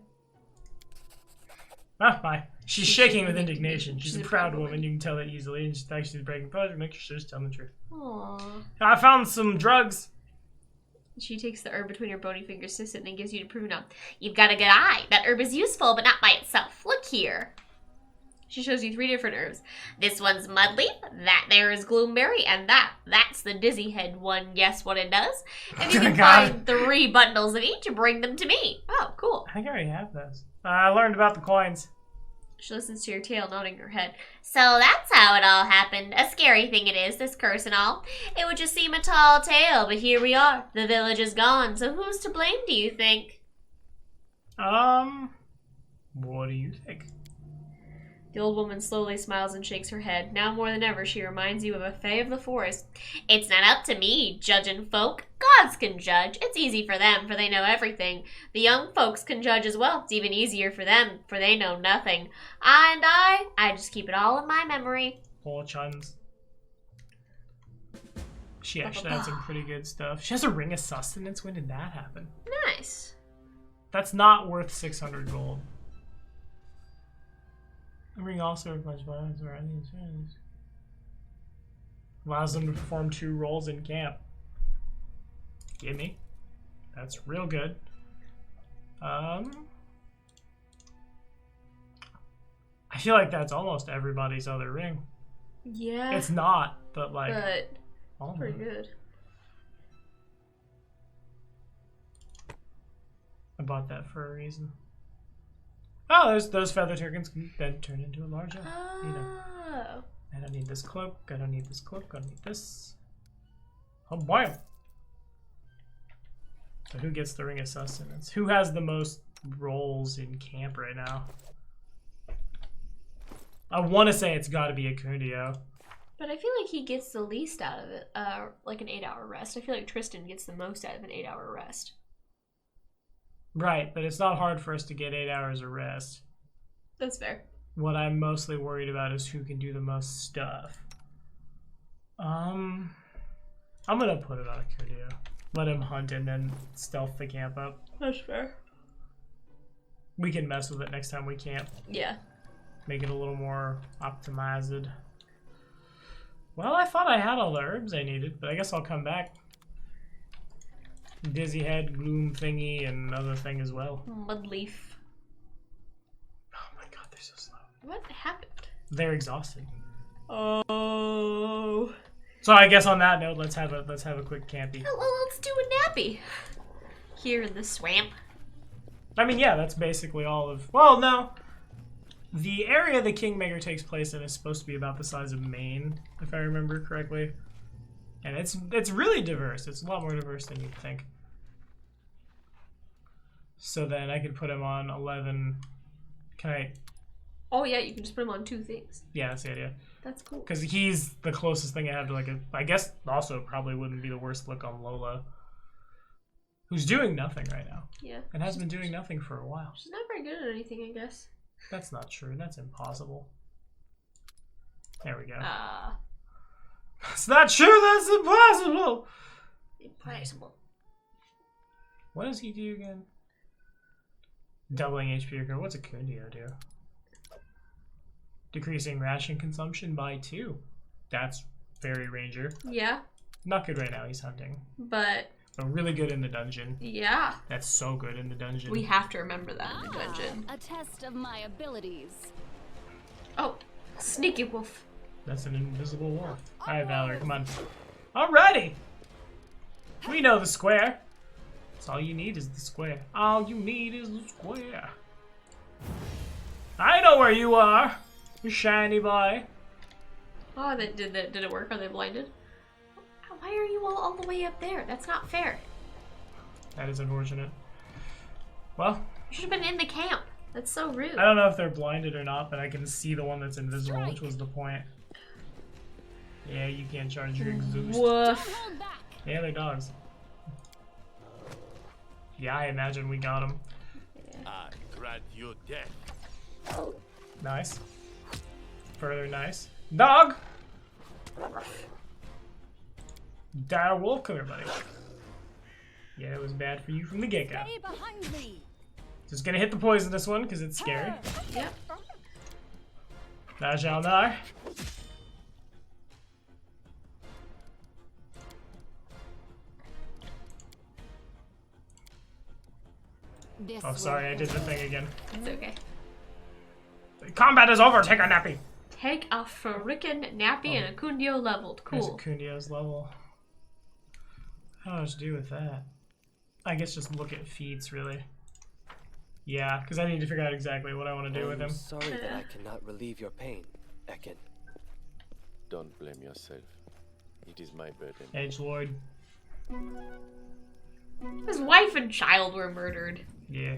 Oh my. She's shaking with indignation. She's a proud woman, you can tell that easily, and she thinks she's breaking pleasure, make sure she's telling the truth. Aww. I found some drugs. She takes the herb between her bony fingers, sits it, and gives you to prune up. You've got a good eye. That herb is useful, but not by itself. Look here. She shows you 3 different herbs. This one's mudleaf, that there is gloomberry, and that's the dizzy head one. Guess what it does? If you can find 3 bundles of each, bring them to me. Oh, cool. I think I already have those. I learned about the coins. She listens to your tale, nodding her head. So that's how it all happened. A scary thing it is, this curse and all. It would just seem a tall tale, but here we are. The village is gone, so who's to blame, do you think? What do you think? The old woman slowly smiles and shakes her head. Now more than ever, she reminds you of a fae of the forest. It's not up to me, judging folk. Gods can judge. It's easy for them, for they know everything. The young folks can judge as well. It's even easier for them, for they know nothing. I just keep it all in my memory. Poor chuns. She actually had some pretty good stuff. She has a ring of sustenance. When did that happen? Nice. That's not worth 600 gold. The ring also requires violence or any friends. Allows them to perform 2 roles in camp. Gimme. That's real good. I feel like that's almost everybody's other ring. Yeah. It's not, but like. But it's pretty good. I bought that for a reason. Oh, those feather tokens can then turn into a large elf. Oh. I don't need this cloak. I don't need this cloak. I don't need this. Oh, boy. So who gets the ring of sustenance? Who has the most roles in camp right now? I want to say it's got to be Acundio. But I feel like he gets the least out of it, like an 8-hour rest. I feel like Tristan gets the most out of an 8-hour rest. Right, but it's not hard for us to get 8 hours of rest. That's fair. What I'm mostly worried about is who can do the most stuff. I'm gonna put it on Acundio. Let him hunt and then stealth the camp up. That's fair. We can mess with it next time we camp. Yeah. Make it a little more optimized. Well, I thought I had all the herbs I needed, but I guess I'll come back. Dizzy head, gloom thingy, and another thing as well. Mudleaf. Oh my god, they're so slow. What happened? They're exhausted. Oh. So I guess on that note, let's have a quick campy. Well, let's do a nappy. Here in the swamp. I mean, yeah, that's basically all of. Well, no. The area the Kingmaker takes place in is supposed to be about the size of Maine, if I remember correctly. And it's really diverse. It's a lot more diverse than you'd think. So then I could put him on 11. Can I? Oh yeah, you can just put him on 2 things. Yeah, that's the idea. That's cool. Because he's the closest thing I have to like a. I guess also probably wouldn't be the worst look on Lola, who's doing nothing right now. Yeah. And has been doing nothing for a while. She's not very good at anything, I guess. That's not true. That's impossible. There we go. It's not true. That's impossible. Impossible. What does he do again? Doubling HP recur. What's Acundio do? Decreasing ration consumption by 2. That's very ranger. Yeah. Not good right now. He's hunting. But really good in the dungeon. Yeah. That's so good in the dungeon. We have to remember that in the dungeon. A test of my abilities. Oh, sneaky wolf. That's an invisible wolf. Alright, Valerie, come on. Alrighty! We know the square. That's all you need is the square. All you need is the square. I know where you are, you shiny boy. Oh, did it work? Are they blinded? Why are you all the way up there? That's not fair. That is unfortunate. Well, You should have been in the camp. That's so rude. I don't know if they're blinded or not, but I can see the one that's invisible, which was the point. Yeah, you can't charge your exhaust. Woof. Yeah, they're dogs. Yeah, I imagine we got them. I grant you death. Nice. Further nice. Dog! Dire wolf, come here, buddy. Yeah, it was bad for you from the get-go. Stay behind me. Just gonna hit the poisonous one, because it's scary. Yep. Thou shalt not. This Oh, sorry, I did the thing again. It's okay. Combat is over, take a nappy! Take a frickin' nappy and a Kundio leveled. There's a Cool. Kundio's level. I don't know what to do with that. I guess just look at feats, really. Yeah, because I need to figure out exactly what I want to do with him. I'm sorry that I cannot relieve your pain, Ekin. Don't blame yourself. It is my burden. Edgelord. His wife and child were murdered. Yeah.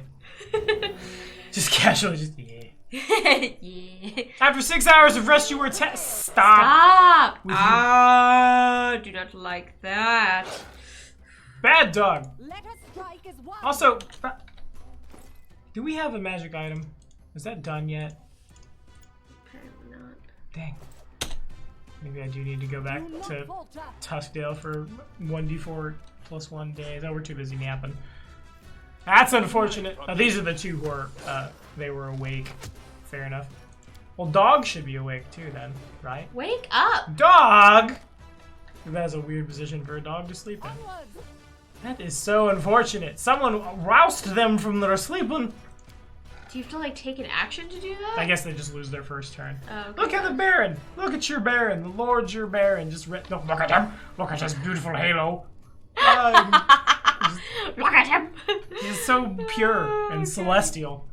Just casually, just yeah. Yeah. After 6 hours of rest, you were Stop! Stop! Ah, do not like that. Bad dog! Let us strike as one. Also, do we have a magic item? Is that done yet? Apparently not. Dang. Maybe I do need to go back Do not to falter. Tuskdale for 1d4 plus 1 days. Oh, we're too busy napping. That's unfortunate. Oh, these are the two who are, they were awake. Fair enough. Well, dog should be awake too then, right? Wake up! Dog! That's a weird position for a dog to sleep in. Onwards. That is so unfortunate. Someone roused them from their sleeping. Do you have to like take an action to do that? I guess they just lose their first turn. Oh, okay. Look at the Baron! Look at your Baron! The Lord's your Baron. Just no, look at him! Look at his beautiful halo. Look at him! He's so pure and celestial.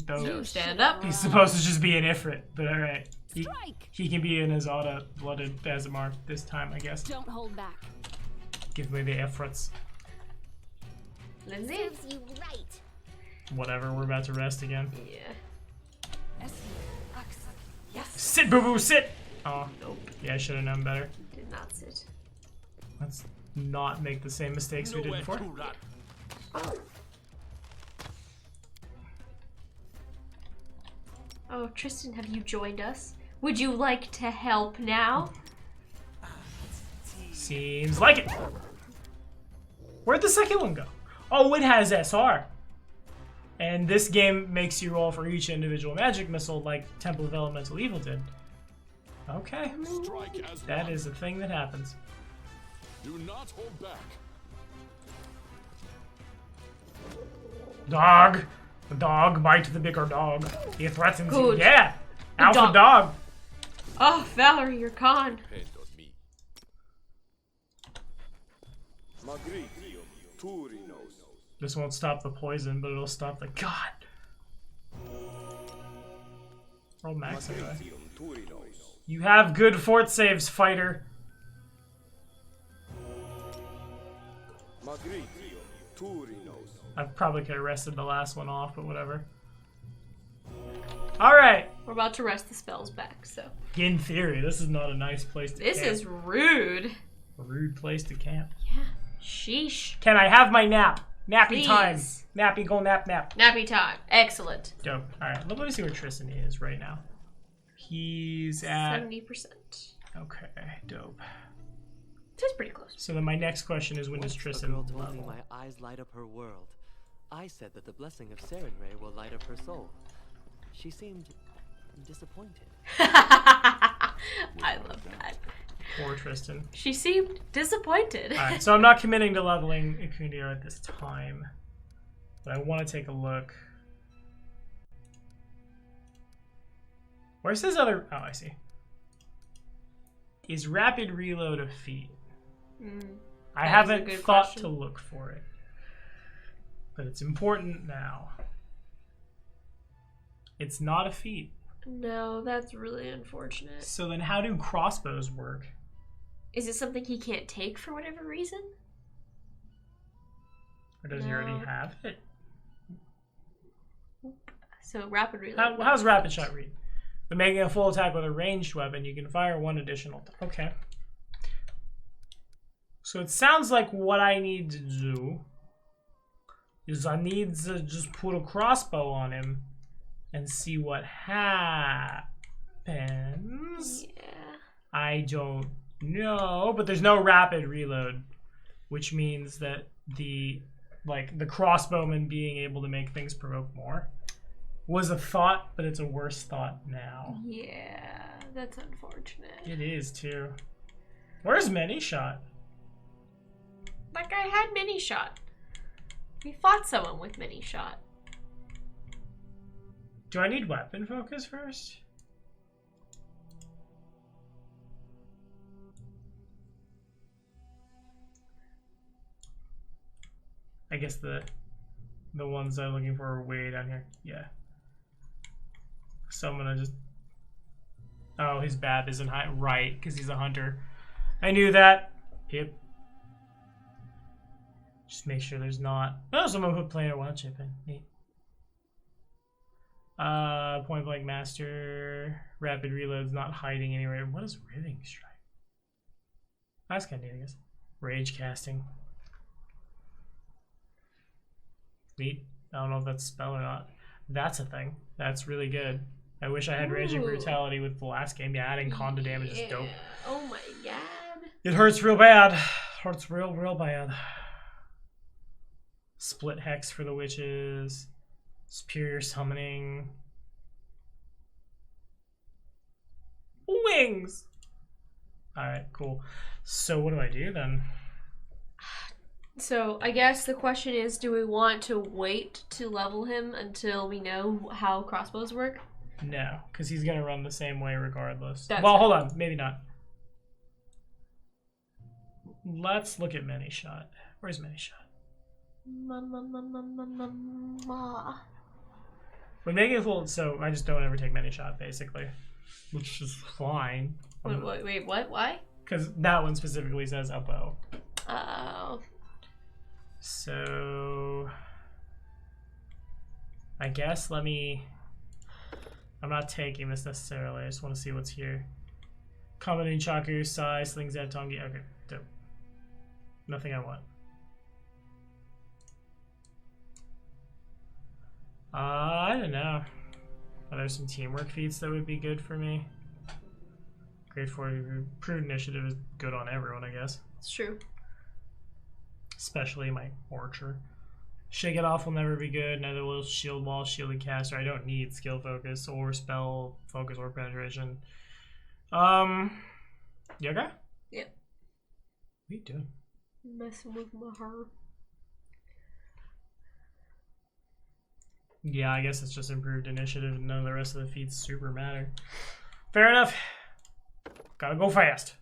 Though Stand up. he's supposed to just be an Ifrit, but alright. Strike. He can be an Azada blooded Azamar this time, I guess. Don't hold back. Give me the Ifrits. Lindsay? Serves you right. Whatever, we're about to rest again. Yeah. Sit, boo boo, sit! Oh, Nope. yeah, I should have known better. Did not sit. Let's not make the same mistakes we did Nowhere before. to run. Oh, Tristan, have you joined us? Would you like to help now? Seems like it. Where'd the second one go? Oh, it has SR. And this game makes you roll for each individual magic missile like Temple of Elemental Evil did. Okay. Strike as That one. is a thing that happens. Do not hold back. Dog. The dog bite the bigger dog. He threatens Good. you. Yeah. Alpha dog. dog. Oh, Valerie, you're gone. Depend on me. This won't stop the poison, but it'll stop the god. Roll max anyway. You have good fort saves, fighter. I probably could have rested the last one off, but whatever. Alright. We're about to rest the spells back, so. In theory, this is not a nice place to This camp. is rude. A rude place to camp. Yeah. Sheesh. Can I have my nap? Nappy time. Please. Nappy, go nap, nap. Nappy time. Excellent. Dope. Alright, let me see where Tristan is right now. He's at... 70%. Okay, dope. That's pretty close. So then my next question is, when does Once a Tristan girl told me level? my eyes light up her world. I said that the blessing of Sarenrae will light up her soul. She seemed disappointed. I love that. Poor Tristan. She seemed disappointed. Alright, so I'm not committing to leveling Ikundir at this time. But I want to take a look. Where's his other... Oh, I see. Is rapid reload a feat? I That is a haven't good thought question. to look for it. But it's important now. It's not a feat. No, that's really unfortunate. So then how do crossbows work? Is it something he can't take for whatever reason? Or does he already have it? So rapid reload. How's rapid shot read? When making a full attack with a ranged weapon, you can fire one additional. Okay. So it sounds like what I need to do is I need to just put a crossbow on him and see what happens. Yeah. I don't know, but there's no rapid reload, which means that the crossbowman being able to make things provoke more was a thought, but it's a worse thought now. Yeah, that's unfortunate. It is too. Where's many shot? That guy had mini shot. We fought someone with mini shot. Do I need weapon focus first? I guess the ones I'm looking for are way down here. Yeah. So I'm gonna just... Oh, his BAB isn't high. Right, because he's a hunter. I knew that. Yep. Just make sure there's not... Oh, someone put planar wild chip in. Neat. Point blank master. Rapid reload's not hiding anywhere. What is riving strike? That's kind of neat, I guess. Rage casting. Neat. I don't know if that's a spell or not. That's a thing. That's really good. I wish I had Raging Brutality with the last game. Yeah, adding con to damage is dope. Oh my god. It hurts real bad. Hurts real bad. Split Hex for the witches. Superior Summoning. Wings! Alright, cool. So what do I do then? So I guess the question is, do we want to wait to level him until we know how crossbows work? No, because he's going to run the same way regardless. That's well, right. hold on. Maybe not. Let's look at Many Shot. Where's Many Shot? When making a full... So I just don't ever take Many Shot, basically. Which is fine. Wait, what? Why? Because that one specifically says a bow. Oh. So... I guess let me... I'm not taking this necessarily. I just want to see what's here. Comedy Chaku, Sai, Slings at Tongi. Okay, dope. Nothing I want. I don't know. Are there some teamwork feats that would be good for me? Grade 4 Proved Initiative is good on everyone, I guess. It's true. Especially my Archer. Shake It Off will never be good. Neither will Shield Wall, Shielded Caster. I don't need skill focus or spell focus or penetration. You okay? Yeah. What are you doing? Messing with my heart. Yeah, I guess it's just improved initiative and none of the rest of the feats super matter. Fair enough. Gotta go fast.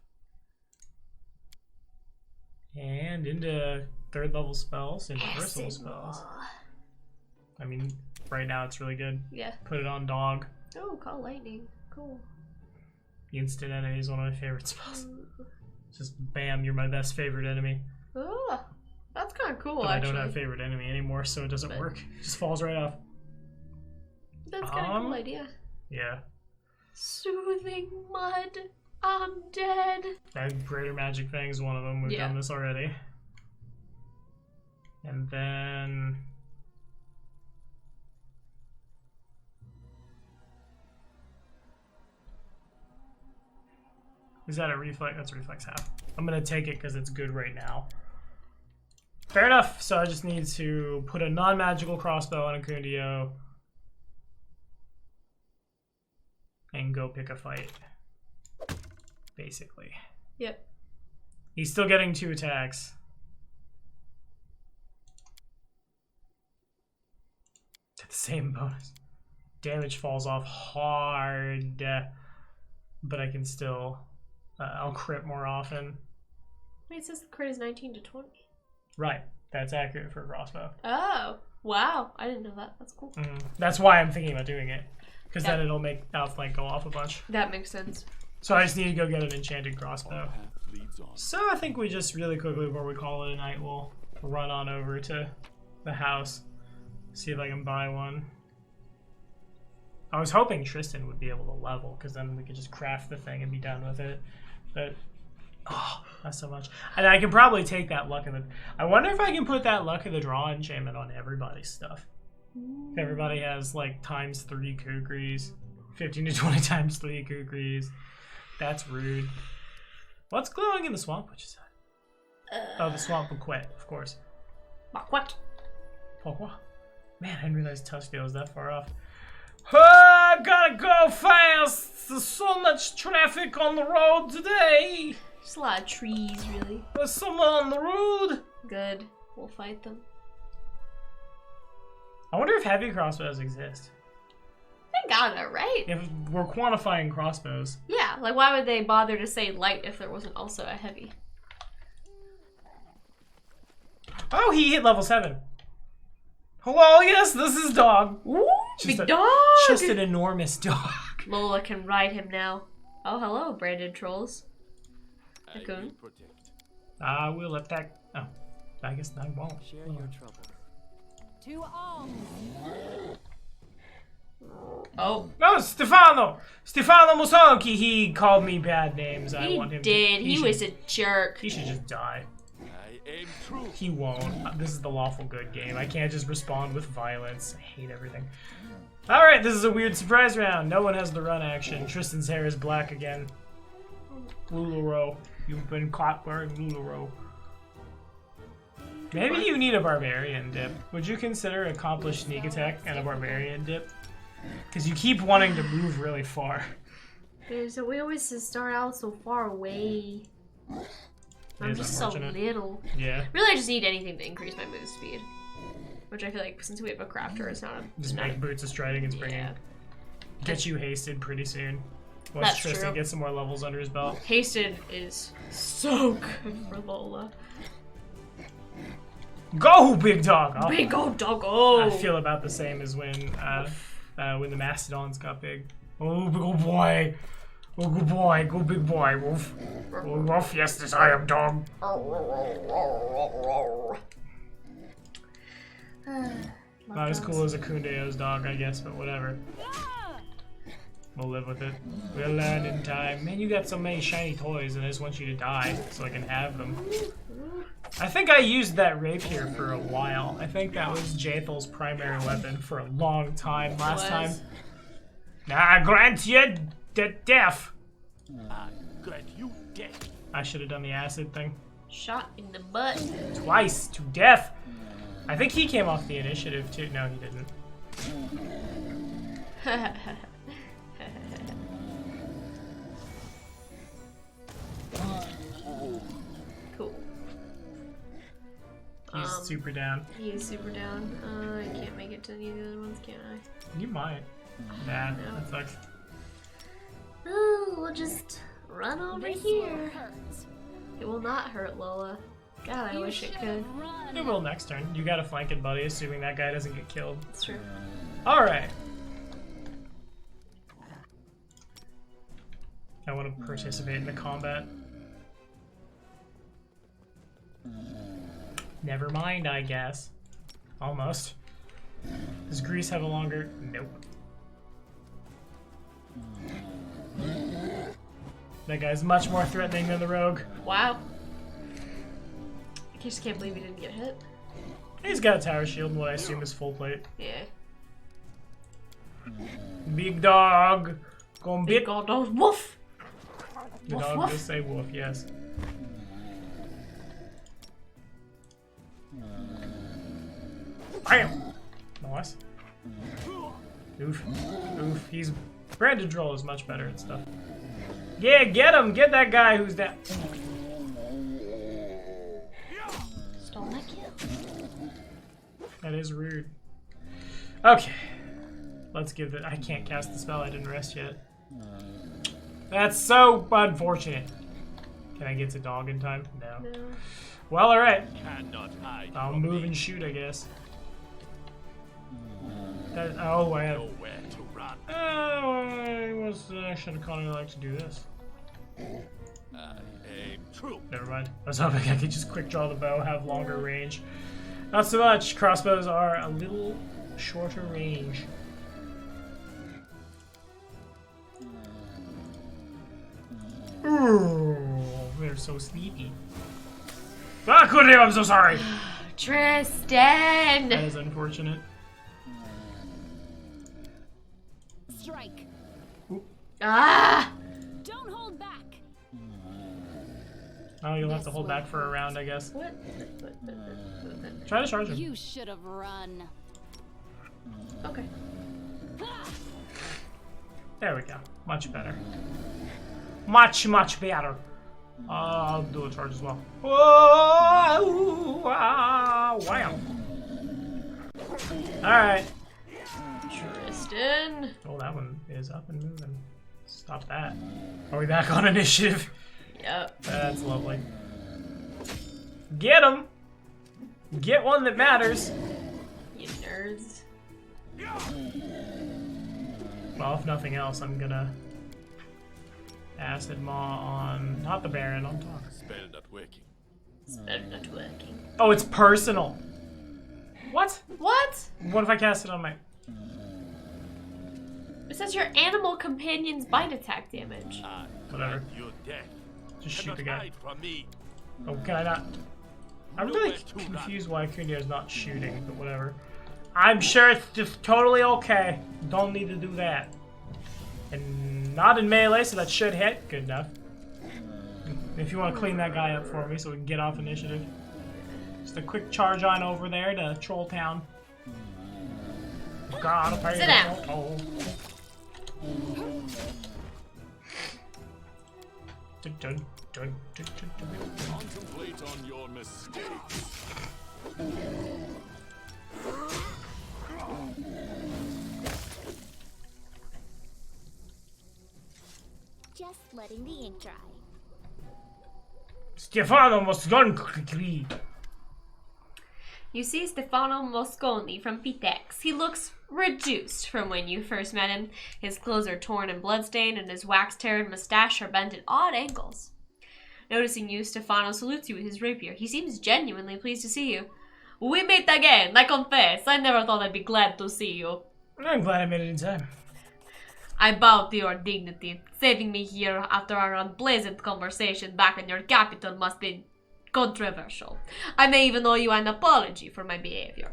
And into third level spells, into first level spells. I mean, right now it's really good. Yeah. Put it on dog. Oh, call lightning. Cool. Instant enemy is one of my favorite spells. Just bam, you're my best favorite enemy. Oh, that's kind of cool, But actually. I don't have favorite enemy anymore, so it doesn't work. It just falls right off. That's kind of cool idea. Yeah. Soothing mud. I'm dead. That Greater Magic Fang is one of them. We've done this already. And then... Is that a reflex? That's a reflex half. I'm going to take it because it's good right now. Fair enough. So I just need to put a non-magical crossbow on a Kundio and go pick a fight. Basically. Yep. He's still getting 2 attacks. The same bonus. Damage falls off hard, but I can still... I'll crit more often. Wait, it says the crit is 19 to 20. Right. That's accurate for a crossbow. Oh. Wow, I didn't know that. That's cool. That's why I'm thinking about doing it. Because Yeah. then it'll make Outflank go off a bunch. That makes sense. So I just need to go get an enchanted crossbow. Path leads on. So I think we just really quickly, before we call it a night, we'll run on over to the house. See if I can buy one. I was hoping Tristan would be able to level, because then we could just craft the thing and be done with it. But, oh, not so much. And I can probably take that luck of the... I wonder if I can put that luck of the draw enchantment on everybody's stuff. If everybody has, like, ×3 kukris. 15 to 20 times 3 kukris. That's rude. What's glowing in the swamp witch's side? Oh, the swamp Boquet, of course. What? Pourquoi? Man, I didn't realize Tuskdale was that far off. I gotta go fast! There's so much traffic on the road today! There's a lot of trees, really. There's someone on the road! Good. We'll fight them. I wonder if heavy crossbows exist. They gotta, right? If we're quantifying crossbows. Yeah, like why would they bother to say light if there wasn't also a heavy? Oh, he hit level 7. Hello, yes, this is dog. Ooh, Just big a- dog! Just an enormous dog. Lola can ride him now. Oh, hello, branded trolls. I Raccoon. will protect. I will attack. Oh, I guess I won't. Share your trouble. To arms. Oh, No, Stefano! Stefano Musonki, he called me bad names. I he want him did. to... He was a jerk. He should just die. I aim true. He won't. This is the lawful good game. I can't just respond with violence. I hate everything. Alright, this is a weird surprise round. No one has the run action. Tristan's hair is black again. Lularoe. You've been caught wearing Lularoe. Maybe you need a barbarian dip. Would you consider accomplished sneak attack and a barbarian dip? Because you keep wanting to move really far. So we always just start out so far away. I'm is just so unfortunate. little. Yeah. Really, I just need anything to increase my move speed. Which I feel like since we have a crafter, it's not a... Just make Boots of Striding and Springing. Yeah. Get you hasted pretty soon. Once That's Tristan true. gets some more levels under his belt. Hasted is so good for Lola. Go, big dog! Oh, Big old doggo! I feel about the same as when the Mastodons got big. Oh, big old boy! Oh, good boy! Go, big boy, Wolf! Oh, Wolf, yes, this I am dog. Not as cool as a Kundeo's dog, I guess, but whatever. We'll live with it. We'll learn in time. Man, you got so many shiny toys, and I just want you to die so I can have them. I think I used that rapier for a while. I think that was Jathel's primary weapon for a long time last time. I grant you death. I grant you death. I should have done the acid thing. Shot in the butt. Twice to death. I think he came off the initiative too. No, he didn't. Cool. He's super down. He is super down. I can't make it to any of the other ones, can I? You might. Nah, that sucks. Oh, we'll just run over This here. will hurt. It will not hurt Lola. God, I You wish it should could. run. It will next turn. You got a flanking buddy, assuming that guy doesn't get killed. It's true. Alright. I want to participate in the combat. Never mind, I guess. Almost. Does Grease have a longer... Nope. That guy's much more threatening than the rogue. Wow. I just can't believe he didn't get hit. He's got a tower shield and what I assume is full plate. Yeah. Big dog! Gonna Big bit. gold dog. Woof! The Woof, dog woof. does say wolf, yes. Bam! Nice. Oof. Oof. He's... Branded Troll is much better at stuff. Yeah, get him! Get that guy who's down. Stole my kill. That is rude. Okay. Let's give it... I can't cast the spell. I didn't rest yet. That's so unfortunate. Can I get to dog in time? No. No. Well, alright. Cannot hide I'll from move me. and shoot, I guess. Oh, I have. Nowhere to run. I should have kind of like to do this. Aim true. Never mind. I was hoping I could just quick draw the bow, have longer range. Not so much. Crossbows are a little shorter range. Ooh, they're so sleepy. Ah, Kudim, I'm so sorry. Tristan! That is unfortunate. Strike. Ah! Don't hold back. Oh, you'll have to hold back for a round, I guess. What? Try to charge him. You should have run. Okay. There we go. Much better. Much, much better. I'll do a charge as well. Whoa, wow. Alright. Tristan. Oh, that one is up and moving. Stop that. Are we back on initiative? Yep. That's lovely. Get him! Get one that matters. You nerds. Well, if nothing else, I'm gonna Acid Maw on, not the Baron, on top. Spell not working. Spell not working. Oh, it's personal. What? What? What if I cast it on my... It says your animal companion's bite attack damage. Whatever. Your death. Just shoot Cannot the guy. hide from me. Oh, can I not? I'm really confused why Kundir is not shooting, but whatever. I'm sure it's just totally okay. Don't need to do that. And not in melee, so that should hit. Good enough. If you want to clean that guy up for me so we can get off initiative. Just a quick charge on over there to Troll Town. God, Sit down. Oh. Contemplate on your mistakes. Just letting the ink dry. Stefano must run quickly. You see Stefano Mosconi from Pitex. He looks reduced from when you first met him. His clothes are torn and bloodstained, and his wax-teared mustache are bent at odd angles. Noticing you, Stefano salutes you with his rapier. He seems genuinely pleased to see you. We meet again, I confess. I never thought I'd be glad to see you. I'm glad I made it in time. I bow to your dignity. Saving me here after our unpleasant conversation back in your capital must be controversial. I may even owe you an apology for my behavior.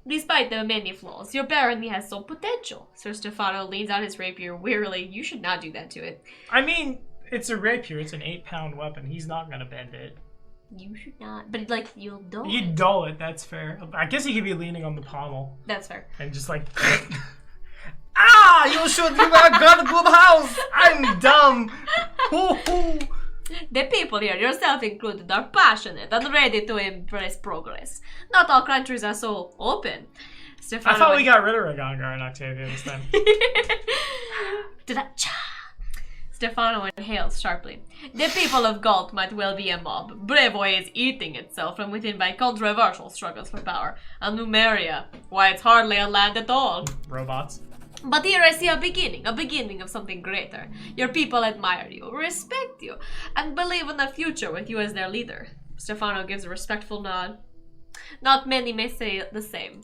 Despite the many flaws, your barony has some potential. Sir Stefano leans out his rapier wearily. You should not do that to it. I mean, it's a rapier. It's an 8-pound weapon. He's not gonna bend it. You should not. But, like, you'll dull You it. dull it, that's fair. I guess he could be leaning on the pommel. That's fair. And just like... Ah! You should be my gun clubhouse! I'm dumb! The people here, yourself included, are passionate and ready to embrace progress. Not all countries are so open. Stefano I thought we got rid of Ragongar and Octavia this time. Stefano inhales sharply. The people of Galt might well be a mob. Brevoy is eating itself from within by controversial struggles for power. And Numeria, why, it's hardly a land at all. Robots. But here I see a beginning of something greater. Your people admire you, respect you, and believe in a future with you as their leader. Stefano gives a respectful nod. Not many may say the same.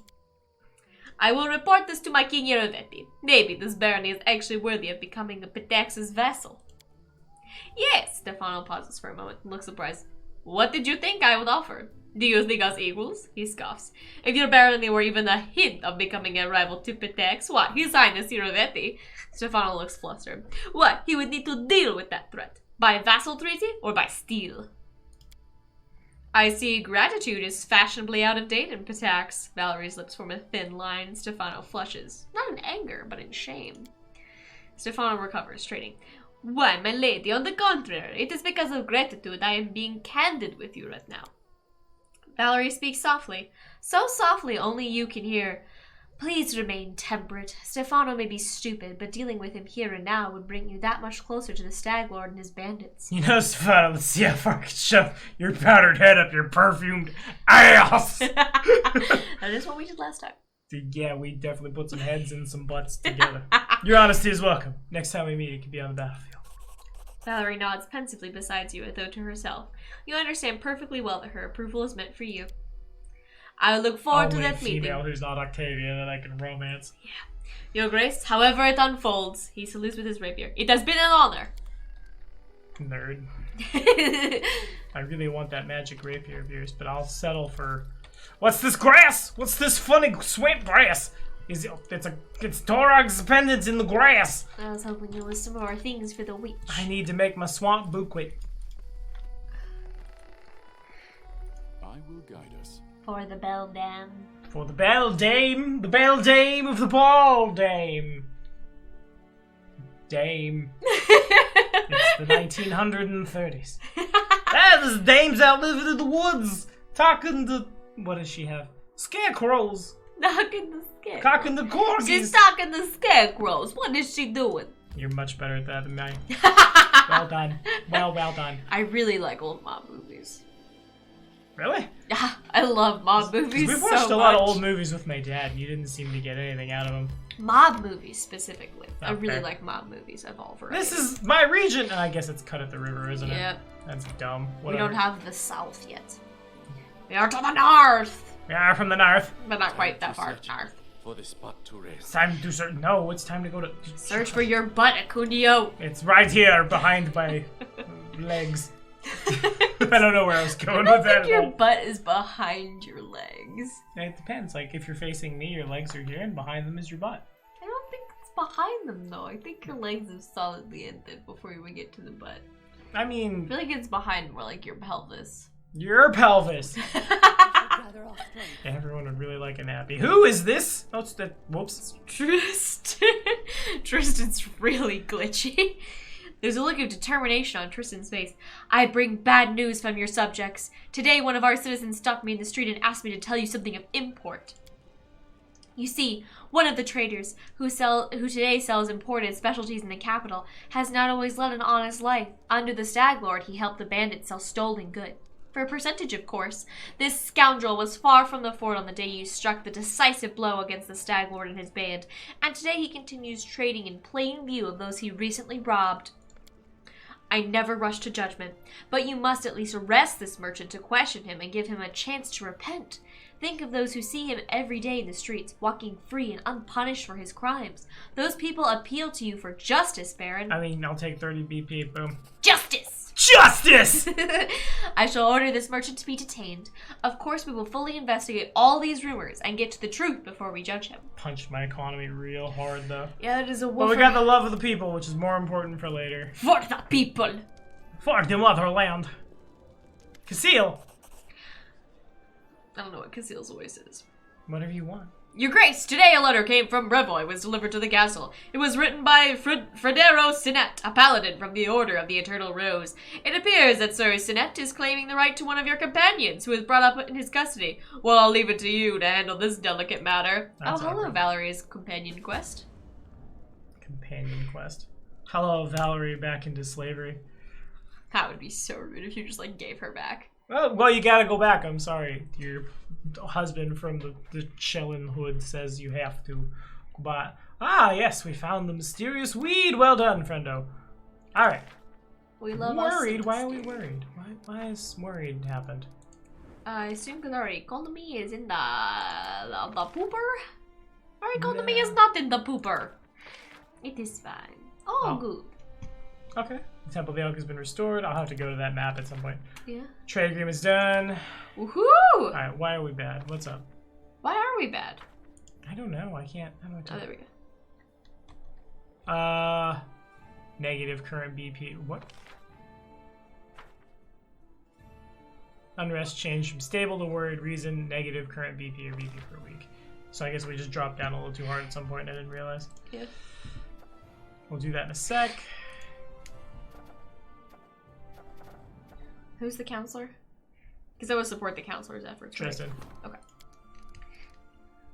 I will report this to my King Yerovetti. Maybe this barony is actually worthy of becoming a Pitax's vassal. Yes, Stefano pauses for a moment and looks surprised. What did you think I would offer? Do you think us equals? He scoffs. If your barony were even a hint of becoming a rival to Pitex, what, His Highness Yerovetti? Stefano looks flustered. What, he would need to deal with that threat? By vassal treaty or by steel? I see gratitude is fashionably out of date in Pitax. Valerie's lips form a thin line. Stefano flushes. Not in anger, but in shame. Stefano recovers, straining. Why, my lady, on the contrary, it is because of gratitude I am being candid with you right now. Valerie speaks softly. So softly only you can hear. Please remain temperate. Stefano may be stupid, but dealing with him here and now would bring you that much closer to the Stag Lord and his bandits. You know, Stefano, let's see how far I can shove your powdered head up your perfumed ass! That is what we did last time. Yeah, we definitely put some heads and some butts together. Your honesty is welcome. Next time we meet, it could be on the battlefield. Valerie nods pensively beside you, as though to herself. You understand perfectly well that her approval is meant for you. I look forward to that meeting. Female who's not Octavia that I can romance. Yeah. Your Grace, however it unfolds, he salutes with his rapier. It has been an honor. Nerd. I really want that magic rapier of yours, but I'll settle for... What's this grass? What's this funny swamp grass? It's Torag's pendants in the grass. I was hoping there was some more things for the witch. I need to make my swamp bouquet. I will guide us. For the beldam. For the beldame of the ball dame. Dame. It's the 1930s. There's dames out living in the woods, talking to... What does she have? Scarecrows. Talking the scarecrows. Cocking the corgis. She's talking the scarecrows. What is she doing? You're much better at that than me. Well done. Well done. I really like old mob movies. Really? Yeah, I love mob movies We've so watched a lot of much. old movies with my dad, and you didn't seem to get anything out of them. Mob movies, specifically. I Okay. really like mob movies of all varieties. This is my region! And I guess it's cut at the river, isn't it? Yep. That's dumb. We Whatever. don't have the south yet. We are to the north! We are from the north. But not quite that far Search north. For the spot to It's rest. time to do certain... No, it's time to go to... Search for your butt, Acundio. It's right here, behind my legs. I don't know where I was going I with don't that think at your all. butt is behind your legs. It depends. Like, if you're facing me, your legs are here, and behind them is your butt. I don't think it's behind them, though. I think your legs have solidly ended before you would get to the butt. I I mean, feel like it's behind more like your pelvis. your pelvis. Rather off strength. Everyone would really like a nappy. Who is this? Oh, it's that. Whoops. Tristan. Tristan's really glitchy. There's a look of determination on Tristan's face. I bring bad news from your subjects. Today, one of our citizens stopped me in the street and asked me to tell you something of import. You see, one of the traders who today sells imported specialties in the capital has not always led an honest life. Under the Stag Lord, he helped the bandits sell stolen goods. For a percentage, of course. This scoundrel was far from the fort on the day you struck the decisive blow against the Stag Lord and his band, and today he continues trading in plain view of those he recently robbed. I never rush to judgment, but you must at least arrest this merchant to question him and give him a chance to repent. Think of those who see him every day in the streets, walking free and unpunished for his crimes. Those people appeal to you for justice, Baron. I mean, I'll take 30 BP. Boom. Justice! Justice! I shall order this merchant to be detained. Of course, we will fully investigate all these rumors and get to the truth before we judge him. Punched my economy real hard, though. Yeah, it is a But wolf. we got the love of the people, which is more important for later. For the people! For the motherland. Casil. I don't know what Casil's voice is. Whatever you want. Your Grace, today a letter came from Brevoy, was delivered to the castle. It was written by Fredero Sinet, a paladin from the Order of the Eternal Rose. It appears that Sir Sinet is claiming the right to one of your companions, who is brought up in his custody. Well, I'll leave it to you to handle this delicate matter. That's hello, awkward. Valerie's companion quest. Companion quest. Hello, Valerie, back into slavery. That would be so rude if you just, like, gave her back. Well, you gotta go back. I'm sorry. Your husband from the Chillin' Hood says you have to go by. Ah, yes, we found the mysterious weed. Well done, friendo. All right. We love Worried? us. Why are we worried? Why is worried happened? I assume because our economy is in the pooper? Our economy is not in the pooper. It is fine. Oh, good. Okay. The Temple of the Elk has been restored. I'll have to go to that map at some point. Yeah. Trade agreement's done. Woohoo! Alright, why are we bad? What's up? Why are we bad? I don't know. I can't. How do I Oh, tell? there we go. Negative current BP. What? Unrest changed from stable to worried. Reason, negative current BP or BP per week. So I guess we just dropped down a little too hard at some point and I didn't realize. Yeah. We'll do that in a sec. Who's the counselor? Because I would support the counselor's efforts. Right? Tristan. Okay.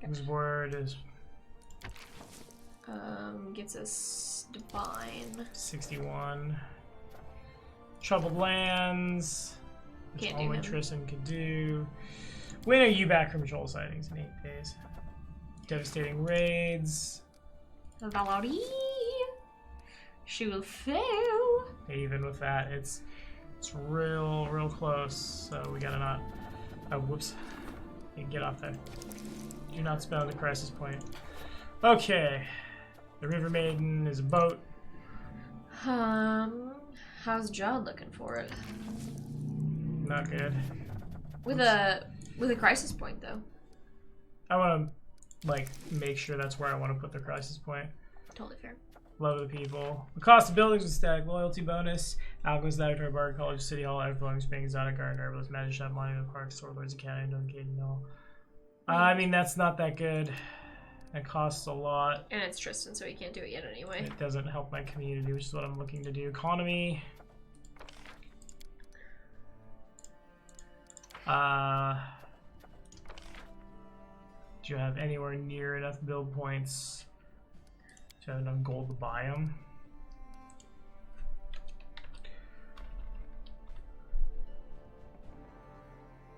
His word is Gets us divine. 61. Troubled lands, which Can't do only him. Tristan could do. When are you back from patrol sightings? In 8 days. Devastating raids. Valerie. She will fail. Even with that, it's real close. So we gotta not. Oh, whoops. You get off there. Do not spell the crisis point. Okay. The River Maiden is a boat. How's Jod looking for it? Not good. With a crisis point though. I want to like make sure that's where I want to put the crisis point. Totally fair. Love the people. The cost of buildings was static. Loyalty bonus. Alchemist, Director of Bard College, City Hall, Everflowing Spring, Exotic Garden, Herbalist, Magic Shop, Monument Park, Sword Lords Academy, Duncan Hill. I mean, that's not that good. It costs a lot. And it's Tristan, so he can't do it yet anyway. It doesn't help my community, which is what I'm looking to do. Economy. Do you have anywhere near enough build points to have enough gold to buy them?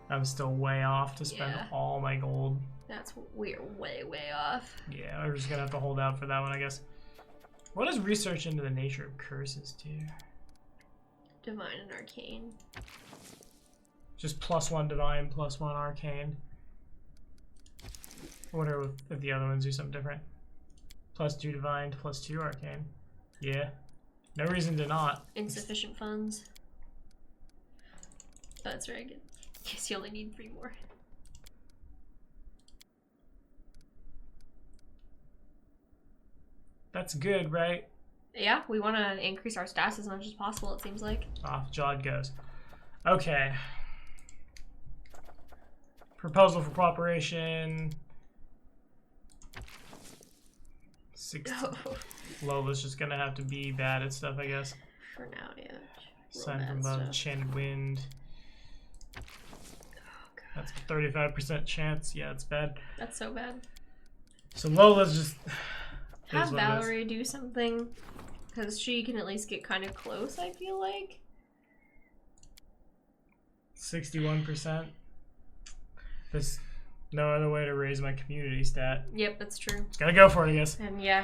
I'm still way off to spend all my gold. That's we're way off. Yeah, we're just gonna have to hold out for that one, I guess. What does research into the nature of curses do? Divine and arcane. Just +1 divine, +1 arcane. I wonder if the other ones do something different. +2 divine, +2 arcane. Yeah. No reason to not. Insufficient funds. Oh, that's very good. Guess you only need 3 more. That's good, right? Yeah, we want to increase our stats as much as possible, it seems like. Off Jod goes. Okay. Proposal for cooperation. 60. Lola's just gonna have to be bad at stuff, I guess. For now, yeah. Sign from above, enchanted wind. Oh, that's a 35% chance. Yeah, it's bad. That's so bad. So Lola's just... Have Valerie do something, because she can at least get kind of close, I feel like. 61%. There's no other way to raise my community stat. Yep, that's true. Gotta go for it, I guess. And yeah,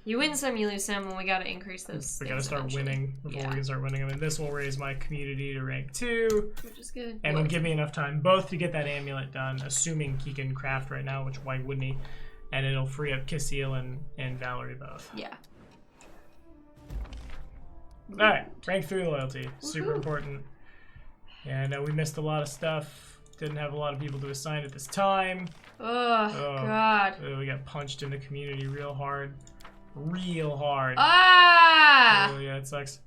you win some, you lose some, and we gotta increase those. We gotta start winning before we can start winning them. And this will raise my community to rank 2. Which is good. And will give me enough time both to get that amulet done, assuming he can craft right now, which why wouldn't he? And it'll free up Casil and Valerie both. Yeah. Alright, rank 3 loyalty. Super important. Yeah, I know we missed a lot of stuff. Didn't have a lot of people to assign at this time. Oh, God. We got punched in the community real hard. Real hard. Ah! Oh, yeah, it sucks.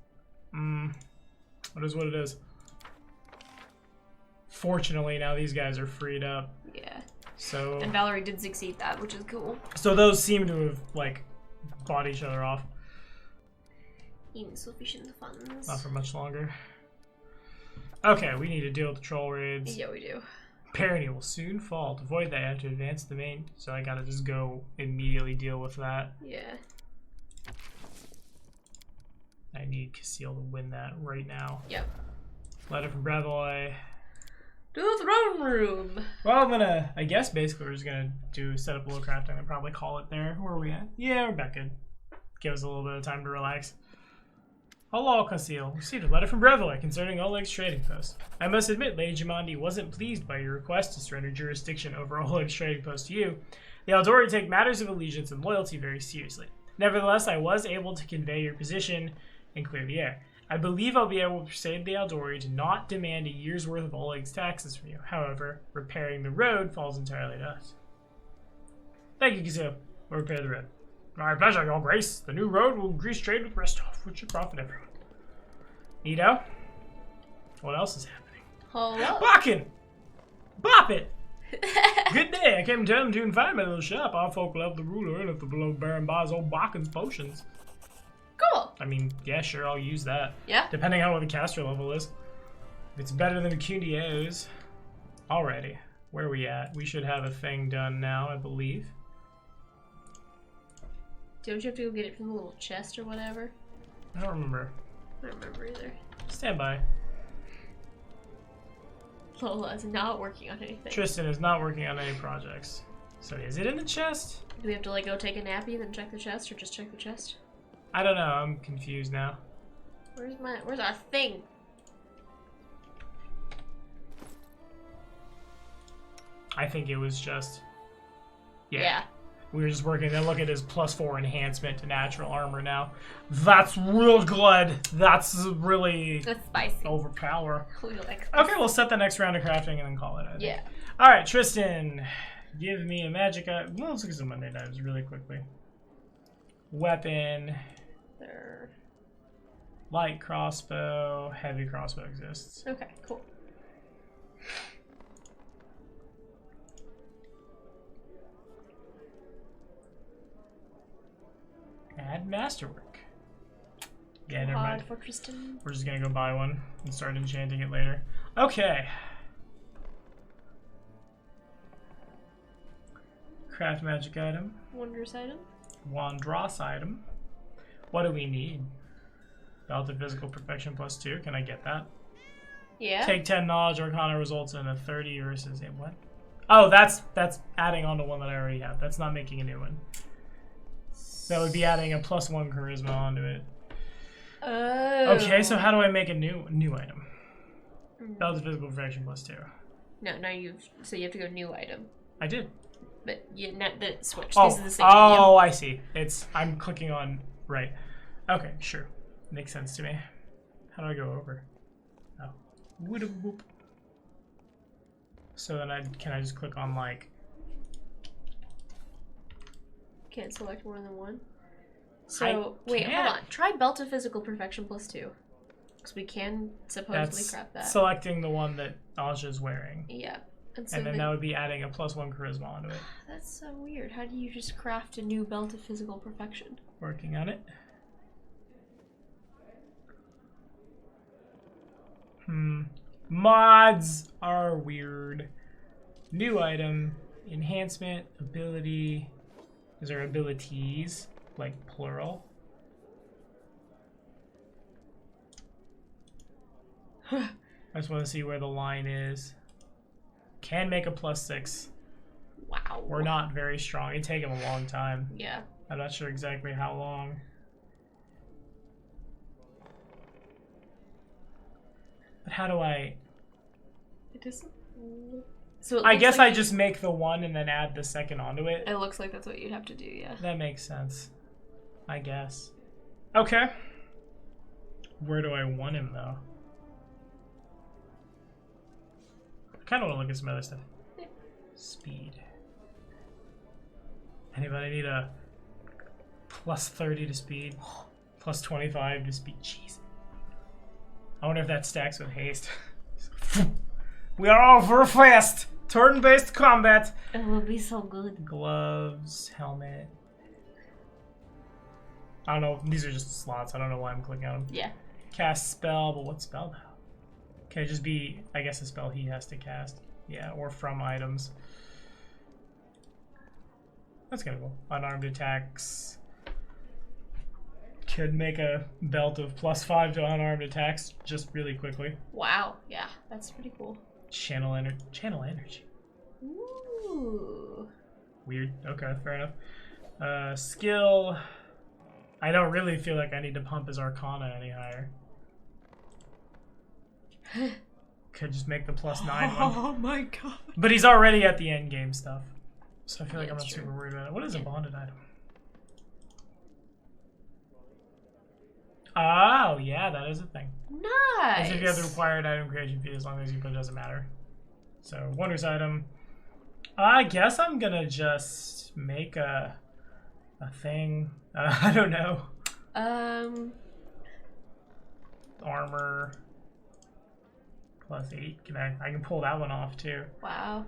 What is what it is. Fortunately, now these guys are freed up. Yeah. So... And Valerie did succeed that, which is cool. So those seem to have, like, bought each other off. Insufficient funds. Not for much longer. Okay, we need to deal with the troll raids. Yeah, we do. Parity will soon fall. To avoid that, I have to advance the main. So I gotta just go immediately deal with that. Yeah. I need Casil to win that right now. Yep. Letter from Bradley. To the throne room. Well, I'm gonna, I guess basically we're just gonna set up a little crafting and probably call it there. Where are we at? Yeah, we're back good. Give us a little bit of time to relax. Hello, Casil. Received a letter from Breville concerning Oleg's trading post. I must admit, Lady Jamandi wasn't pleased by your request to surrender jurisdiction over Oleg's trading post to you. The Aldori take matters of allegiance and loyalty very seriously. Nevertheless, I was able to convey your position and clear the air. I believe I'll be able to persuade the Aldori to not demand a year's worth of Oleg's taxes from you. However, repairing the road falls entirely to us. Thank you, Casil. We'll repair the road. My pleasure, Your Grace. The new road will increase trade with Restov, which should profit everyone. Nito? What else is happening? Hello. Barking! Bop it! Good day. I came to tell him to find my little shop. Our folk love the ruler, and if the beloved Baron buys old Barkin's potions. Cool. I mean, yeah, sure, I'll use that. Yeah. Depending on what the caster level is. If it's better than the Cundio's. Alrighty. Where are we at? We should have a thing done now, I believe. Don't you have to go get it from the little chest or whatever? I don't remember. I don't remember either. Stand by. Lola is not working on anything. Tristan is not working on any projects. So is it in the chest? Do we have to like go take a nappy, then check the chest, or just check the chest? I don't know. I'm confused now. Where's our thing? I think it was just. Yeah. We were just working. Then look at his +4 enhancement to natural armor now. That's real good. That's really That's spicy. overpower. We like Okay, we'll set the next round of crafting and then call it. I think. Yeah. All right, Tristan, give me a magic. Well, let's look at some Monday items really quickly. Weapon, There. light crossbow, heavy crossbow exists. Okay, cool. Add masterwork. Yeah, never Hard mind. for Tristan. We're just gonna go buy one and start enchanting it later. Okay. Craft magic item. Wondrous item. Wandross item. What do we need? Belt of physical perfection +2. Can I get that? Yeah. Take 10 knowledge. Arcana results in a 30 versus a what? Oh, that's adding on to one that I already have. That's not making a new one. That would be adding a +1 charisma onto it. Oh. Okay, so how do I make a new item? Belt of physical perfection +2. No, now you have to go new item. I did. But you not the switch. Oh, This is the same oh, I see. I'm clicking on right. Okay, sure. Makes sense to me. How do I go over? Oh. Woop. So then can I just click on like Can't select more than one. I So wait, can't. hold on. Try belt of physical perfection +2, because we can supposedly craft that. selecting the one that Aja's wearing. Yeah. And so And then that would be adding a +1 charisma onto it. that's so weird. How do you just craft a new belt of physical perfection? Working on it. Mods are weird. New item, enhancement, ability. Is there abilities, like plural? I just want to see where the line is. Can make a +6. Wow. We're not very strong. It'd take him a long time. Yeah. I'm not sure exactly how long. But how do I... It doesn't. So it I looks guess like I just make the one and then add the second onto it. It looks like that's what you'd have to do. Yeah. That makes sense. I guess. Okay. Where do I want him, though? I kind of want to look at some other stuff. Yeah. Speed. Anybody need a +30 to speed? +25 to speed? Jeez. I wonder if that stacks with haste. We are all very fast! Turn-based combat! It will be so good. Gloves, helmet. I don't know. These are just slots. I don't know why I'm clicking on them. Yeah. Cast spell, but what spell though? Can it just be, I guess, a spell he has to cast? Yeah, or from items. That's kind of cool. Unarmed attacks. Could make a belt of +5 to unarmed attacks just really quickly. Wow. Yeah. That's pretty cool. Channel energy. Ooh. Weird. Okay, fair enough. Skill. I don't really feel like I need to pump his Arcana any higher. Could just make the +9 one. Oh my god. But he's already at the end game stuff. So I feel like Yeah, I'm not that's true. super worried about it. What is a bonded item? Oh, yeah, that is a thing. Nice. As if you have the required item creation fee as long as you put it, doesn't matter. So, wonders item. I guess I'm gonna just make a thing. I don't know. Armor +8. I can pull that one off too. Wow.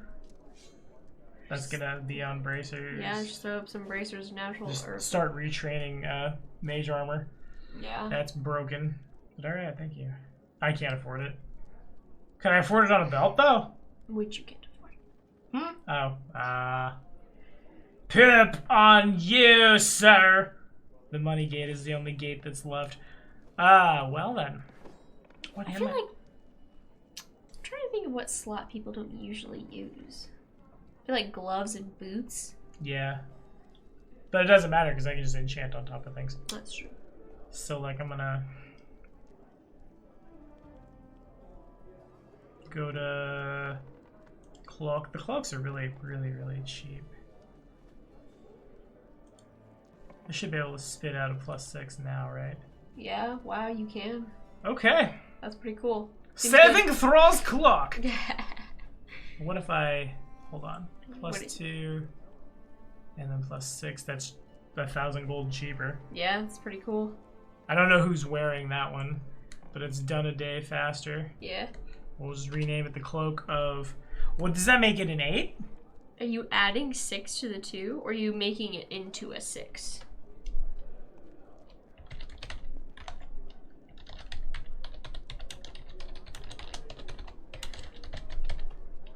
That's gonna be on bracers. Yeah, just throw up some bracers, natural Just or start retraining mage armor. yeah. That's broken. But alright, thank you. I can't afford it. Can I afford it on a belt though? Which you can't afford. Oh. Pip on you, sir! The money gate is the only gate that's left. Well then. What I am feel like I'm trying to think of what slot people don't usually use. I feel like gloves and boots. Yeah. But it doesn't matter because I can just enchant on top of things. That's true. So, like, I'm gonna go to cloak. The cloaks are really, really, really cheap. I should be able to spit out a +6 now, right? Yeah, wow, you can. Okay. That's pretty cool. Saving throws clock. What if I hold on? +2 and then +6. That's 1,000 gold cheaper. Yeah, it's pretty cool. I don't know who's wearing that one, but it's done a day faster. Yeah. We'll just rename it the Cloak of... What does that make it, an 8? Are you adding 6 to the 2, or are you making it into a 6?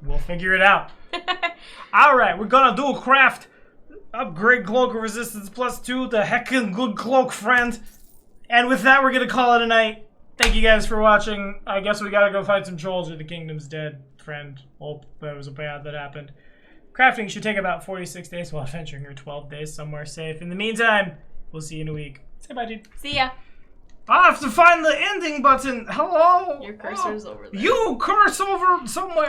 We'll figure it out. Alright, we're gonna do a craft. Upgrade cloak of resistance +2. The heckin' good cloak, friend. And with that, we're gonna call it a night. Thank you guys for watching. I guess we gotta go fight some trolls or the kingdom's dead, friend. Hope that was a bad that happened. Crafting should take about 46 days while adventuring here 12 days somewhere safe. In the meantime, we'll see you in a week. Say bye, dude. See ya. I have to find the ending button. Hello? Your cursor's over there. You curse over somewhere.